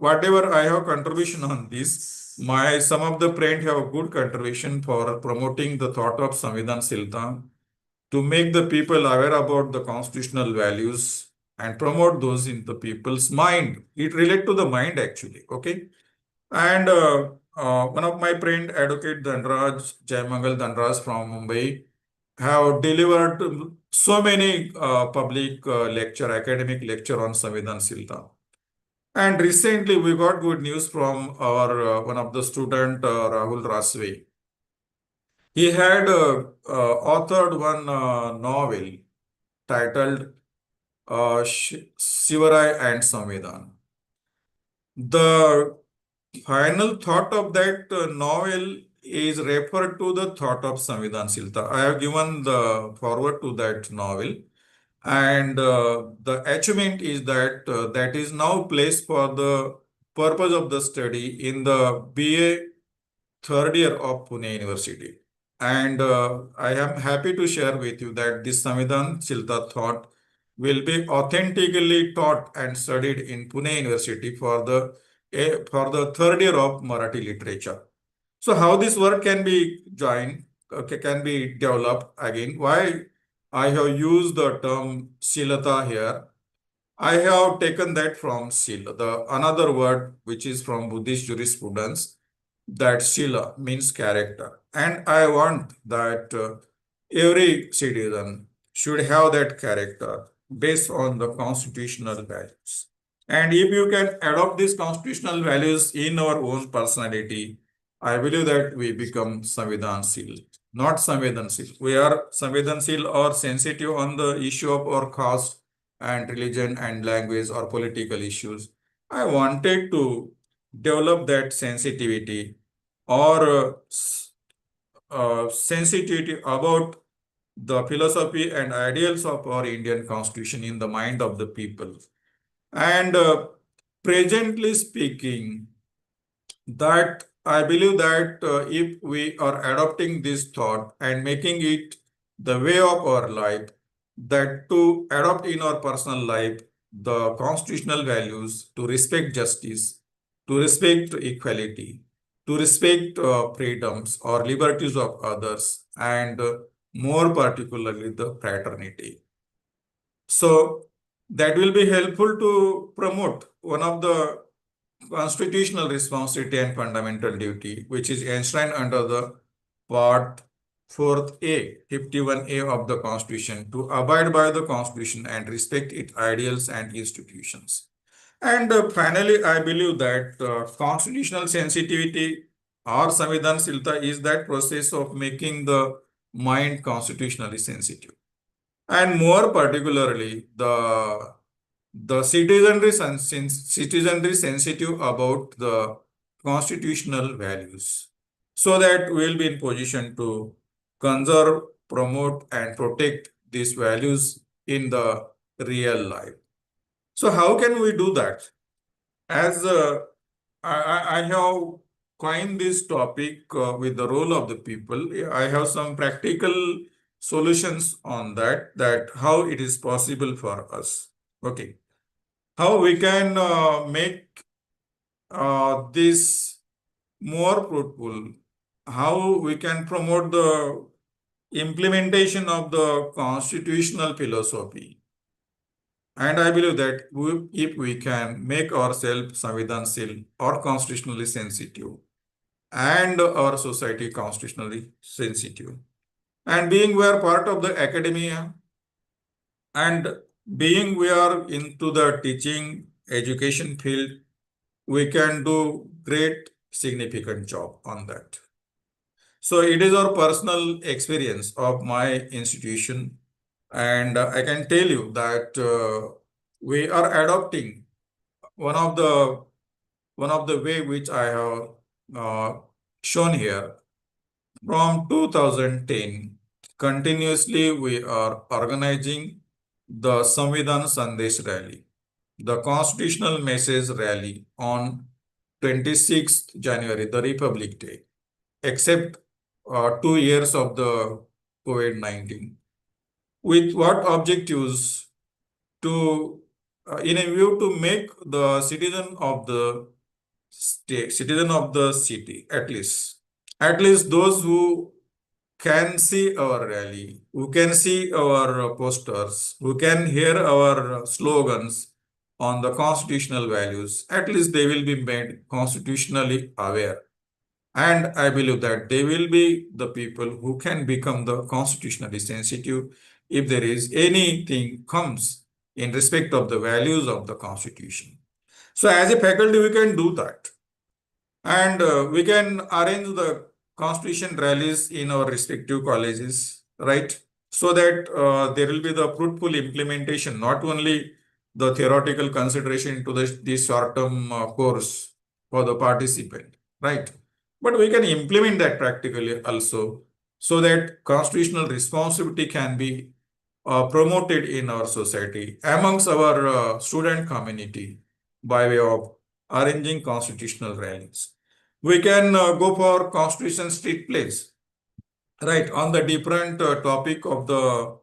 whatever I have contribution on this, some of the friends have good contribution for promoting the thought of Samvedhanshilta to make the people aware about the constitutional values and promote those in the people's mind. It relates to the mind actually, okay? And one of my friend, Advocate Dhanraj, Jaimangal Dhanraj from Mumbai, have delivered so many public academic lecture on Samvedhanshilta. And recently we got good news from our one of the student, Rahul Raswe. He had authored one novel titled Shivarai and Samvedhan. The final thought of that novel is referred to the thought of Samvedhanshilta. I have given the forward to that novel. And the achievement is that that is now placed for the purpose of the study in the BA third year of Pune University. And I am happy to share with you that this Samvedhanshilta thought will be authentically taught and studied in Pune University for the third year of Marathi literature. So how this work can be joined, can be developed again? Why I have used the term Shilata here? I have taken that from Shila, the another word which is from Buddhist jurisprudence, that Shila means character. And I want that every citizen should have that character based on the constitutional values. And if you can adopt these constitutional values in our own personality, I believe that we become Samvedhanshil, not Samvedhanshil. We are Samvedhanshil or sensitive on the issue of our caste and religion and language or political issues. I wanted to develop that sensitivity or sensitivity about the philosophy and ideals of our Indian Constitution in the mind of the people. And presently speaking, that I believe that if we are adopting this thought and making it the way of our life, that to adopt in our personal life the constitutional values to respect justice, to respect equality, to respect freedoms or liberties of others, and more particularly the fraternity. So that will be helpful to promote one of the constitutional responsibility and fundamental duty, which is enshrined under the Part 4A, 51A of the Constitution, to abide by the Constitution and respect its ideals and institutions. And finally, I believe that constitutional sensitivity or Samvidhanshilta is that process of making the mind constitutionally sensitive. And more particularly, the citizenry sensitive about the constitutional values, so that we will be in position to conserve, promote, and protect these values in the real life. So how can we do that? As I have coined this topic with the role of the people, I have some practical solutions on that how it is possible for us. Okay. How we can make this more fruitful, how we can promote the implementation of the constitutional philosophy. And I believe that if we can make ourselves Samvidhanshil or constitutionally sensitive and our society constitutionally sensitive, and being we are part of the academia and being we are into the teaching education field, we can do great significant job on that. So it is our personal experience of my institution, and I can tell you that we are adopting one of the way which I have shown here. From 2010, continuously we are organizing the Samvidhan Sandesh Rally, the Constitutional Message Rally on 26th January, the Republic Day, except 2 years of the COVID-19. With what objectives? To in a view to make the citizen of the state, citizen of the city, at least those who can see our rally, who can see our posters, who can hear our slogans on the constitutional values, at least they will be made constitutionally aware. And I believe that they will be the people who can become the constitutionally sensitive if there is anything comes in respect of the values of the Constitution. So as a faculty, we can do that. And we can arrange the constitution rallies in our respective colleges, right? So that there will be the fruitful implementation, not only the theoretical consideration to this short-term course for the participant, right? But we can implement that practically also, so that constitutional responsibility can be promoted in our society amongst our student community by way of arranging constitutional rallies. We can go for constitution street plays, right, on the different topic of the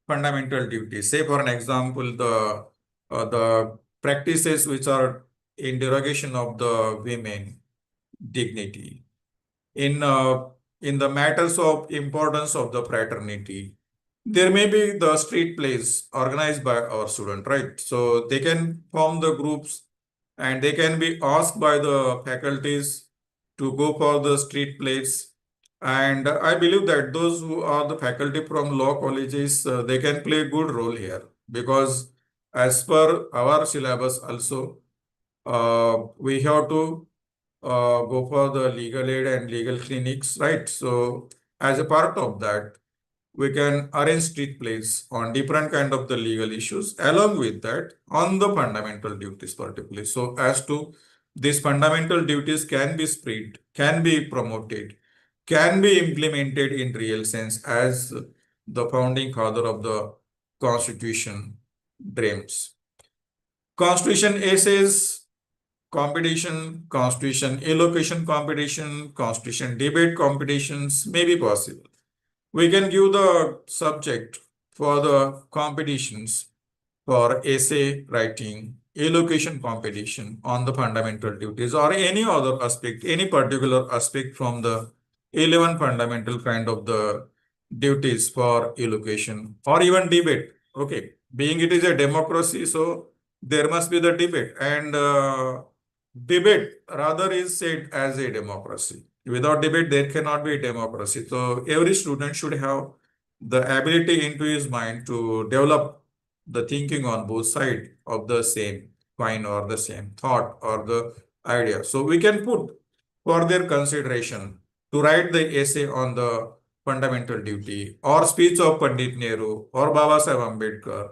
fundamental duties. Say for an example, the practices which are in derogation of the women dignity, in the matters of importance of the fraternity. There may be the street plays organized by our student, right? So they can form the groups and they can be asked by the faculties to go for the street plays. And I believe that those who are the faculty from law colleges, they can play a good role here, because as per our syllabus also, we have to go for the legal aid and legal clinics, right? So as a part of that, we can arrange street plays on different kind of the legal issues, along with that on the fundamental duties particularly. So as to these fundamental duties can be spread, can be promoted, can be implemented in real sense as the founding father of the Constitution dreams. Constitution essays competition, Constitution elocution competition, Constitution debate competitions may be possible. We can give the subject for the competitions for essay writing, elocution competition on the fundamental duties or any other aspect, any particular aspect from the 11 fundamental kind of the duties for elocution or even debate. Okay, being it is a democracy, so there must be the debate, and debate rather is said as a democracy. Without debate, there cannot be a democracy. So every student should have the ability into his mind to develop the thinking on both sides of the same coin or the same thought or the idea. So we can put for their consideration to write the essay on the fundamental duty or speech of Pandit Nehru or Baba Sahib Ambedkar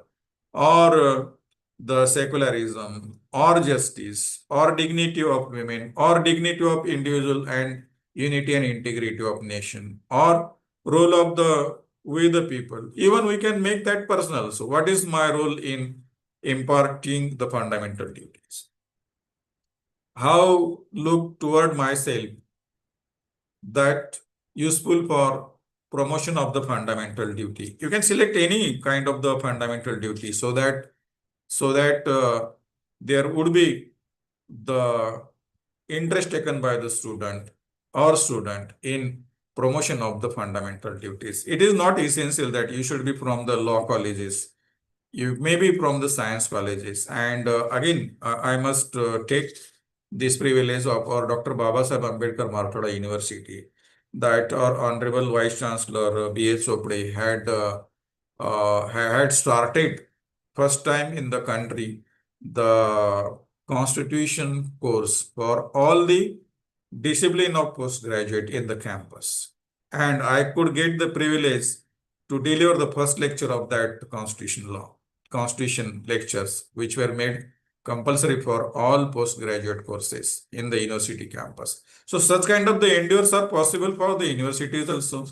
or the secularism or justice or dignity of women or dignity of individual and unity and integrity of nation or role of the we the people. Even we can make that personal. So what is my role in imparting the fundamental duties? How look toward myself that useful for promotion of the fundamental duty. You can select any kind of the fundamental duty so that there would be the interest taken by the student in promotion of the fundamental duties. It is not essential that you should be from the law colleges. You may be from the science colleges. And again, I must take this privilege of our Dr. Baba Sahib Ambedkar Marathoda University that our Honorable Vice Chancellor B.H. Chopde had started first time in the country the Constitution course for all the discipline of postgraduate in the campus. And I could get the privilege to deliver the first lecture of that Constitution lectures, which were made compulsory for all postgraduate courses in the university campus. So such kind of the endeavors are possible for the universities also.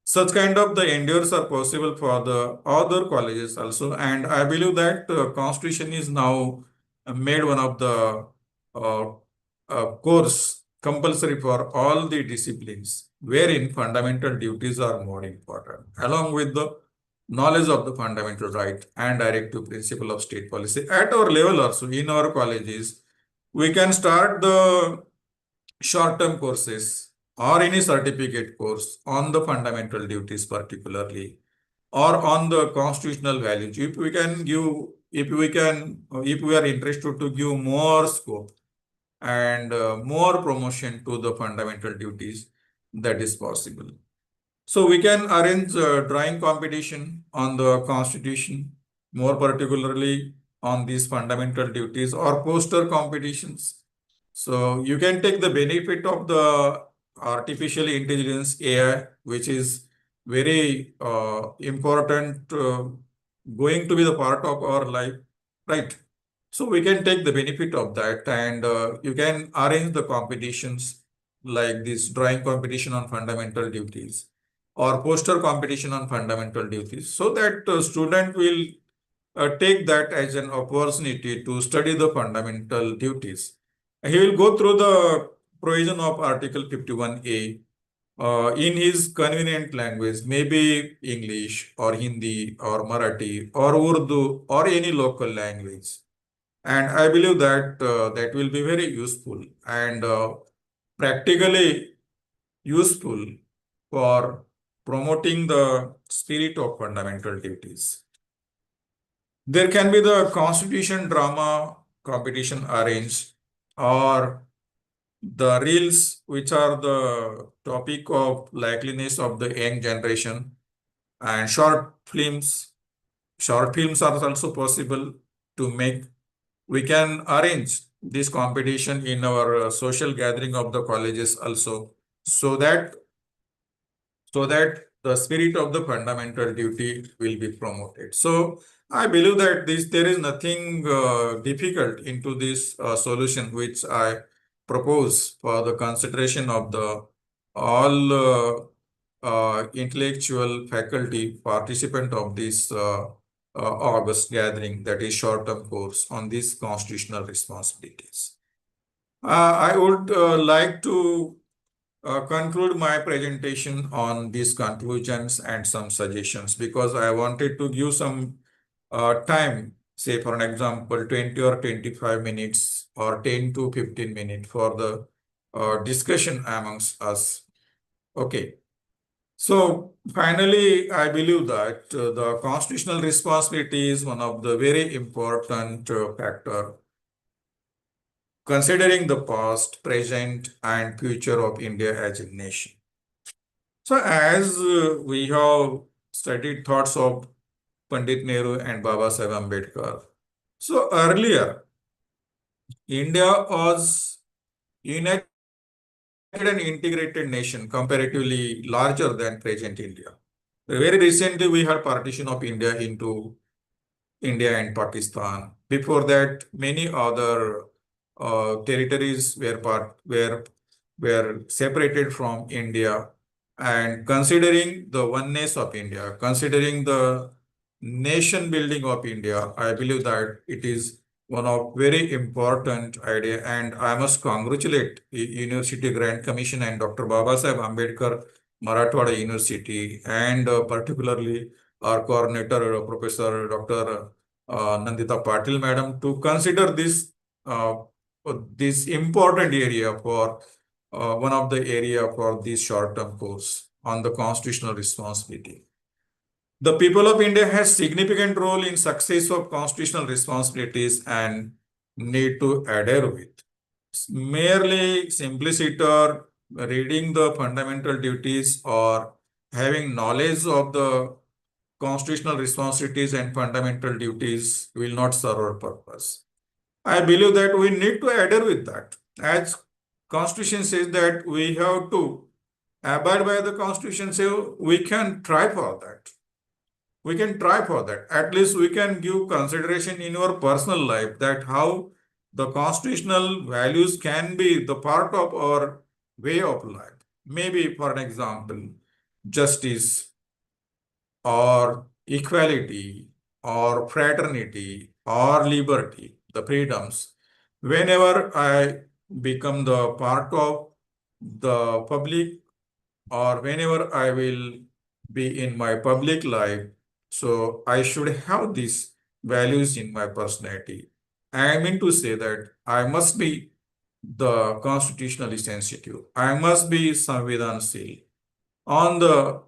Such kind of the endeavors are possible for the other colleges also. And I believe that Constitution is now made one of the course compulsory for all the disciplines, wherein fundamental duties are more important, along with the knowledge of the fundamental right and directive principle of state policy. At our level also, in our colleges, we can start the short-term courses or any certificate course on the fundamental duties particularly, or on the constitutional values. If we are interested to give more scope and more promotion to the fundamental duties, that is possible. So we can arrange drawing competition on the Constitution, more particularly on these fundamental duties, or poster competitions. So you can take the benefit of the artificial intelligence AI, which is very important, going to be the part of our life, right? So we can take the benefit of that, and you can arrange the competitions like this drawing competition on fundamental duties or poster competition on fundamental duties, so that student will take that as an opportunity to study the fundamental duties. He will go through the provision of Article 51A in his convenient language, maybe English or Hindi or Marathi or Urdu or any local language. And I believe that that will be very useful and practically useful for promoting the spirit of fundamental duties. There can be the constitution drama competition arranged, or the reels, which are the topic of likeliness of the young generation, and short films. Short films are also possible. to make, we can arrange this competition in our social gathering of the colleges also, so that the spirit of the fundamental duty will be promoted. So I believe that there is nothing difficult into this solution which I propose for the consideration of the all intellectual faculty participant of this August gathering, that is short-term course on these constitutional responsibilities. I would like to conclude my presentation on these conclusions and some suggestions, because I wanted to give some time, say for an example, 20 or 25 minutes or 10 to 15 minutes for the discussion amongst us. Okay. So finally, I believe that the constitutional responsibility is one of the very important factor considering the past, present, and future of India as a nation. So as we have studied thoughts of Pandit Nehru and Baba Saheb Ambedkar, so earlier India was united and integrated nation, comparatively larger than present India. Very recently, we had partition of India into India and Pakistan. Before that, many other territories were separated from India. And considering the oneness of India, considering the nation building of India, I believe that it is one of very important idea. And I must congratulate the University Grant Commission and Dr. Baba Saheb Ambedkar Marathwada University, and particularly our coordinator, Professor Dr. Nandita Patil Madam, to consider this important area for one of the area for this short-term course on the constitutional responsibility. The people of India has significant role in success of constitutional responsibilities and need to adhere with. Merely simplicity or reading the fundamental duties or having knowledge of the constitutional responsibilities and fundamental duties will not serve our purpose. I believe that we need to adhere with that. As Constitution says that we have to abide by the Constitution, so we can try for that. We can try for that. At least we can give consideration in our personal life that how the constitutional values can be the part of our way of life. Maybe, for an example, justice or equality or fraternity or liberty, the freedoms. Whenever I become the part of the public, or whenever I will be in my public life, so I should have these values in my personality. I mean to say that I must be the constitutionally sensitive. I must be Samvedanshil on the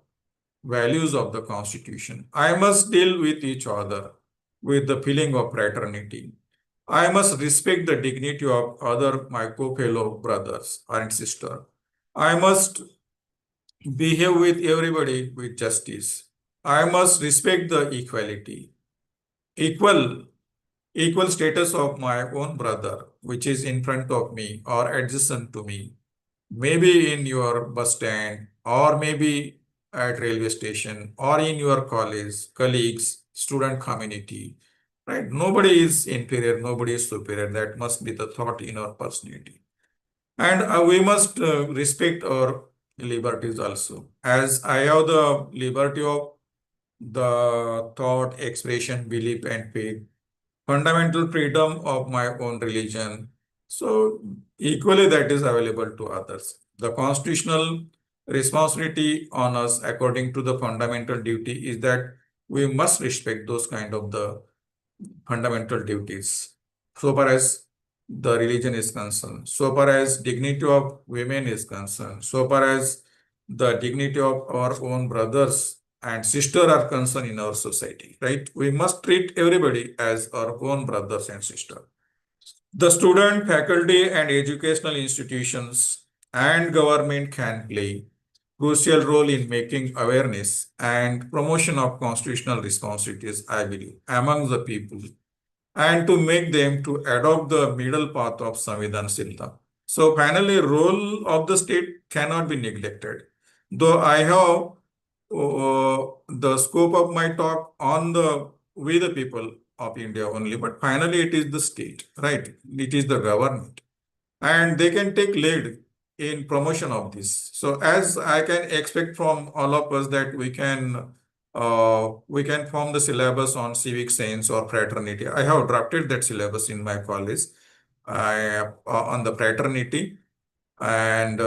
values of the Constitution. I must deal with each other with the feeling of fraternity. I must respect the dignity of other my co-fellow brothers and sisters. I must behave with everybody with justice. I must respect the equal status of my own brother, which is in front of me or adjacent to me, maybe in your bus stand, or maybe at railway station, or in your college, colleagues, student community, right? Nobody is inferior, nobody is superior. That must be the thought in our personality. And we must respect our liberties also. As I have the liberty of the thought, expression, belief, and faith, fundamental freedom of my own religion. So equally that is available to others. The constitutional responsibility on us according to the fundamental duty is that we must respect those kind of the fundamental duties so far as the religion is concerned, so far as dignity of women is concerned, so far as the dignity of our own brothers and sisters are concerned in our society, right? We must treat everybody as our own brothers and sisters. The student, faculty, and educational institutions and government can play crucial role in making awareness and promotion of constitutional responsibilities, I believe, among the people. and to make them to adopt the middle path of Samvidanshilta. So finally, role of the state cannot be neglected. Though I have the scope of my talk on the with the people of India only, but finally it is the state, right? It is the government, and they can take lead in promotion of this. So as I can expect from all of us that we can form the syllabus on civic sense or fraternity. I have drafted that syllabus in my college on the fraternity, and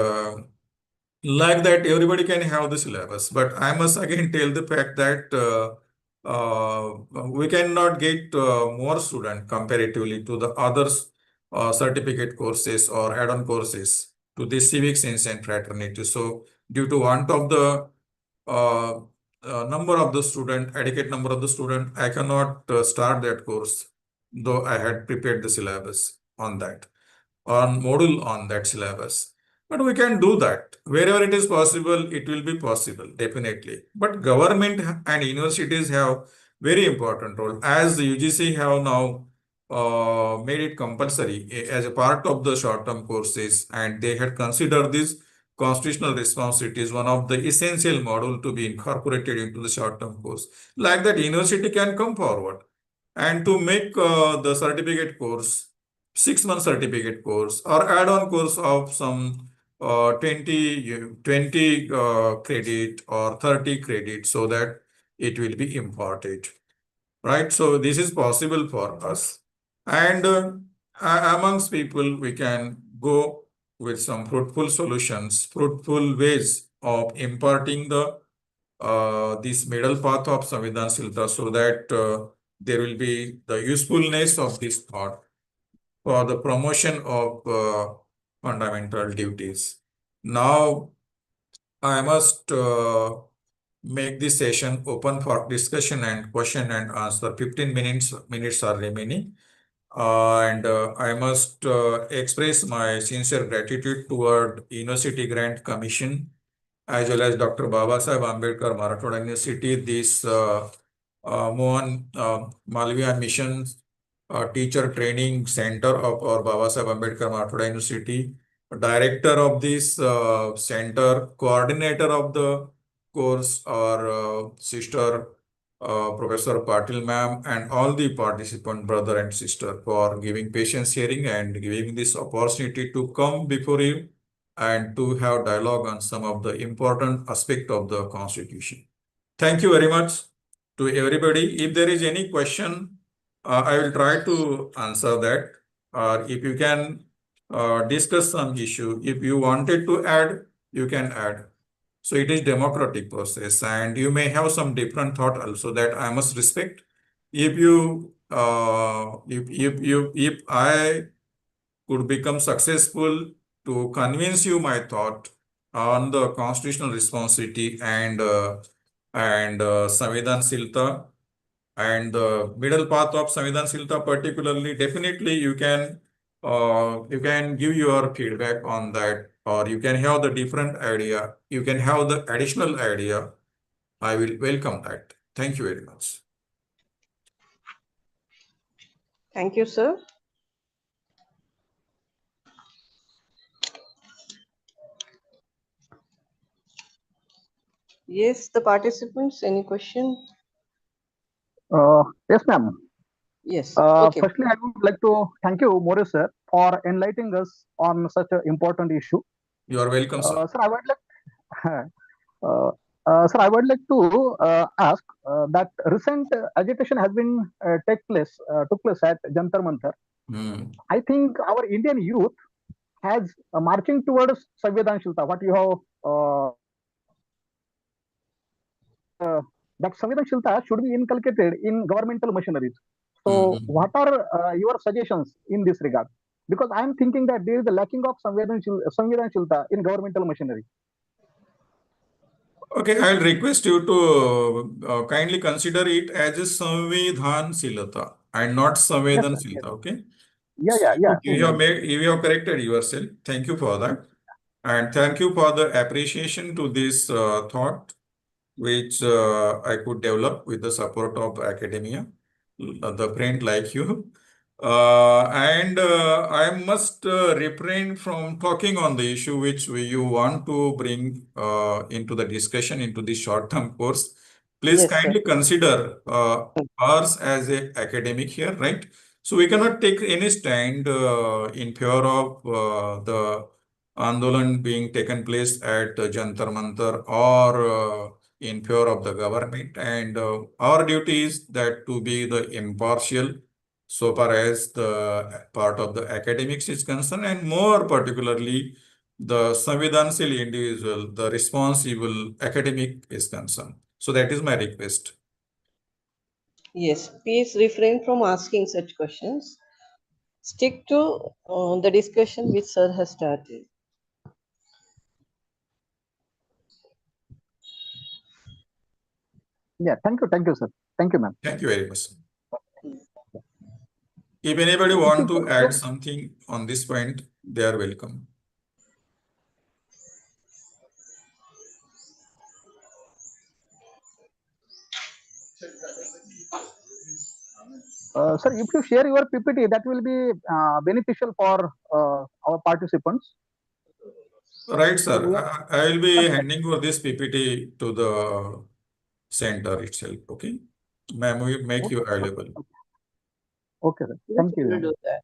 like that everybody can have the syllabus. But I must again tell the fact that we cannot get more student comparatively to the others certificate courses or add-on courses to the civic sense and fraternity. So due to want of the uh, number of the student, adequate number of the student, I cannot start that course, though I had prepared the syllabus on that, on module on that syllabus. But we can do that. Wherever it is possible, it will be possible, definitely. But government and universities have very important role. As the UGC have now made it compulsory as a part of the short-term courses, and they had considered this constitutional responsibility one of the essential module to be incorporated into the short-term course. Like that, university can come forward and to make the certificate course 6 month certificate course or add-on course of some 20 credit or 30 credit, so that it will be imparted, right? So this is possible for us, and amongst people we can go with some fruitful solutions, fruitful ways of imparting the this middle path of Samvidanshilta, so that there will be the usefulness of this thought for the promotion of fundamental duties. Now, I must make this session open for discussion and question and answer. 15 minutes are remaining. And I must express my sincere gratitude toward University Grant Commission as well as Dr. Babasaheb Ambedkar Marathwada University, this Mohan Malviya Mission Teacher Training Center of our Babasaheb Ambedkar Marathwada University, director of this center, coordinator of the course, our sister Professor Patil ma'am, and all the participant brother and sister for giving patience hearing and giving this opportunity to come before you and to have dialogue on some of the important aspect of the Constitution. Thank you very much to everybody. If there is any question, I will try to answer that. Or if you can discuss some issue, if you wanted to add, you can add. So it is democratic process, and you may have some different thought also that I must respect. If you if I could become successful to convince you my thought on the constitutional responsibility and Samvidanshilta and the middle path of Samvidanshilta particularly, definitely you can give your feedback on that, or you can have the different idea, you can have the additional idea. I will welcome that. Thank you very much. Thank you, sir. Yes, the participants, any question? Yes, ma'am. Yes. Okay. Firstly, I would like to thank you, Morris sir, for enlightening us on such an important issue. You are welcome, sir. Sir, I would like, sir, I would like to ask that recent agitation has been took place at Jantar Mantar. I think our Indian youth has marching towards Samvidanshilta. What you have that Samvidanshilta should be inculcated in governmental machineries. So, what are your suggestions in this regard? Because I am thinking that there is a lacking of Samvidanshilta in governmental machinery. Okay, I'll request you to kindly consider it as a Samvidhanshilata and not Samvedanshilata, Yes. okay? Yeah. You have corrected yourself. Thank you for that. And thank you for the appreciation to this thought, which I could develop with the support of academia, the friend like you. I must refrain from talking on the issue which you want to bring into the discussion into this short-term course. Please Yes, sir. kindly consider us as a academic here, right? So we cannot take any stand in favor of the Andolan being taken place at Jantar Mantar or in favor of the government. And our duty is that to be the impartial so far as the part of the academics is concerned, and more particularly the Samvidhanshil individual, the responsible academic is concerned. So that is my request. Yes, please refrain from asking such questions. Stick to the discussion which sir has started. Yeah, thank you, sir. Thank you, ma'am. Thank you very much. If anybody want to add something on this point, they are welcome. Sir, if you share your PPT, that will be beneficial for our participants. Right, sir. I will be handing over this PPT to the center itself. Okay, ma'am, we make you available. Okay, sir. Thank you. We'll do that.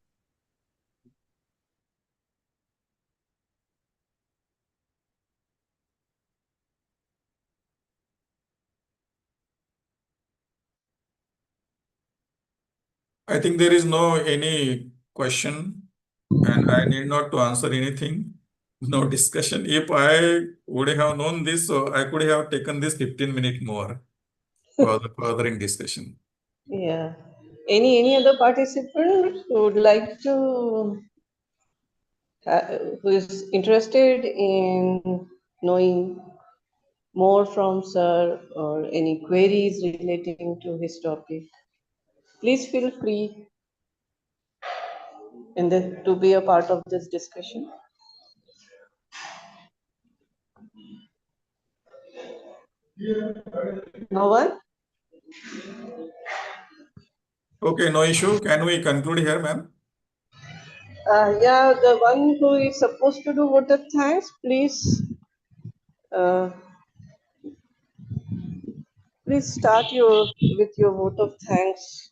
I think there is no any question, and I need not to answer anything. No discussion. If I would have known this, so I could have taken this 15 minutes more for the further in discussion. Yeah. Any other participant who would like to who is interested in knowing more from sir or any queries relating to his topic, please feel free and then to be a part of this discussion. No one? Okay, no issue. Can we conclude here, ma'am? Yeah, the one who is supposed to do vote of thanks, uh, please start with your vote of thanks.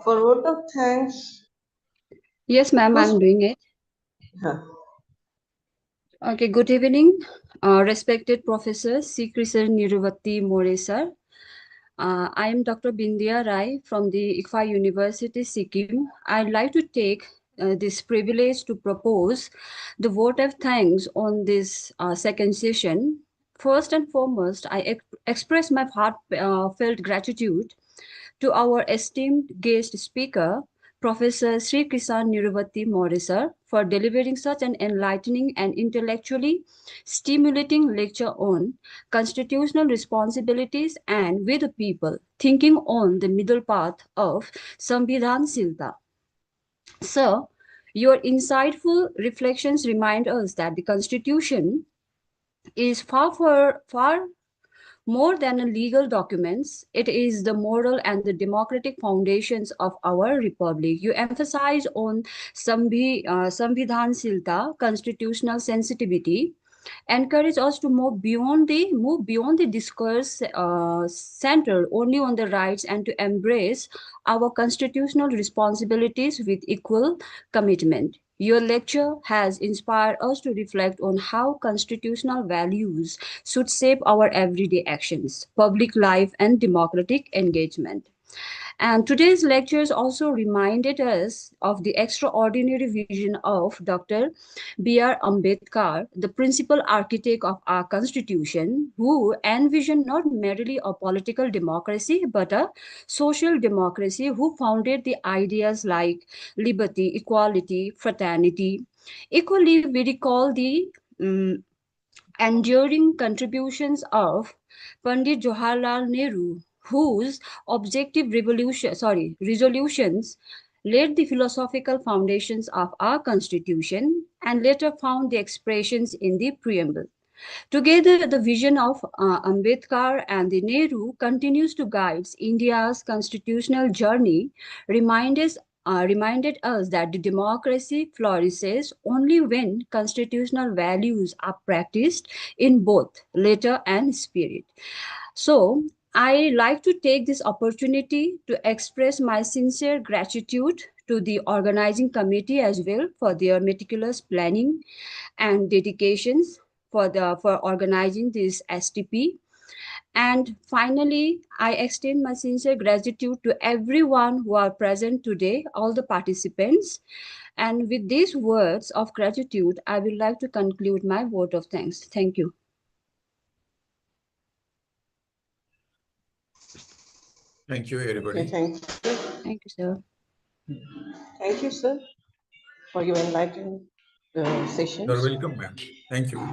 For vote of thanks, Yes, ma'am, who's- I'm doing it. Huh. Okay, good evening, respected Professor C. Krishan Niruvati More, sir. I am Dr. Bindia Rai from the ICFA University, Sikkim. I'd like to take this privilege to propose the vote of thanks on this second session. First and foremost, I express my heartfelt gratitude to our esteemed guest speaker, Professor Sri Kisan Niruvati Morisar, for delivering such an enlightening and intellectually stimulating lecture on constitutional responsibilities and with the people, thinking on the middle path of Samvidhanshilta. Sir, your insightful reflections remind us that the Constitution is far more than a legal documents, it is the moral and the democratic foundations of our republic. You emphasize on Samvidhanshilta, constitutional sensitivity, encourage us to move beyond the discourse centered only on the rights and to embrace our constitutional responsibilities with equal commitment. Your lecture has inspired us to reflect on how constitutional values should shape our everyday actions, public life, and democratic engagement. And today's lectures also reminded us of the extraordinary vision of Dr. B.R. Ambedkar, the principal architect of our constitution, who envisioned not merely a political democracy but a social democracy, who founded the ideas like liberty, equality, fraternity. Equally, we recall the enduring contributions of Pandit Jawaharlal Nehru, whose resolutions laid the philosophical foundations of our Constitution and later found the expressions in the preamble. Together, the vision of Ambedkar and the Nehru continues to guide India's constitutional journey, reminded us that the democracy flourishes only when constitutional values are practiced in both letter and spirit. So, I like to take this opportunity to express my sincere gratitude to the organizing committee as well for their meticulous planning and dedications for organizing this STP. And finally, I extend my sincere gratitude to everyone who are present today, all the participants. And with these words of gratitude, I would like to conclude my vote of thanks. Thank you. Thank you, everybody. Okay, thank you. Thank you, sir. Thank you, sir, for your enlightening sessions. You're welcome, ma'am. Thank you.